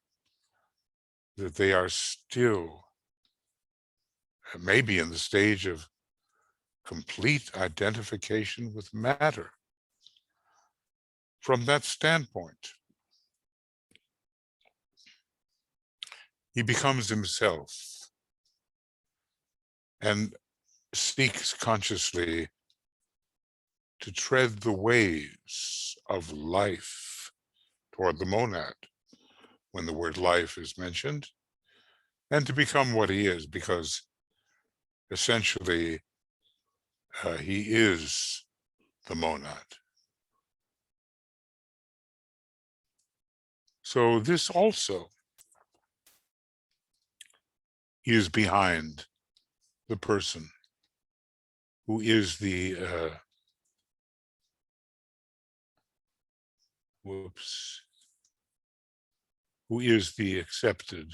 that they are still maybe in the stage of complete identification with matter. From that standpoint, he becomes himself and seeks consciously to tread the ways of life toward the monad, when the word life is mentioned, and to become what he is, because essentially he is the monad. So this also is behind the person who is the who is the accepted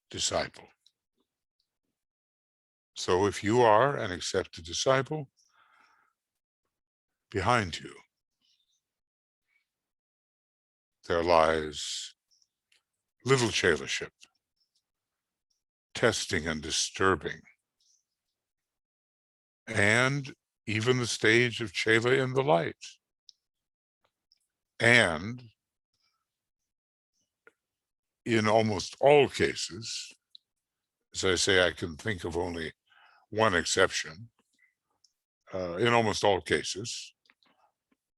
disciple. So if you are an accepted disciple, behind you there lies Little Chelaship, testing and disturbing, and even the stage of Chela in the light. And in almost all cases, as I say, I can think of only one exception. In almost all cases,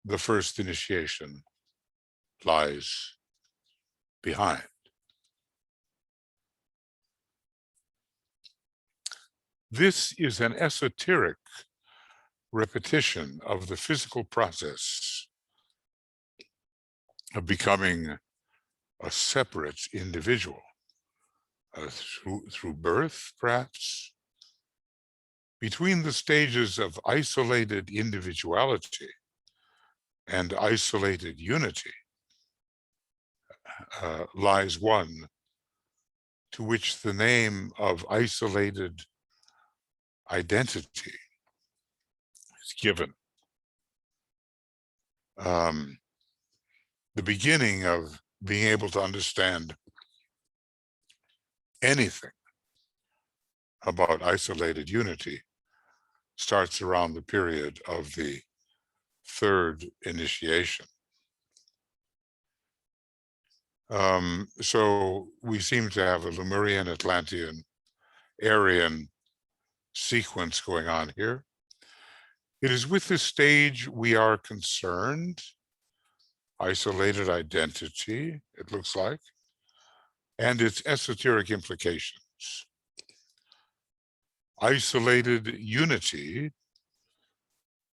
the first initiation lies behind. This is an esoteric repetition of the physical process of becoming a separate individual through birth, perhaps, between the stages of isolated individuality and isolated unity lies one to which the name of isolated identity is given. The beginning of being able to understand anything about isolated unity starts around the period of the third initiation. So we seem to have a Lemurian, Atlantean, Aryan sequence going on here. It is with this stage we are concerned, isolated identity, it looks like, and its esoteric implications. Isolated unity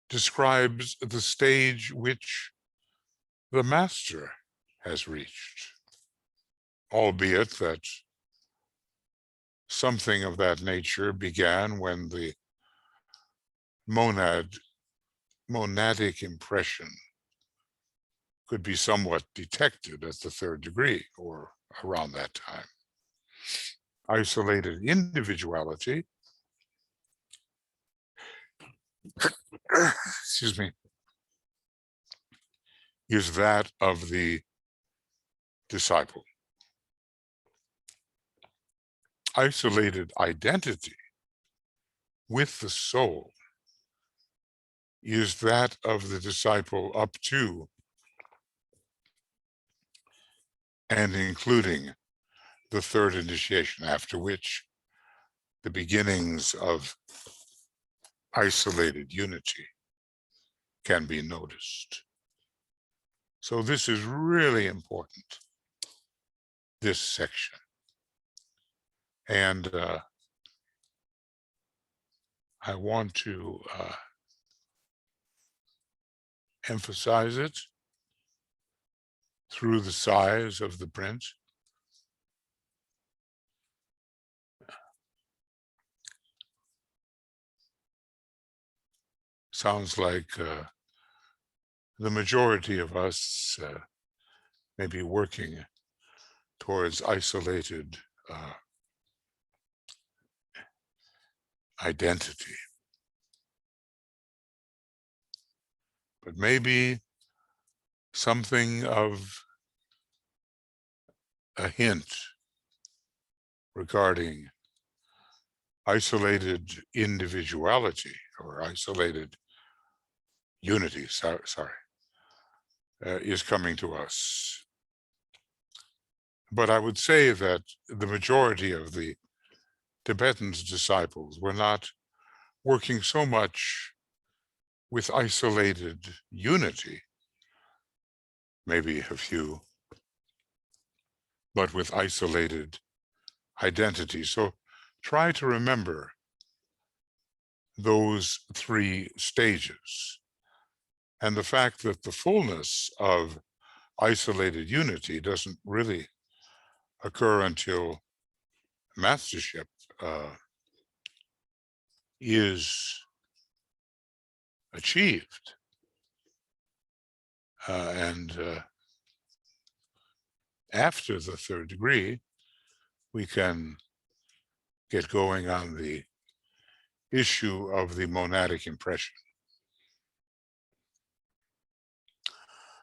describes the stage which the master has reached, albeit that something of that nature began when the monadic impression could be somewhat detected at the third degree or around that time. Isolated individuality, excuse me, is that of the disciple. Isolated identity with the soul is that of the disciple up to and including the third initiation, after which the beginnings of isolated unity can be noticed. So this is really important, this section. And I want to emphasize it through the size of the print. Sounds like the majority of us may be working towards isolated identity. But maybe something of a hint regarding isolated individuality or isolated unity, is coming to us. But I would say that the majority of the Tibetan's disciples were not working so much with isolated unity, maybe a few, but with isolated identity. So try to remember those three stages and the fact that the fullness of isolated unity doesn't really occur until mastership is achieved. And after the third degree, we can get going on the issue of the monadic impression,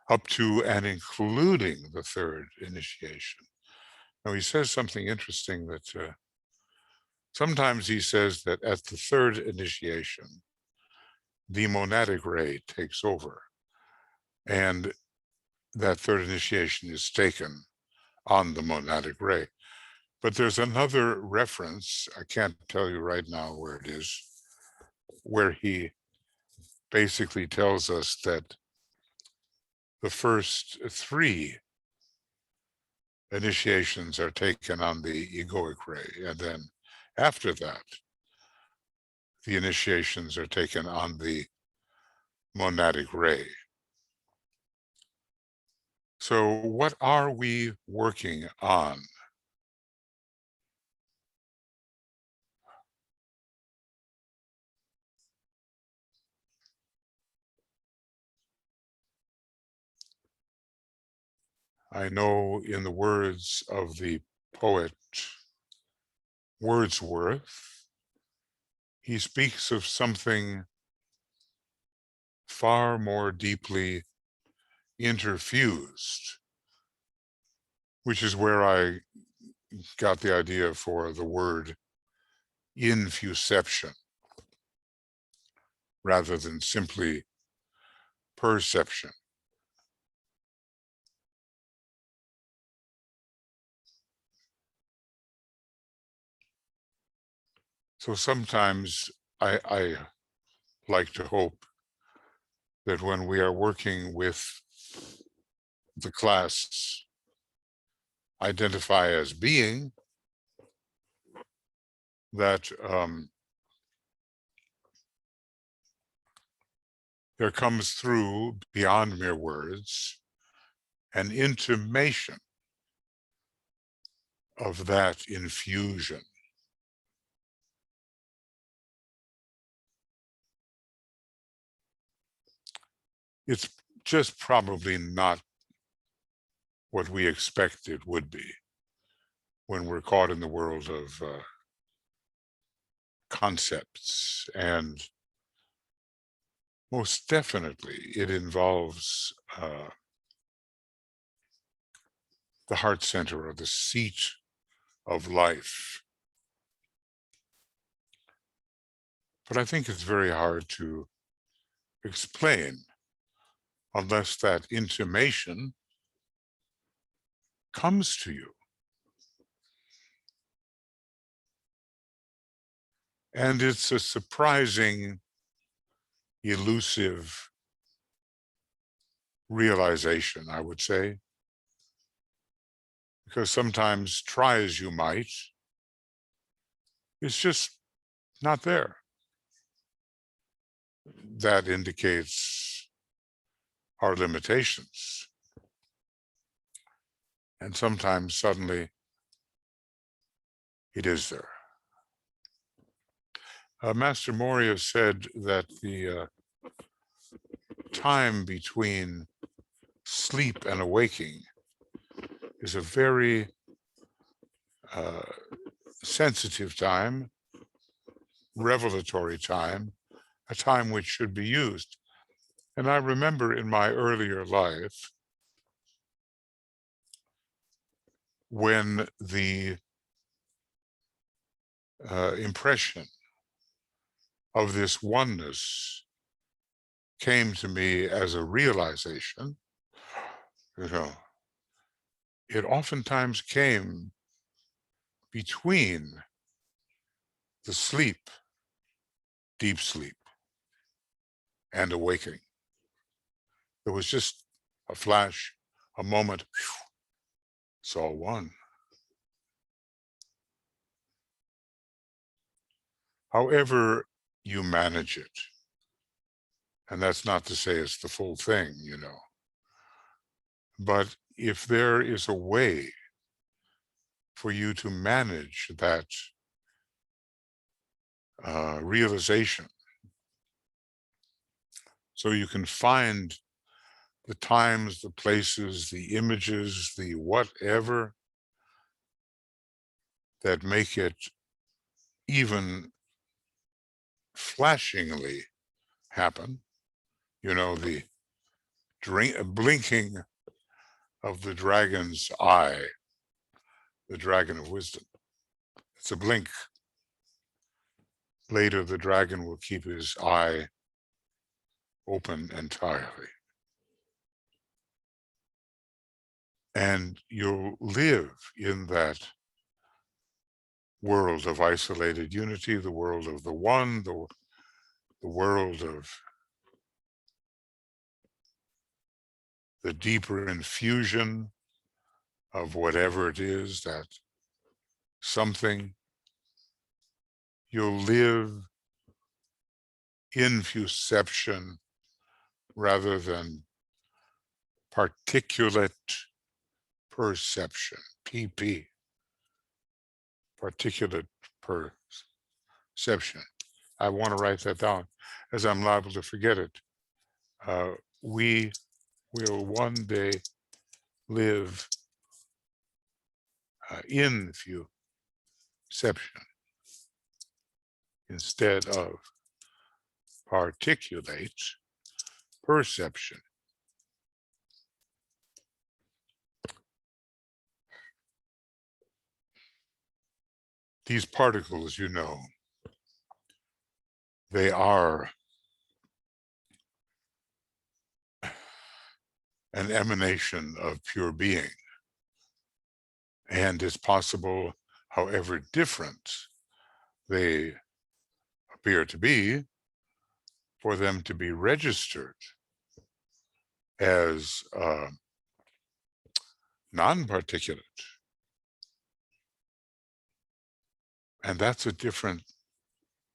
up to and including the third initiation. Now he says something interesting that sometimes he says that at the third initiation, the monadic ray takes over, and that third initiation is taken on the monadic ray. But there's another reference, I can't tell you right now where it is, where he basically tells us that the first three initiations are taken on the egoic ray, and then after that, the initiations are taken on the monadic ray. So what are we working on? I know in the words of the poet Wordsworth, he speaks of something far more deeply interfused, which is where I got the idea for the word infuception rather than simply perception. So sometimes I like to hope that when we are working with the class identify as being, that there comes through, beyond mere words, an intimation of that infusion. It's just probably not what we expect it would be when we're caught in the world of concepts. And most definitely it involves the heart center, or the seat of life. But I think it's very hard to explain unless that intimation comes to you. And it's a surprising, elusive realization, I would say, because sometimes, try as you might, it's just not there. That indicates our limitations. And sometimes suddenly it is there. Master Moria said that the time between sleep and awaking is a very sensitive time, revelatory time, a time which should be used. And I remember in my earlier life when the impression of this oneness came to me as a realization, it oftentimes came between the sleep, deep sleep, and awakening. There was just a flash, a moment, it's all one. However you manage it, and that's not to say it's the full thing, but if there is a way for you to manage that realization, so you can find the times, the places, the images, the whatever that make it even flashingly happen, the blinking of the dragon's eye, the dragon of wisdom. It's a blink. Later, the dragon will keep his eye open entirely. And you'll live in that world of isolated unity, the world of the one, the world of the deeper infusion of whatever it is, that something. You'll live infuception rather than particulate perception, PP, particulate perception. I want to write that down as I'm liable to forget it. We will one day live infuception instead of particulate perception. These particles, They are an emanation of pure being. And it's possible, however different they appear to be, for them to be registered as non-particulate. And that's a different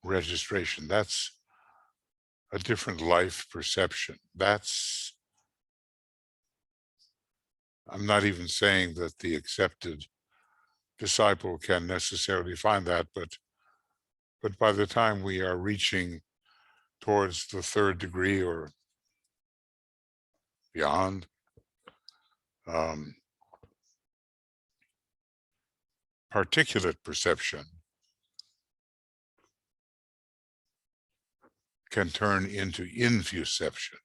registration. That's a different life perception. I'm not even saying that the accepted disciple can necessarily find that, but by the time we are reaching towards the third degree or beyond, particulate perception can turn into infuception.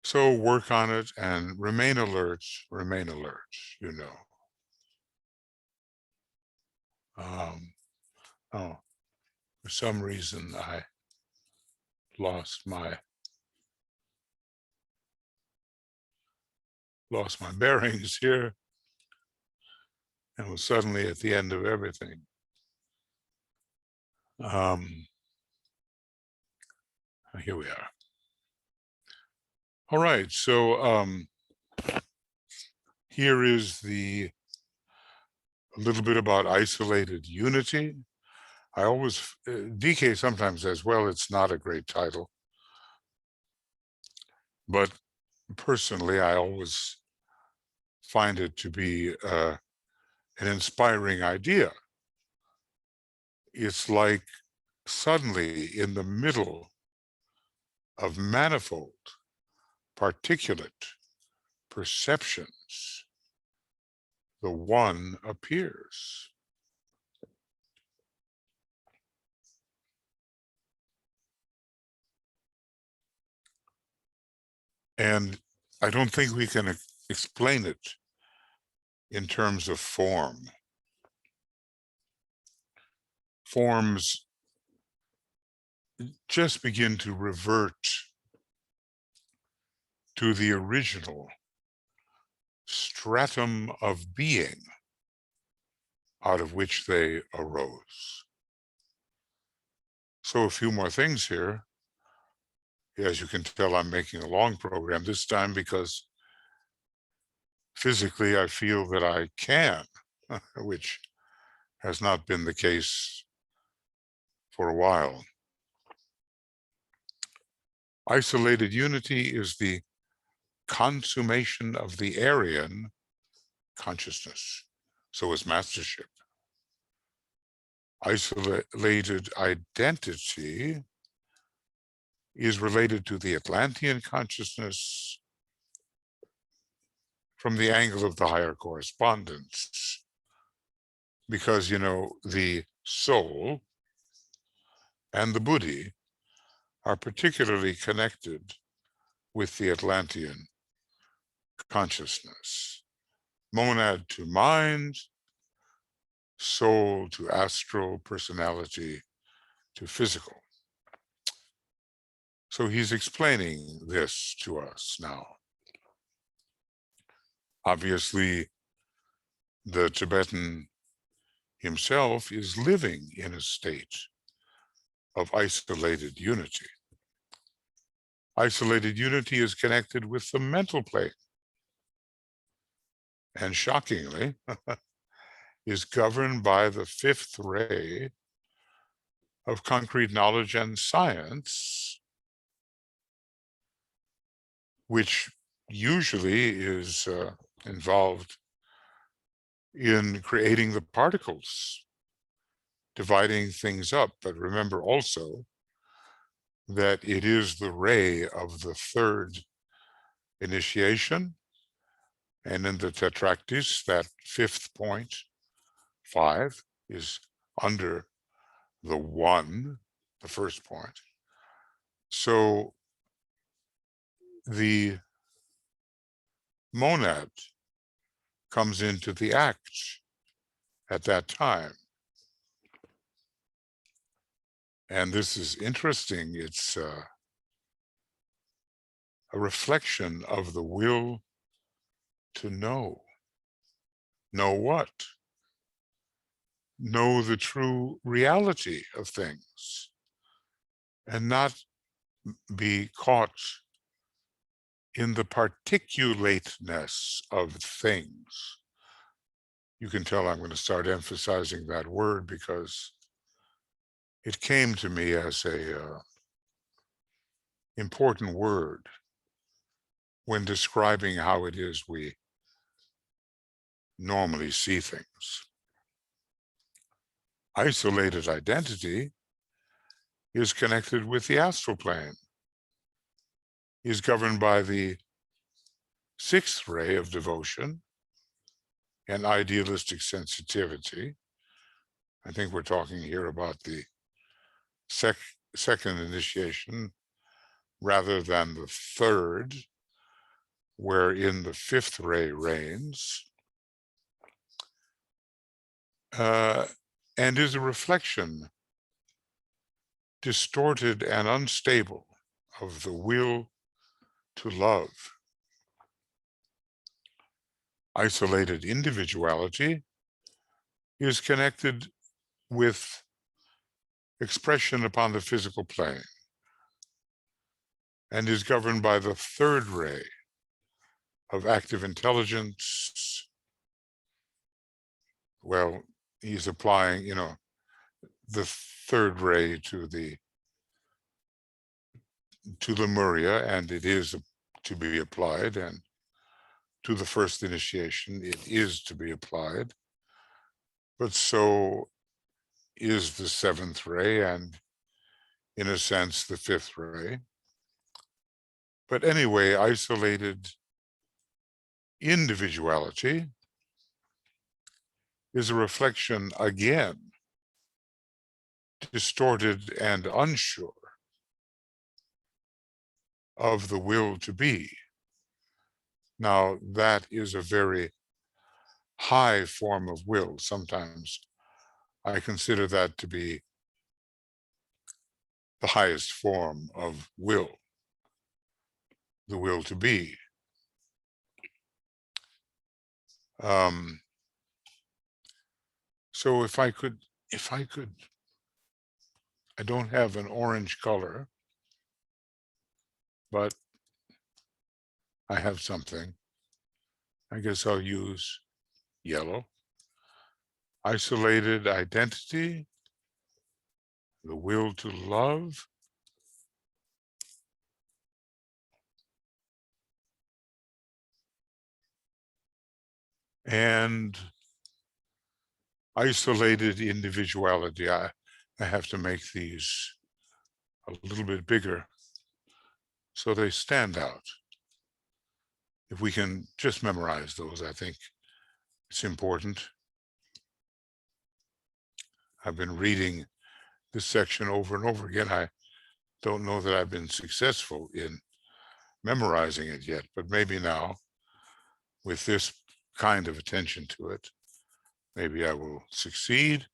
So work on it and remain alert, you know. Oh, for some reason I lost my bearings here and was suddenly at the end of everything. Here we are. All right, so here is a little bit about isolated unity. I always, DK sometimes says, well, it's not a great title. But personally, I always find it to be an inspiring idea. It's like suddenly in the middle of manifold particulate perceptions, the one appears. And I don't think we can explain it in terms of form. Forms just begin to revert to the original stratum of being out of which they arose. So a few more things here. As you can tell, I'm making a long program this time because physically I feel that I can, which has not been the case for a while. Isolated unity is the consummation of the Aryan consciousness. So is mastership. Isolated identity is related to the Atlantean consciousness from the angle of the higher correspondence. Because, you know, the soul and the buddhi are particularly connected with the Atlantean consciousness. Monad to mind, soul to astral, personality to physical. So he's explaining this to us now. Obviously, the Tibetan himself is living in a state of isolated unity. Isolated unity is connected with the mental plane, and shockingly, is governed by the fifth ray of concrete knowledge and science, which usually is involved in creating the particles, dividing things up. But remember also that it is the ray of the third initiation, and in the Tetractys, that fifth point, 5, is under the 1, the first point. So the monad comes into the act at that time. And this is interesting. It's a reflection of the will to know. Know what? Know the true reality of things and not be caught in the particulateness of things. You can tell I'm going to start emphasizing that word because it came to me as a important word when describing how it is we normally see things. Isolated identity is connected with the astral plane, is governed by the sixth ray of devotion and idealistic sensitivity. I think we're talking here about the second initiation rather than the third, wherein the fifth ray reigns, and is a reflection, distorted and unstable, of the will to love. Isolated individuality is connected with expression upon the physical plane and is governed by the third ray of active intelligence. Well, he's applying, the third ray to Lemuria, and it is to be applied, and to the first initiation, it is to be applied. But so is the seventh ray, and in a sense, the fifth ray. But anyway, isolated individuality is a reflection, again, distorted and unsure, of the will to be. Now, that is a very high form of will. Sometimes I consider that to be the highest form of will, the will to be. So if I could, I don't have an orange color, but I have something. I guess I'll use yellow. Isolated identity, the will to love, and isolated individuality. I have to make these a little bit bigger so they stand out. If we can just memorize those, I think it's important. I've been reading this section over and over again. I don't know that I've been successful in memorizing it yet, but maybe now, with this kind of attention to it, maybe I will succeed.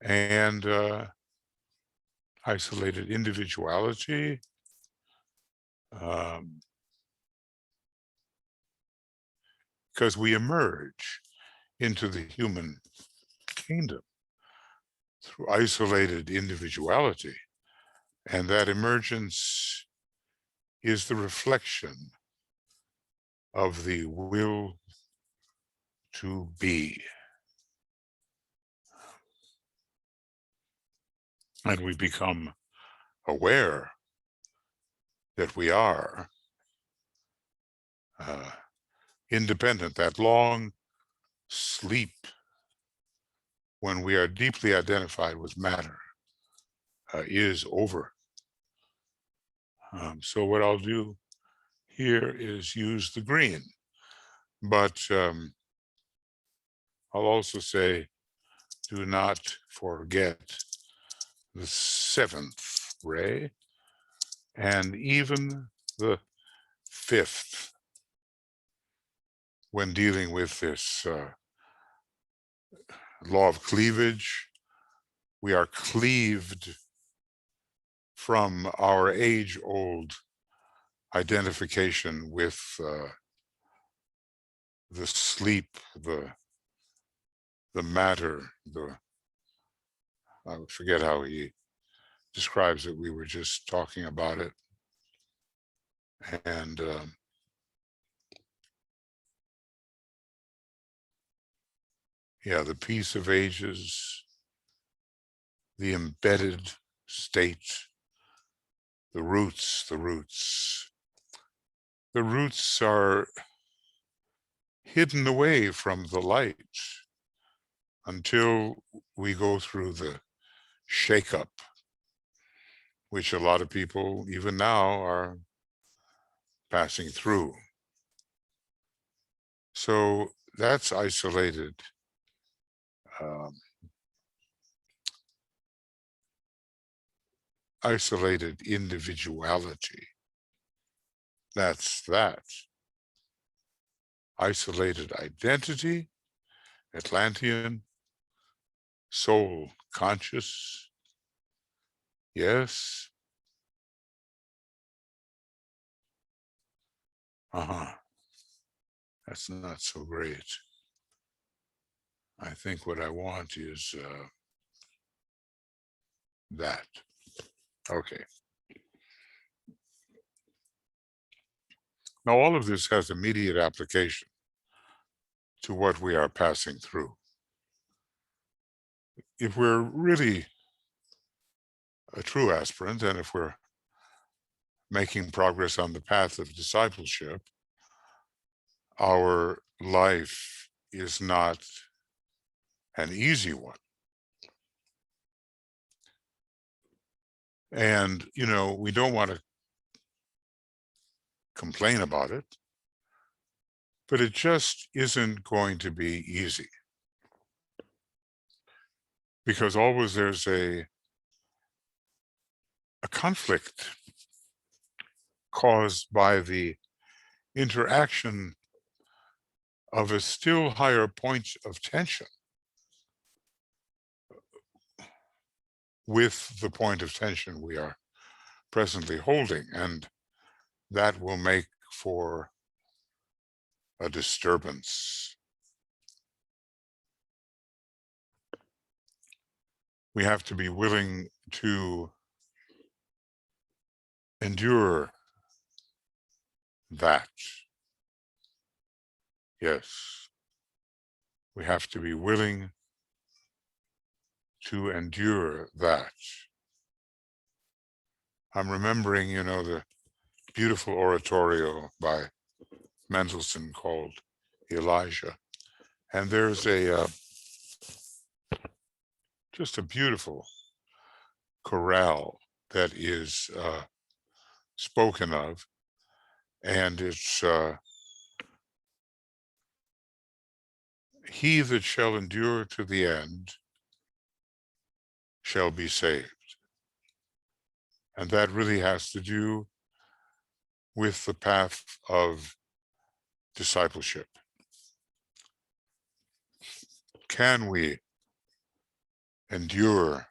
And isolated individuality, because we emerge into the human kingdom through isolated individuality, and that emergence is the reflection of the will to be. And we become aware that we are independent. That long sleep when we are deeply identified with matter is over. So what I'll do here is use the green, but I'll also say, do not forget the seventh ray and even the fifth when dealing with this law of cleavage. We are cleaved from our age-old identification with the sleep, the matter, I forget how he describes it. We were just talking about it. And yeah, the peace of ages, the embedded state, the roots. The roots are hidden away from the light until we go through the shake-up, which a lot of people even now are passing through. So that's isolated isolated individuality. That's that. Isolated identity, Atlantean, soul conscious, yes. That's not so great. I think what I want is that. Okay. Now, all of this has immediate application to what we are passing through. If we're really a true aspirant, and if we're making progress on the path of discipleship, our life is not an easy one. And, you know, we don't want to complain about it, but it just isn't going to be easy. Because always there's a conflict caused by the interaction of a still higher point of tension with the point of tension we are presently holding, and that will make for a disturbance. We have to be willing to endure that. Yes, we have to be willing to endure that. I'm remembering, you know, the beautiful oratorio by Mendelssohn called Elijah. And there's just a beautiful chorale that is spoken of, and it's he that shall endure to the end shall be saved. And that really has to do with the path of discipleship. Can we endure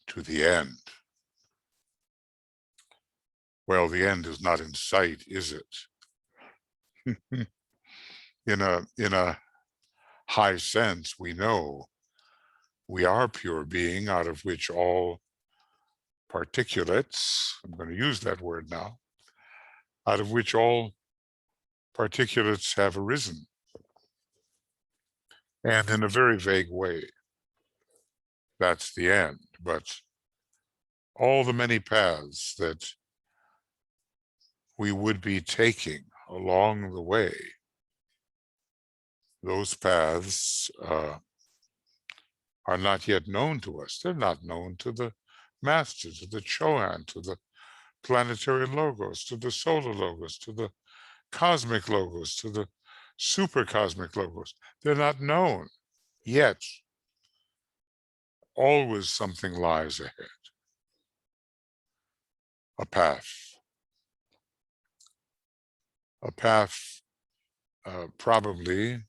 to the end? Well, the end is not in sight, is it? In a high sense, we know we are pure being, out of which all particulates, I'm going to use that word now, out of which all particulates have arisen. And in a very vague way, that's the end. But all the many paths that we would be taking along the way, those paths are not yet known to us. They're not known to the masters, to the Chohan, to the planetary logos, to the solar logos, to the cosmic logos, to the super cosmic logos. They're not known yet. Always something lies ahead. A path. A path probably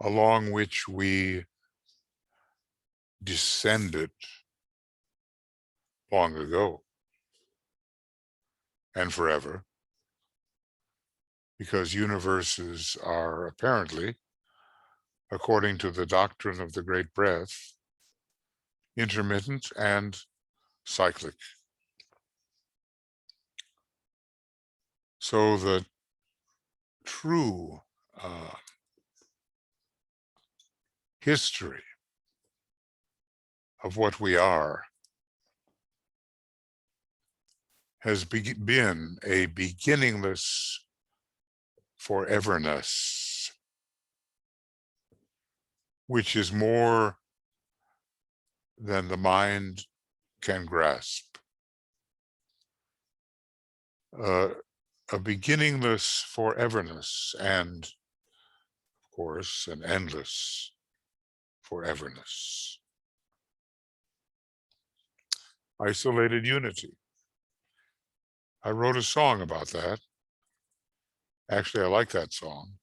along which we descended long ago and forever, because universes are apparently, according to the doctrine of the Great Breath, intermittent and cyclic. So the true history of what we are has been a beginningless foreverness, which is more than the mind can grasp. A beginningless foreverness, and of course an endless foreverness. Isolated unity. I wrote a song about that. Actually, I like that song.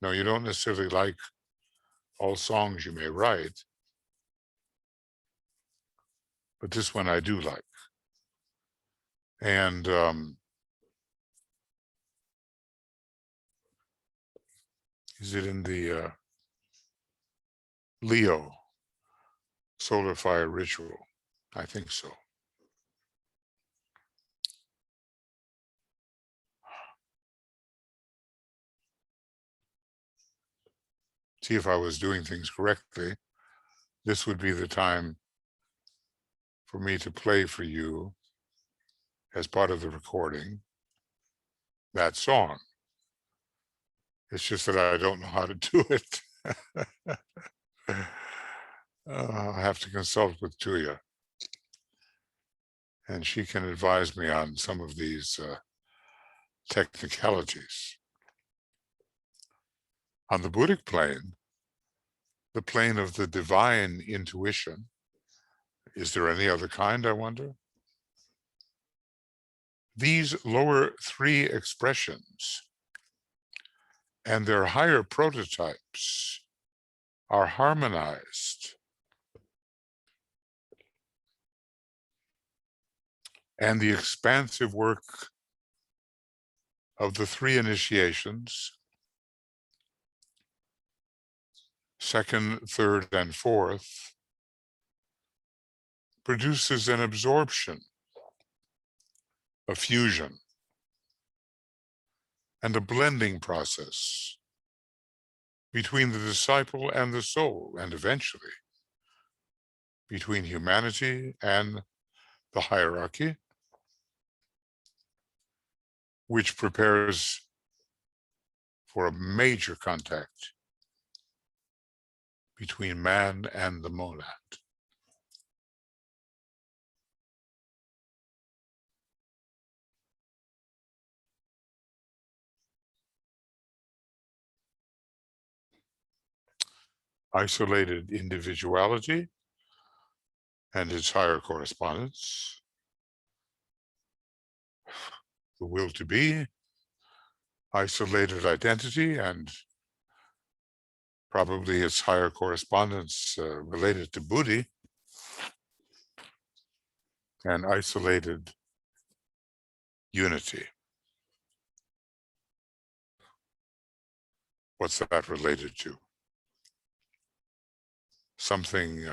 No, you don't necessarily like all songs you may write, but this one I do like. And is it in the Leo solar fire ritual? I think so. See, if I was doing things correctly, this would be the time for me to play for you, as part of the recording, that song. It's just that I don't know how to do it. I have to consult with Tuya, and she can advise me on some of these technicalities. On the Buddhic plane, the plane of the divine intuition, is there any other kind, I wonder? These lower three expressions and their higher prototypes are harmonized, and the expansive work of the three initiations, second, third, and fourth, produces an absorption, a fusion, and a blending process between the disciple and the soul, and eventually between humanity and the hierarchy, which prepares for a major contact between man and the monad. Isolated individuality and its higher correspondence, the will to be, isolated identity, and probably its higher correspondence related to Buddhi, and isolated unity. What's that related to? Something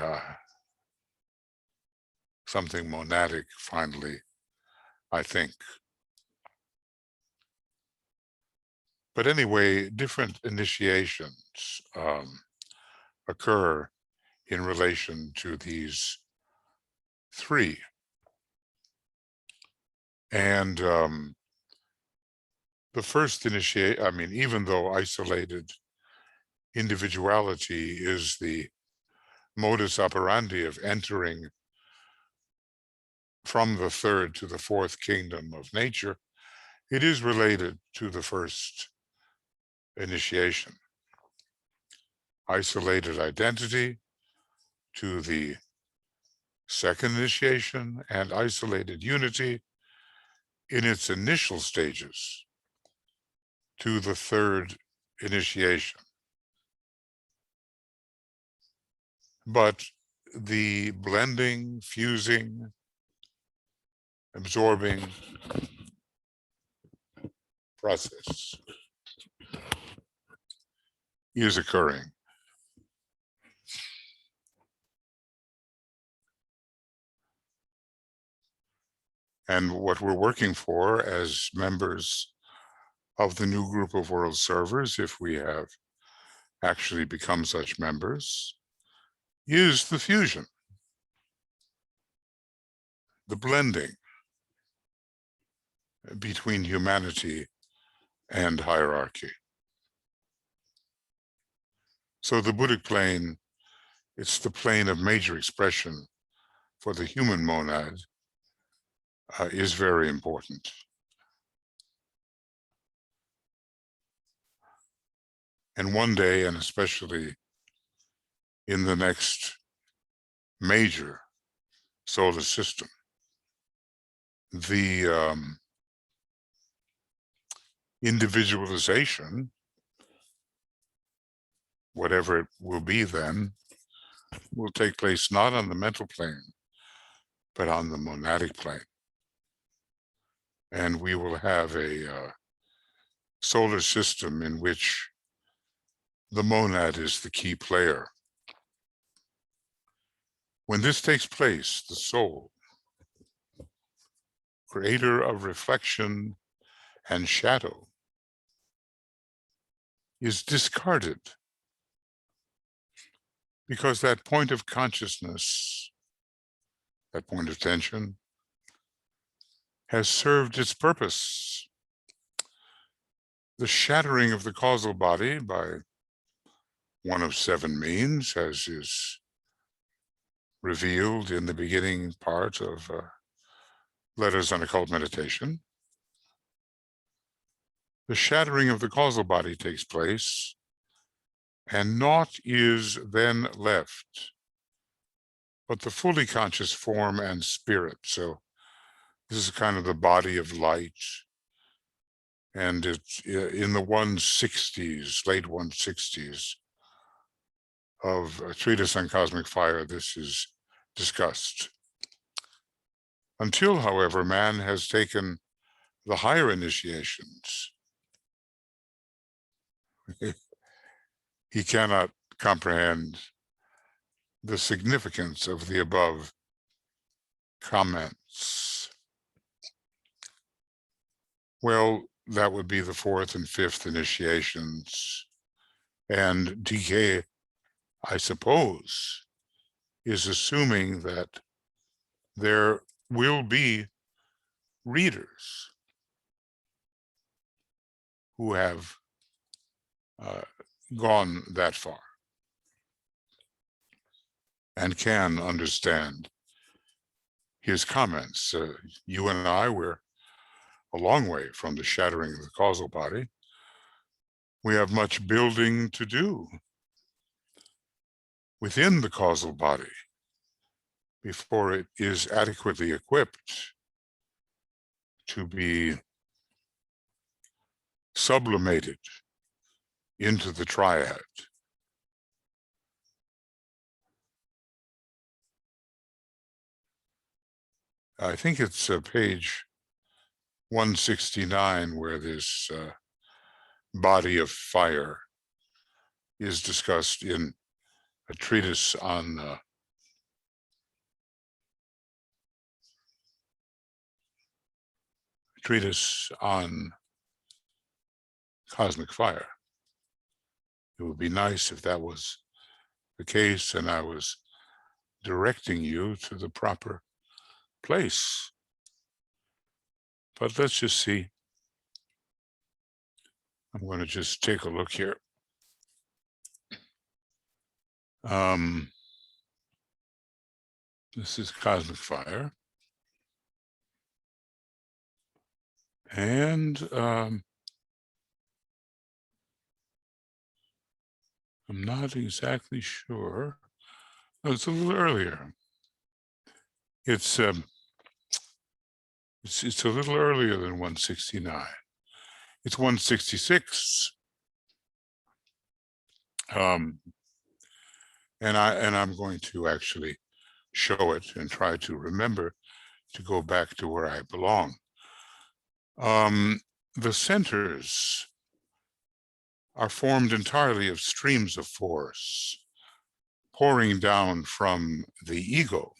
monadic, finally, I think. But anyway, different initiations occur in relation to these three. And the first even though isolated individuality is the modus operandi of entering from the third to the fourth kingdom of nature, it is related to the first initiation. Isolated identity to the second initiation, and isolated unity in its initial stages to the third initiation. but the blending, fusing, absorbing process is occurring. And what we're working for as members of the new group of world servers, if we have actually become such members, is the fusion, the blending between humanity and hierarchy. So the Buddhic plane, it's the plane of major expression for the human monad, is very important. And one day, and especially in the next major solar system, the individualization, whatever it will be then, will take place not on the mental plane, but on the monadic plane. And we will have a solar system in which the monad is the key player. When this takes place, the soul, creator of reflection and shadow, is discarded, because that point of consciousness, that point of tension, has served its purpose. The shattering of the causal body by one of 7 means, as is revealed in the beginning part of Letters on Occult Meditation. The shattering of the causal body takes place, and naught is then left but the fully conscious form and spirit. So this is kind of the body of light, and it's in the 160s, late 160s of a treatise on cosmic fire, this is discussed. Until, however, man has taken the higher initiations, he cannot comprehend the significance of the above comments. Well, that would be the 4th and 5th initiations. And DK, I suppose, is assuming that there will be readers who have gone that far and can understand his comments. You and I were a long way from the shattering of the causal body. We have much building to do within the causal body before it is adequately equipped to be sublimated into the triad. I think it's page 169 where this body of fire is discussed in a treatise on cosmic fire. It would be nice if that was the case and I was directing you to the proper place. But let's just see. I'm going to just take a look here. This is cosmic fire. And I'm not exactly sure. Oh, it's a little earlier. It's a little earlier than 169. It's 166. And I'm going to actually show it and try to remember to go back to where I belong. The centers are formed entirely of streams of force pouring down from the ego,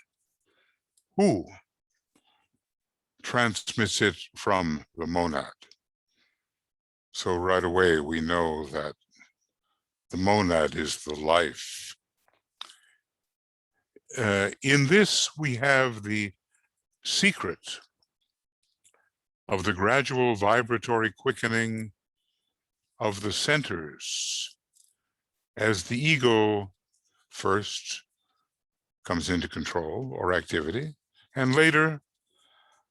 who transmits it from the monad. So right away we know that the monad is the life. In this we have the secret of the gradual vibratory quickening of the centers as the ego first comes into control or activity, and later,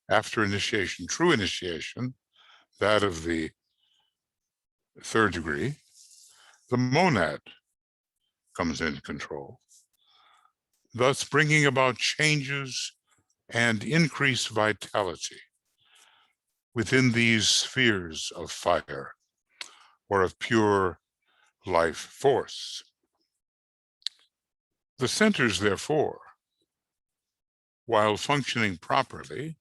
after initiation, true initiation, that of the third degree, the monad comes into control, thus bringing about changes and increased vitality within these spheres of fire or of pure life force. The centers, therefore, while functioning properly,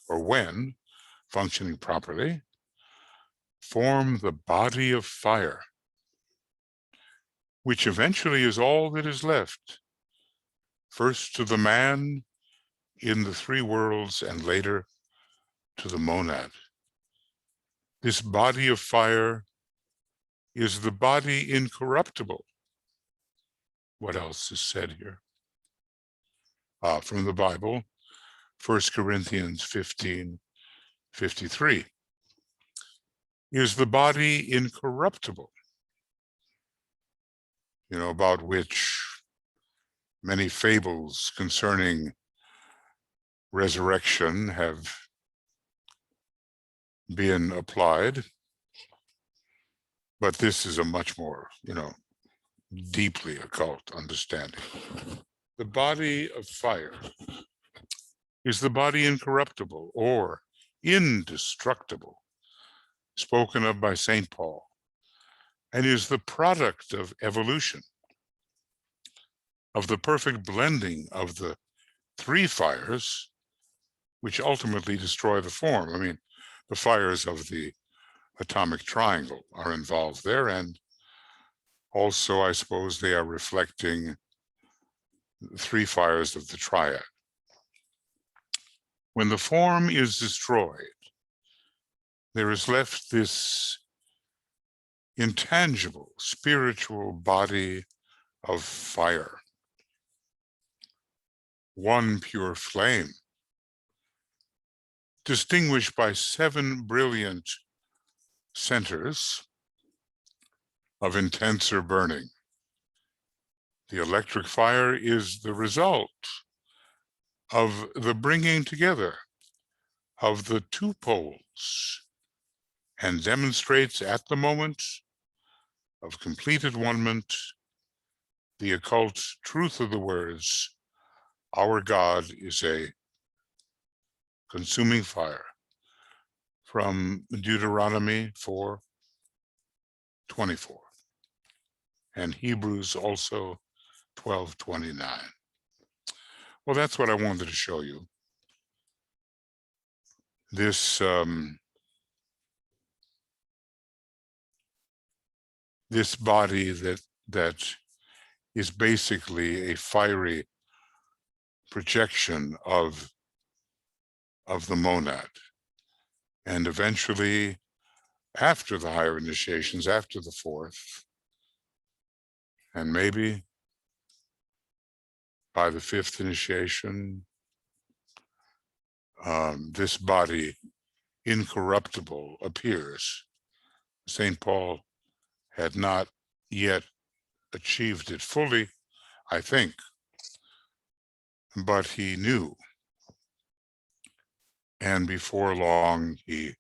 or when functioning properly, form the body of fire, which eventually is all that is left, first to the man in the three worlds and later to the monad. This body of fire is the body incorruptible. What else is said here? From the Bible, 1 Corinthians 15:53. Is the body incorruptible, about which many fables concerning resurrection have been applied, but this is a much more, deeply occult understanding. The body of fire is the body incorruptible or indestructible, spoken of by St. Paul, and is the product of evolution, of the perfect blending of the three fires, which ultimately destroy the form. I mean, the fires of the atomic triangle are involved there, and also, I suppose, they are reflecting the three fires of the triad. When the form is destroyed, there is left this intangible spiritual body of fire, one pure flame, distinguished by 7 brilliant centers of intenser burning. The electric fire is the result of the bringing together of the two poles and demonstrates at the moment of complete at-one-ment the occult truth of the words, our God is a consuming fire, from Deuteronomy 4:24, and Hebrews also 12:29. Well, that's what I wanted to show you. This this body that is basically a fiery projection of the monad, and eventually, after the higher initiations, after the fourth, and maybe by the fifth initiation, this body incorruptible appears. St. Paul had not yet achieved it fully, I think, but he knew. And before long, he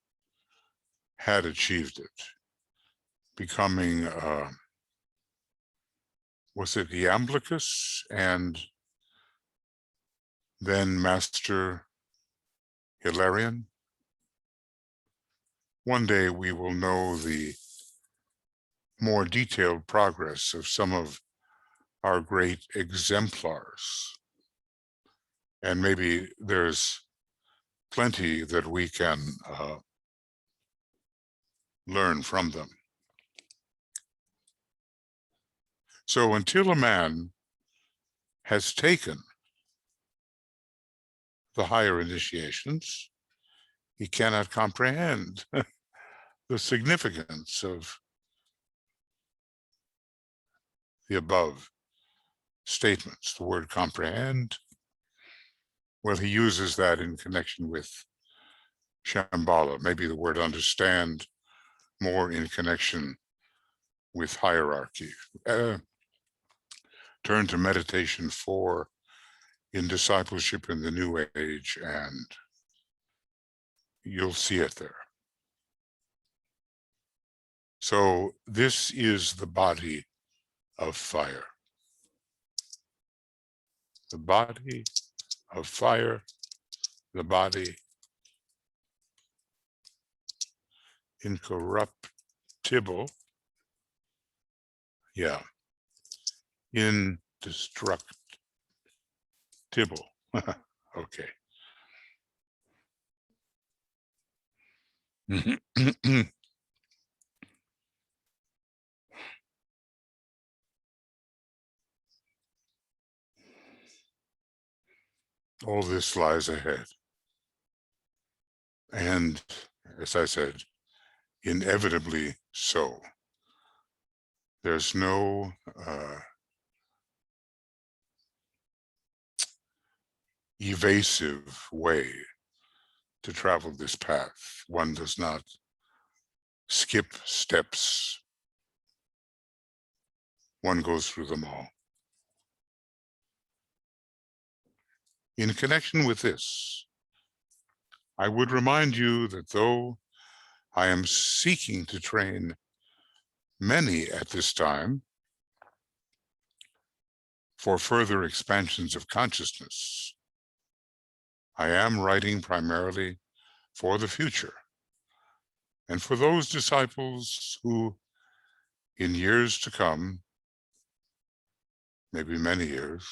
had achieved it, becoming, was it Iamblichus, and then Master Hilarion? One day we will know the more detailed progress of some of are great exemplars. And maybe there's plenty that we can learn from them. So until a man has taken the higher initiations, he cannot comprehend the significance of the above statements. The word comprehend, well, he uses that in connection with Shamballa, maybe the word understand more in connection with hierarchy. Turn to meditation 4 in discipleship in the New Age, and you'll see it there. So this is the body of fire. The body of fire, the body incorruptible, yeah, indestructible. Okay. All this lies ahead. And as I said, inevitably so. There's no evasive way to travel this path. One does not skip steps. One goes through them all. In connection with this, I would remind you that though I am seeking to train many at this time for further expansions of consciousness, I am writing primarily for the future and for those disciples who, in years to come, maybe many years,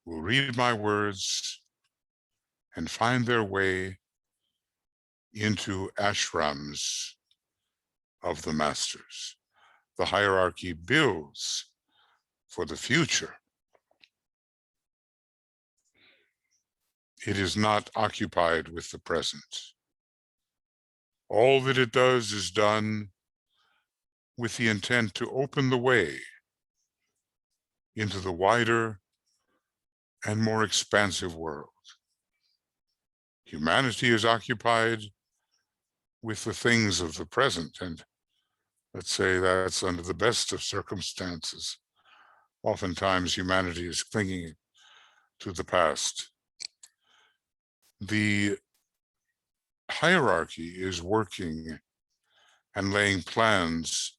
will read my words and find their way into ashrams of the masters. The hierarchy builds for the future. It is not occupied with the present. All that it does is done with the intent to open the way into the wider and more expansive world. Humanity is occupied with the things of the present, and let's say that's under the best of circumstances. Oftentimes humanity is clinging to the past. The hierarchy is working and laying plans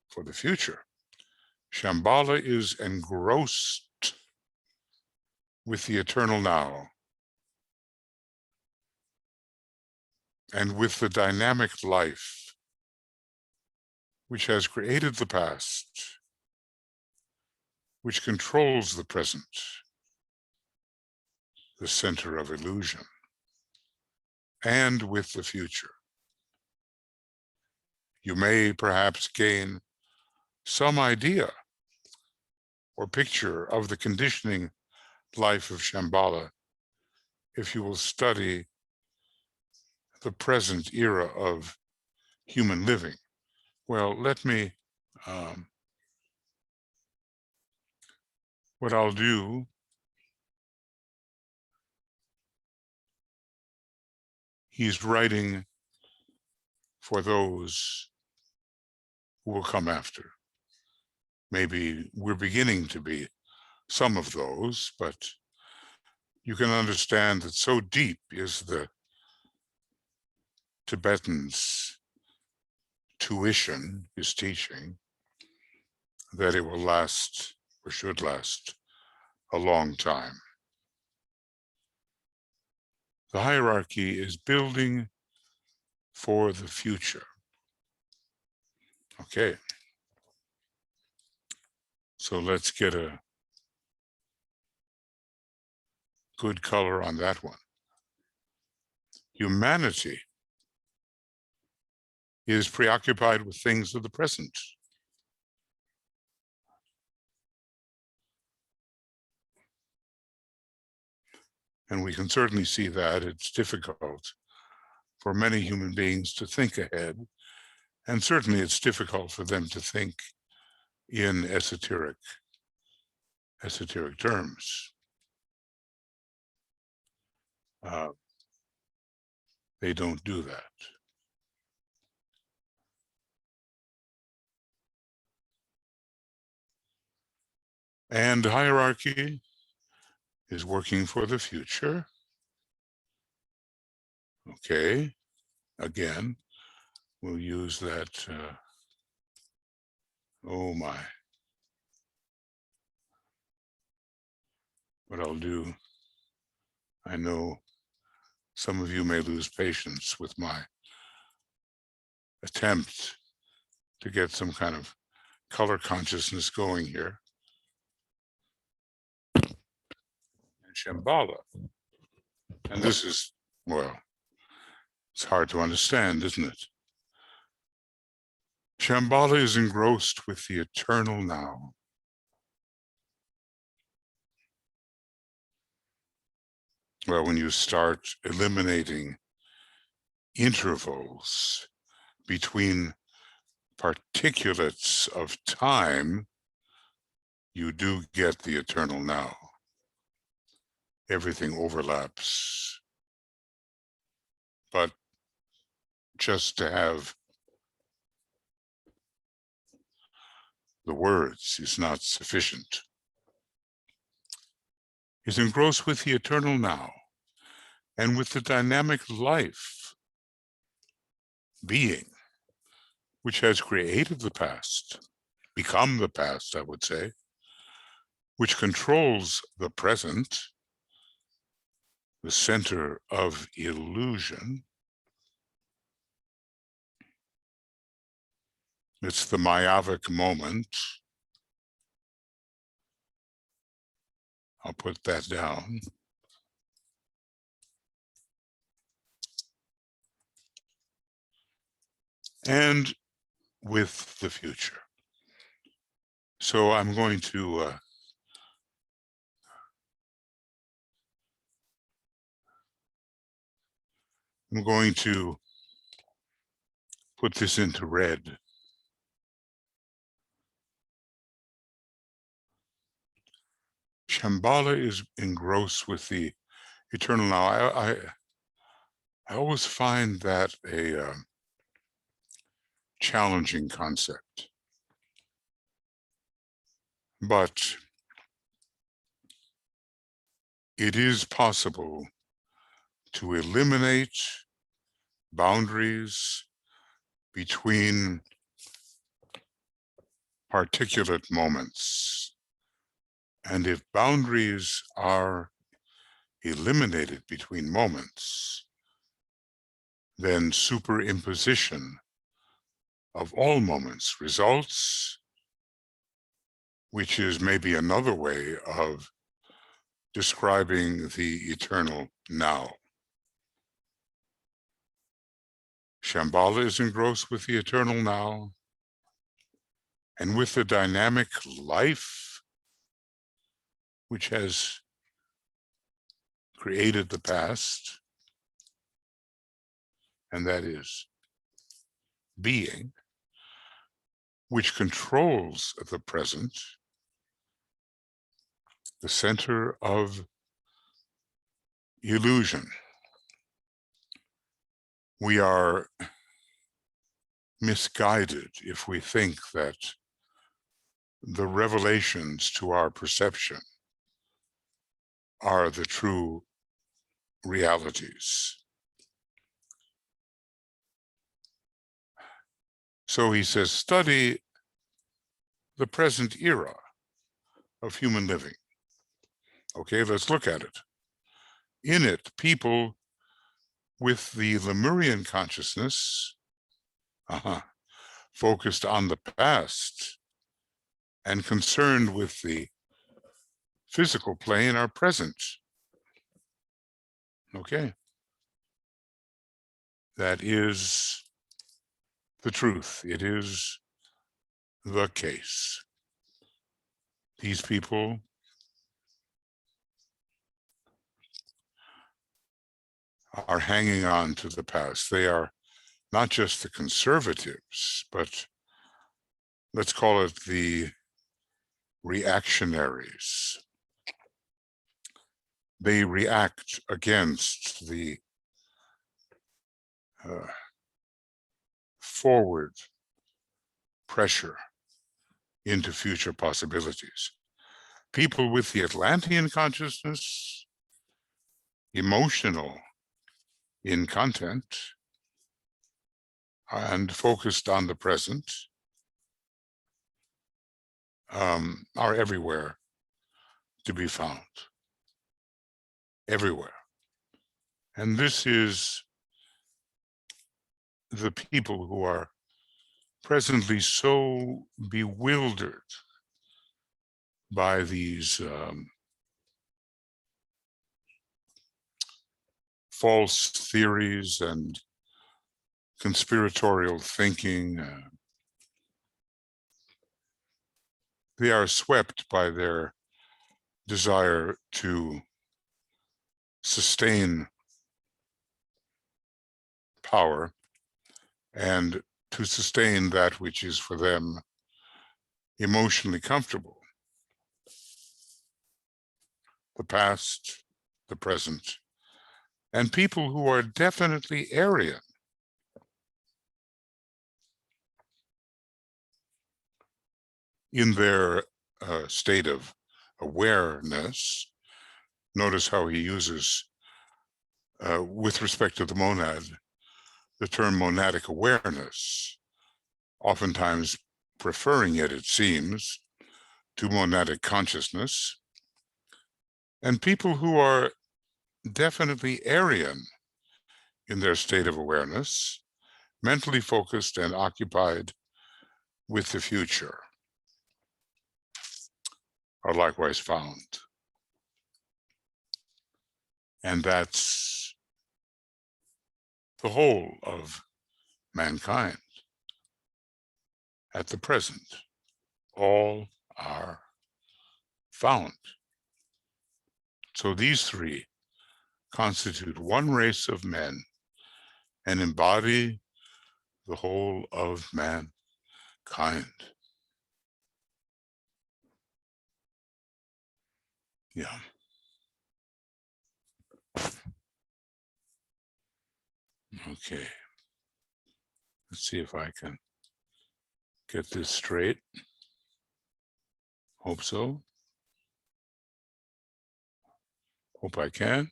for the future. Shamballa is engrossed with the eternal now and with the dynamic life which has created the past, which controls the present, the center of illusion, and with the future. You may perhaps gain some idea or picture of the conditioning life of Shamballa if you will study the present era of human living. Well, let me, what I'll do he's writing for those who will come after. Maybe we're beginning to be some of those, but you can understand that so deep is the Tibetan's tuition, his teaching, that it will last, or should last, a long time. The hierarchy is building for the future. Okay. So let's get a good color on that one. Humanity is preoccupied with things of the present. And we can certainly see that it's difficult for many human beings to think ahead. And certainly it's difficult for them to think in esoteric terms. They don't do that. And hierarchy is working for the future. Okay, again, we'll use that, oh my. What I'll do, I know some of you may lose patience with my attempt to get some kind of color consciousness going here. And Shamballa. And this is, well, it's hard to understand, isn't it? Shamballa is engrossed with the eternal now. Well, when you start eliminating intervals between particulates of time, you do get the eternal now. Everything overlaps. But just to have the words is not sufficient. Is engrossed with the eternal now and with the dynamic life, being, which has created the past, become the past, I would say, which controls the present, the center of illusion. It's the Mayavic moment. I'll put that down. And with the future. So I'm going to put this into red. Shamballa is engrossed with the eternal now. I always find that a challenging concept. But it is possible to eliminate boundaries between particulate moments. And if boundaries are eliminated between moments, then superimposition of all moments results, which is maybe another way of describing the eternal now. Shamballa is engrossed with the eternal now and with the dynamic life which has created the past, and that is being, which controls the present, the center of illusion. We are misguided if we think that the revelations to our perception are the true realities. So he says, study the present era of human living. Okay, let's look at it. In it, people with the Lemurian consciousness focused on the past and concerned with the physical plane are present. Okay. That is the truth. It is the case. These people are hanging on to the past. They are not just the conservatives, but let's call it the reactionaries. They react against the forward pressure into future possibilities. People with the Atlantean consciousness, emotional in content, and focused on the present, are everywhere to be found. Everywhere. And this is the people who are presently so bewildered by these false theories and conspiratorial thinking. They are swept by their desire to sustain power and to sustain that which is for them emotionally comfortable. The past, the present, and people who are definitely Aryan. In their state of awareness. Notice how he uses, with respect to the monad, the term monadic awareness, oftentimes preferring it seems, to monadic consciousness. And people who are definitely Aryan in their state of awareness, mentally focused and occupied with the future, are likewise found. And that's the whole of mankind. At the present, all are found. So these three constitute one race of men and embody the whole of mankind. Yeah. Okay. Let's see if I can get this straight. Hope so. Hope I can.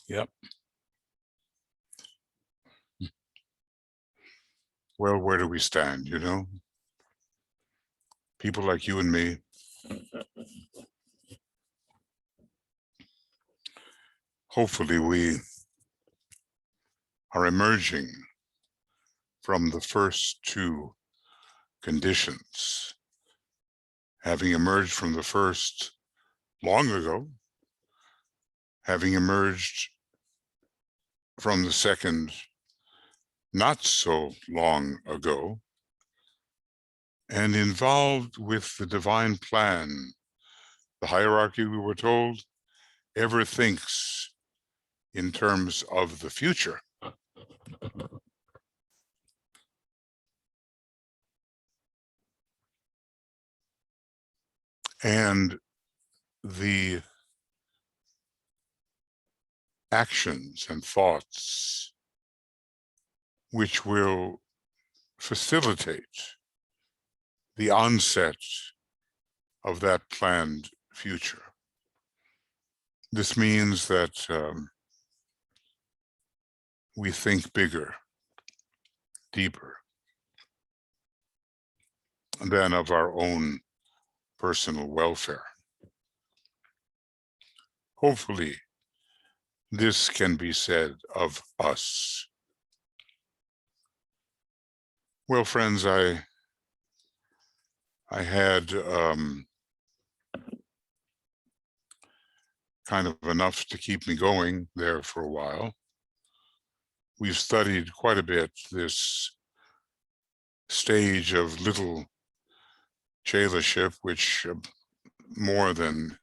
Yep. Well, where do we stand, you know? People like you and me. Hopefully we are emerging from the first two conditions, having emerged from the first long ago, having emerged from the second not so long ago, and involved with the divine plan. The hierarchy, we were told, ever thinks in terms of the future. And the actions and thoughts which will facilitate the onset of that planned future. This means that we think bigger, deeper than of our own personal welfare. Hopefully, this can be said of us. Well, friends, I I had kind of enough to keep me going there for a while. We've studied quite a bit this stage of Little Chelaship, which more than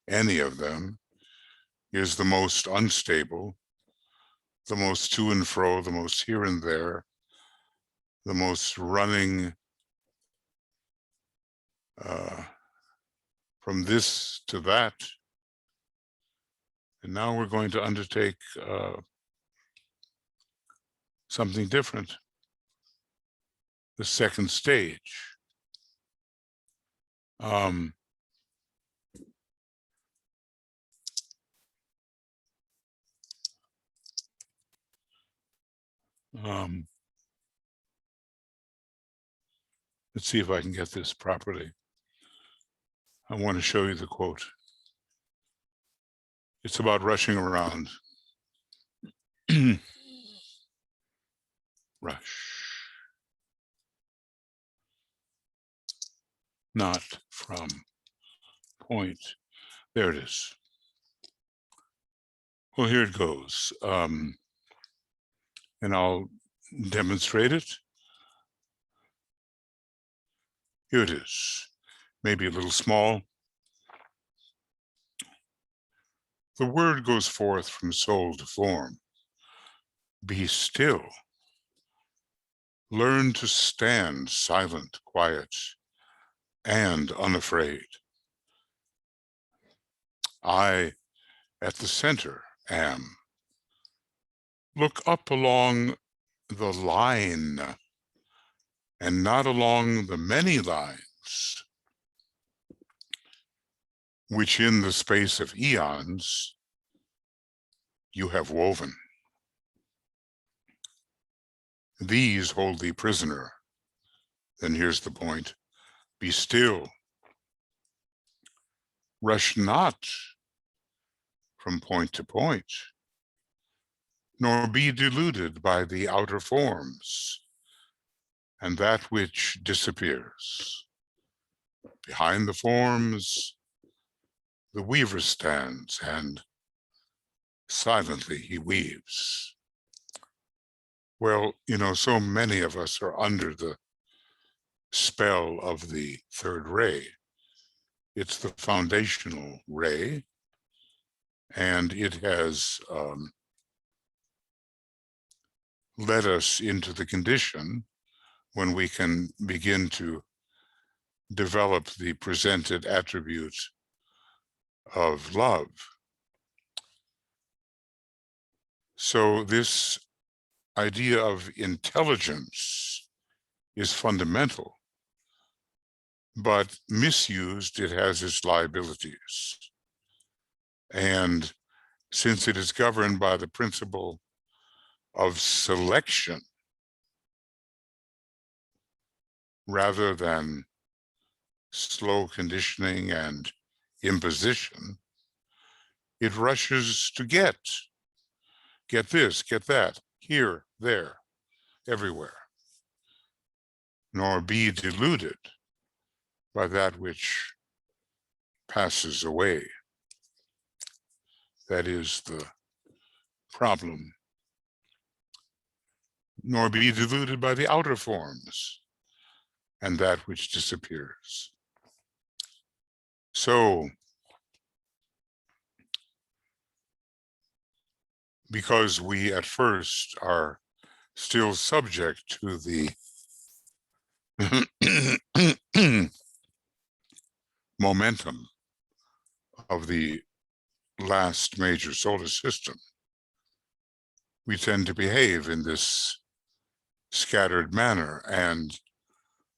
any of them is the most unstable, the most to and fro, the most here and there, the most running from this to that. And now we're going to undertake something different, the second stage. Let's see if I can get this properly. I want to show you the quote. It's about rushing around. Rush. Not from point. There it is. Well, here it goes. And I'll demonstrate it. Here it is. Maybe a little small. The word goes forth from soul to form. Be still. Learn to stand silent, quiet, and unafraid. I at the center am. Look up along the line and not along the many lines, which in the space of eons you have woven. These hold thee prisoner. Then here's the point. Be still. Rush not from point to point, nor be deluded by the outer forms and that which disappears. Behind the forms, the weaver stands, and silently he weaves. Well, you know, so many of us are under the spell of the third ray. It's the foundational ray, and it has led us into the condition when we can begin to develop the presented attribute of love. So this idea of intelligence is fundamental, but misused, it has its liabilities. And since it is governed by the principle of selection rather than slow conditioning and imposition, it rushes to get this, get that, here, there, everywhere, nor be deluded by that which passes away. That is the problem. Nor be deluded by the outer forms and that which disappears. So, because we at first are still subject to the momentum of the last major solar system, we tend to behave in this scattered manner, and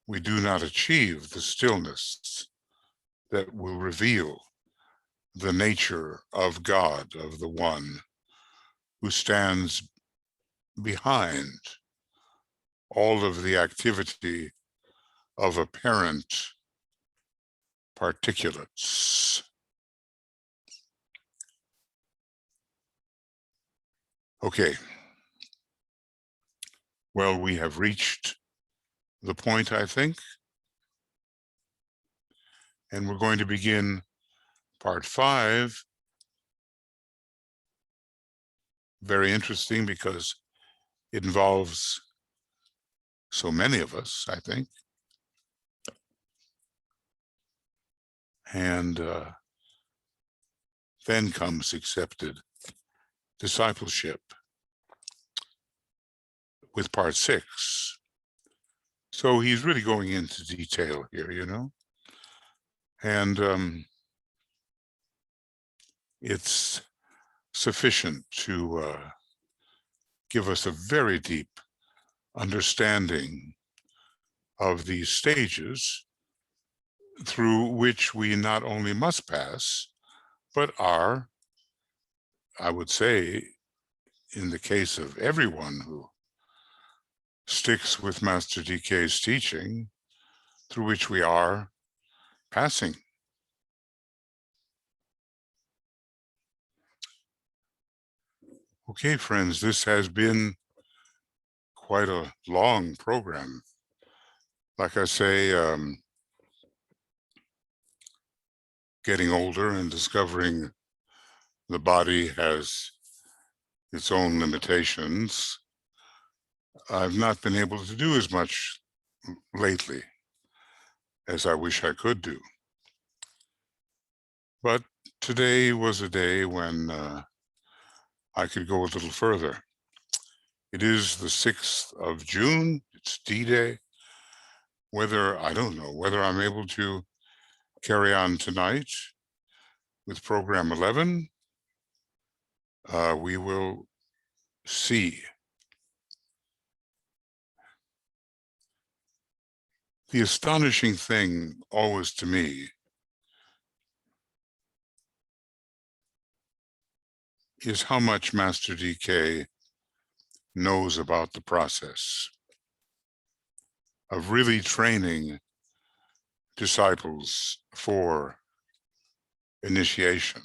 we do not achieve the stillness that will reveal the nature of God, of the one who stands behind all of the activity of apparent particulates. Okay. Well, we have reached the point, I think. And we're going to begin part 5. Very interesting because it involves so many of us, I think. And then comes accepted discipleship with part 6. So he's really going into detail here, you know, and it's sufficient to give us a very deep understanding of these stages through which we not only must pass, but are, I would say, in the case of everyone who sticks with Master DK's teaching, through which we are passing. Okay, friends, this has been quite a long program. Like I say, getting older and discovering the body has its own limitations. I've not been able to do as much lately as I wish I could do. But today was a day when I could go a little further. It is the 6th of June, it's D-Day. I don't know, whether I'm able to carry on tonight with program 11, we will see. The astonishing thing always to me is how much Master DK knows about the process of really training disciples for initiation,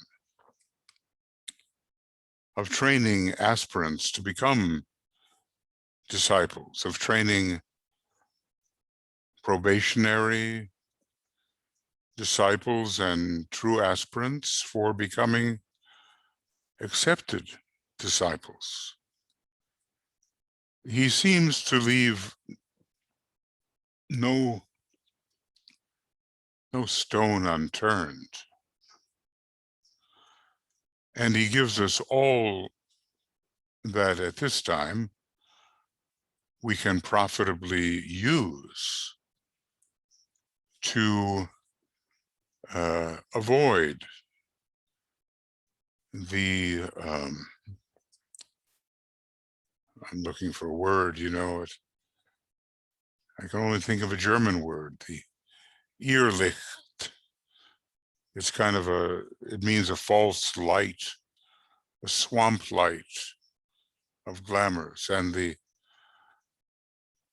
of training aspirants to become disciples, of training probationary disciples and true aspirants for becoming accepted disciples. He seems to leave no stone unturned. And he gives us all that at this time we can profitably use to avoid the, I'm looking for a word, you know, I can only think of a German word, the Irrlicht. It's kind of it means a false light, a swamp light of glamours, and the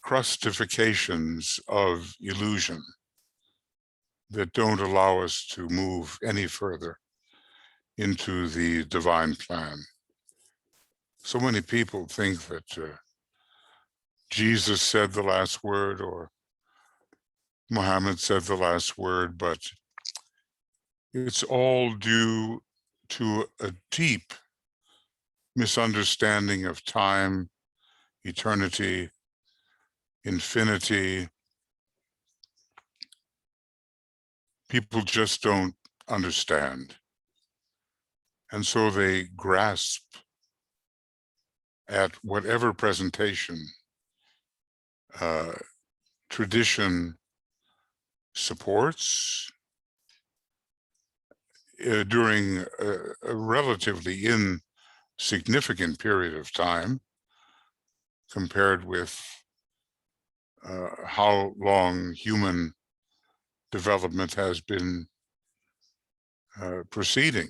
crustifications of illusion that don't allow us to move any further into the divine plan. So many people think that Jesus said the last word or Muhammad said the last word, but it's all due to a deep misunderstanding of time, eternity, infinity. People just don't understand. And so they grasp at whatever presentation tradition supports during a relatively insignificant period of time compared with how long human development has been proceeding.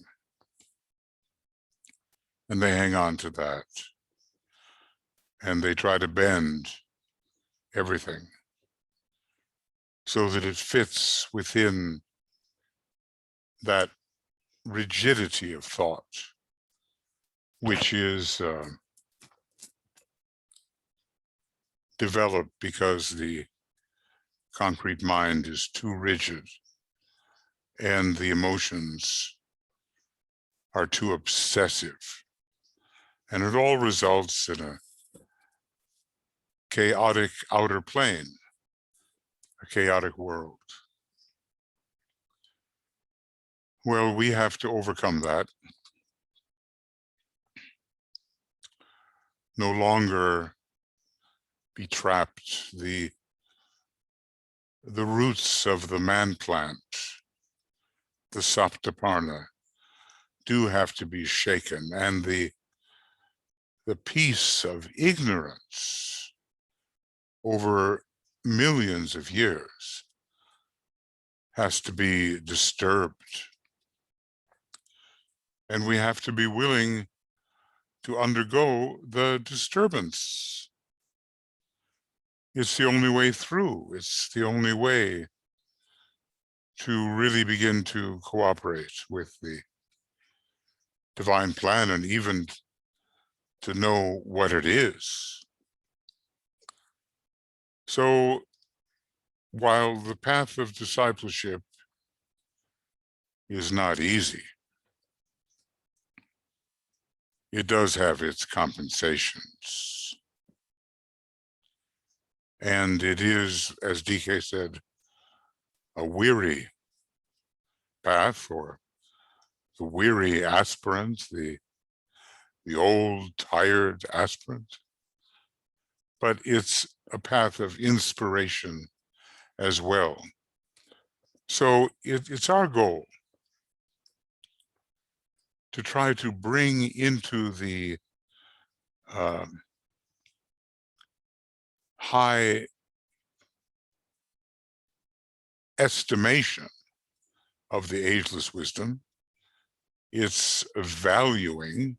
And they hang on to that. And they try to bend everything so that it fits within that rigidity of thought, which is developed because the concrete mind is too rigid and the emotions are too obsessive. And it all results in a chaotic outer plane, a chaotic world. Well, we have to overcome that. No longer be trapped. The roots of the man plant, the saptaparna, do have to be shaken, and the peace of ignorance over millions of years has to be disturbed. And we have to be willing to undergo the disturbance. It's the only way through. It's the only way to really begin to cooperate with the divine plan, and even to know what it is. So while the path of discipleship is not easy, it does have its compensations. And it is, as DK said, a weary path, or the weary aspirant, the old, tired aspirant. But it's a path of inspiration as well. So it's our goal to try to bring into the high estimation of the ageless wisdom, it's valuing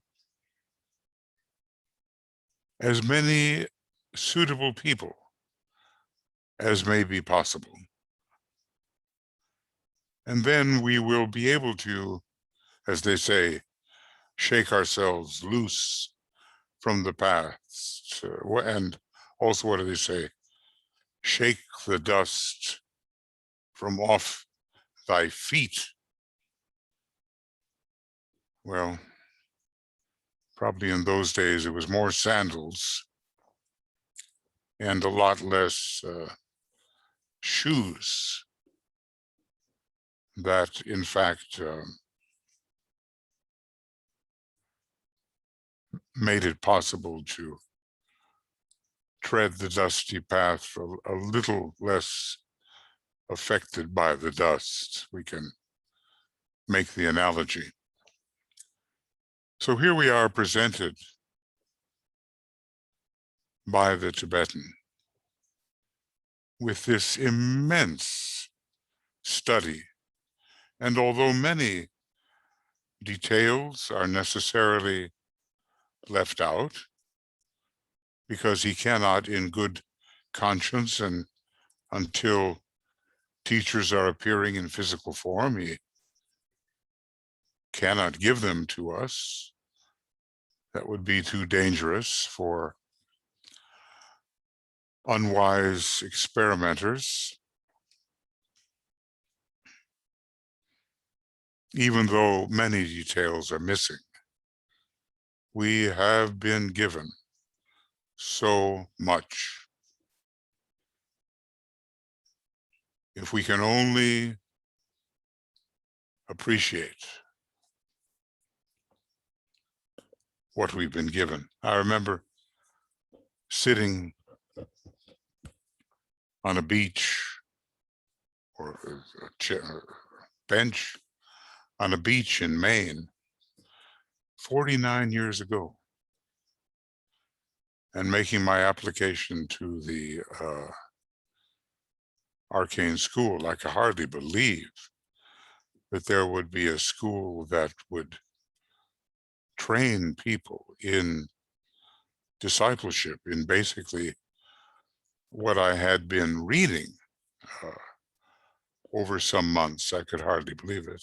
as many suitable people as may be possible. And then we will be able to, as they say, shake ourselves loose from the past. And also, what do they say? Shake the dust from off thy feet. Well, probably in those days it was more sandals and a lot less shoes that, in fact, made it possible to tread the dusty path a little less affected by the dust. We can make the analogy. So here we are presented by the Tibetan with this immense study. And although many details are necessarily left out, because he cannot in good conscience, and until teachers are appearing in physical form, he cannot give them to us. That would be too dangerous for unwise experimenters. Even though many details are missing, we have been given so much. If we can only appreciate what we've been given. I remember sitting on a beach or a chair, bench on a beach in Maine 49 years ago, and making my application to the arcane school. I could hardly believe that there would be a school that would train people in discipleship, in basically what I had been reading over some months. I could hardly believe it.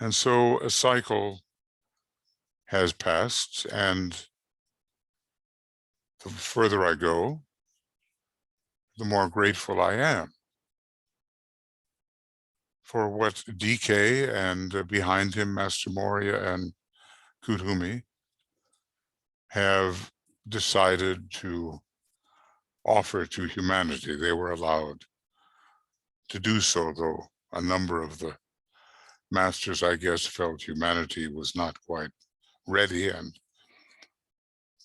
And so a cycle has passed, and the further I go, the more grateful I am. for what DK and behind him Master Moria and Kuthumi have decided to offer to humanity. They were allowed to do so, though a number of the masters, I guess, felt humanity was not quite ready, and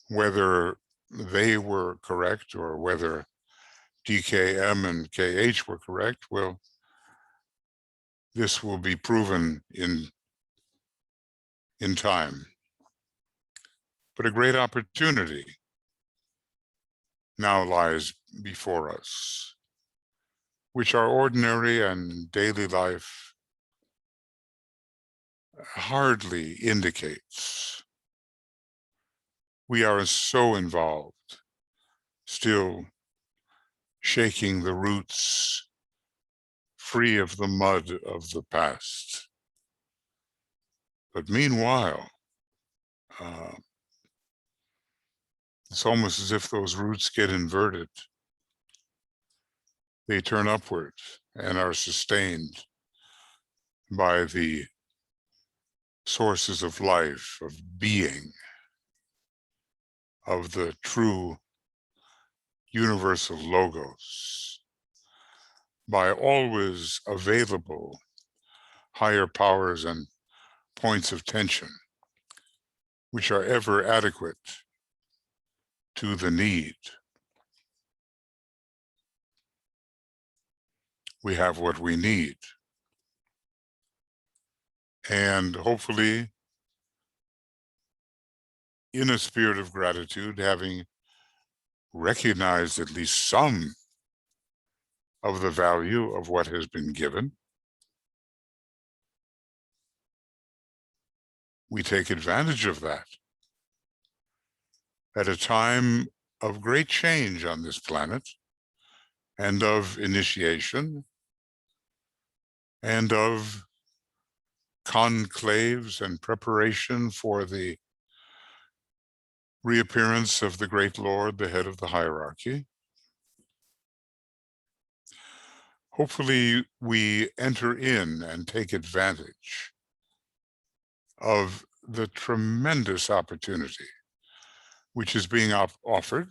whether they were correct or whether DKM and KH were correct, well, this will be proven in time. But a great opportunity now lies before us, which our ordinary and daily life hardly indicates. We are so involved, still shaking the roots free of the mud of the past. But meanwhile, it's almost as if those roots get inverted. They turn upward and are sustained by the sources of life, of being, of the true universal logos, by always available higher powers and points of tension, which are ever adequate to the need. We have what we need. And hopefully, in a spirit of gratitude, having recognized at least some of the value of what has been given, we take advantage of that at a time of great change on this planet, and of initiation, and of conclaves and preparation for the reappearance of the great Lord, the head of the hierarchy. Hopefully we enter in and take advantage of the tremendous opportunity which is being offered,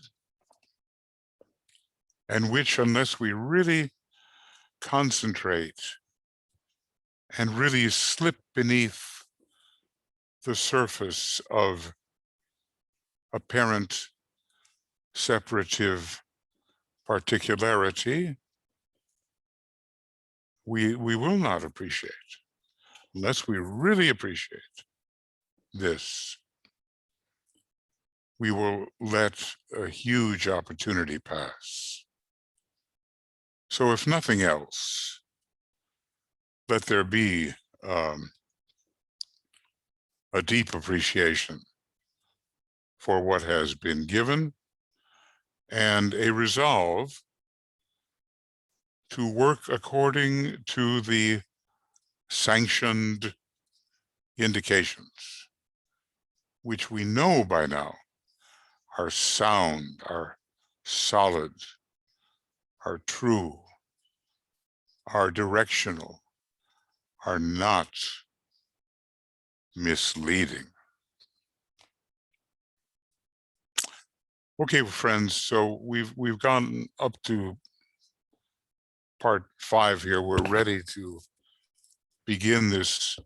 and which, unless we really concentrate and really slip beneath the surface of apparent separative particularity, we will not appreciate. Unless we really appreciate this, we will let a huge opportunity pass. So if nothing else, let there be a deep appreciation for what has been given, and a resolve to work according to the sanctioned indications, which we know by now are sound, are solid, are true, are directional, are not misleading. Okay, friends, so we've gone up to part 5 here. We're ready to begin this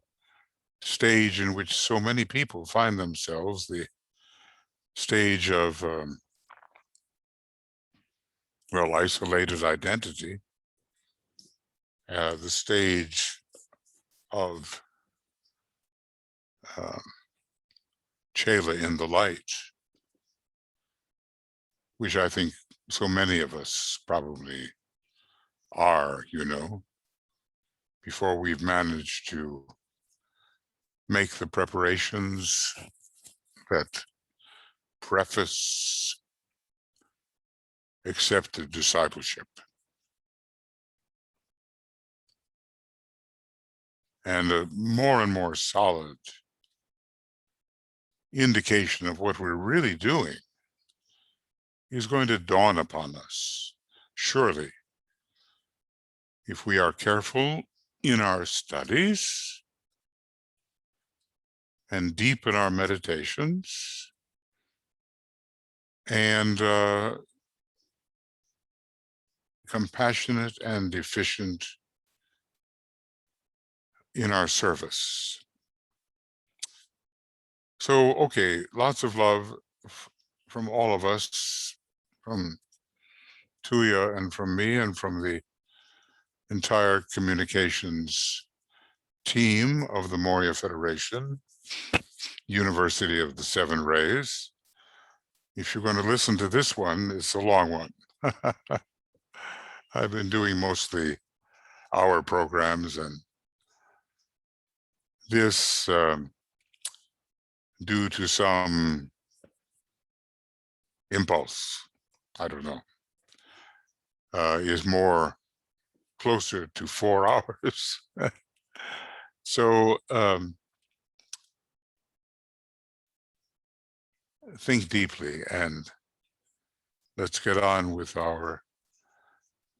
stage in which so many people find themselves, the stage of, well, isolated identity, the stage of Chela in the light, which I think so many of us probably are, before we've managed to make the preparations that preface accepted discipleship. And a more and more solid indication of what we're really doing is going to dawn upon us, surely, if we are careful in our studies and deep in our meditations, and compassionate and efficient in our service. So, okay, lots of love from all of us, from Tuya and from me and from the entire communications team of the Moria Federation, University of the Seven Rays. If you're going to listen to this one, it's a long one. I've been doing mostly hour programs, and this, due to some impulse, I don't know, is more closer to 4 hours. So think deeply and let's get on with our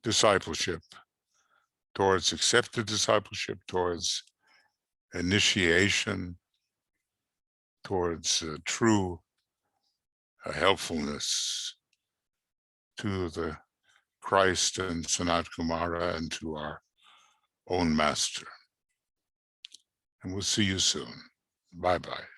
discipleship towards accepted discipleship, towards initiation, towards true helpfulness to the Christ and Sanat Kumara and to our own master. And we'll see you soon. Bye-bye.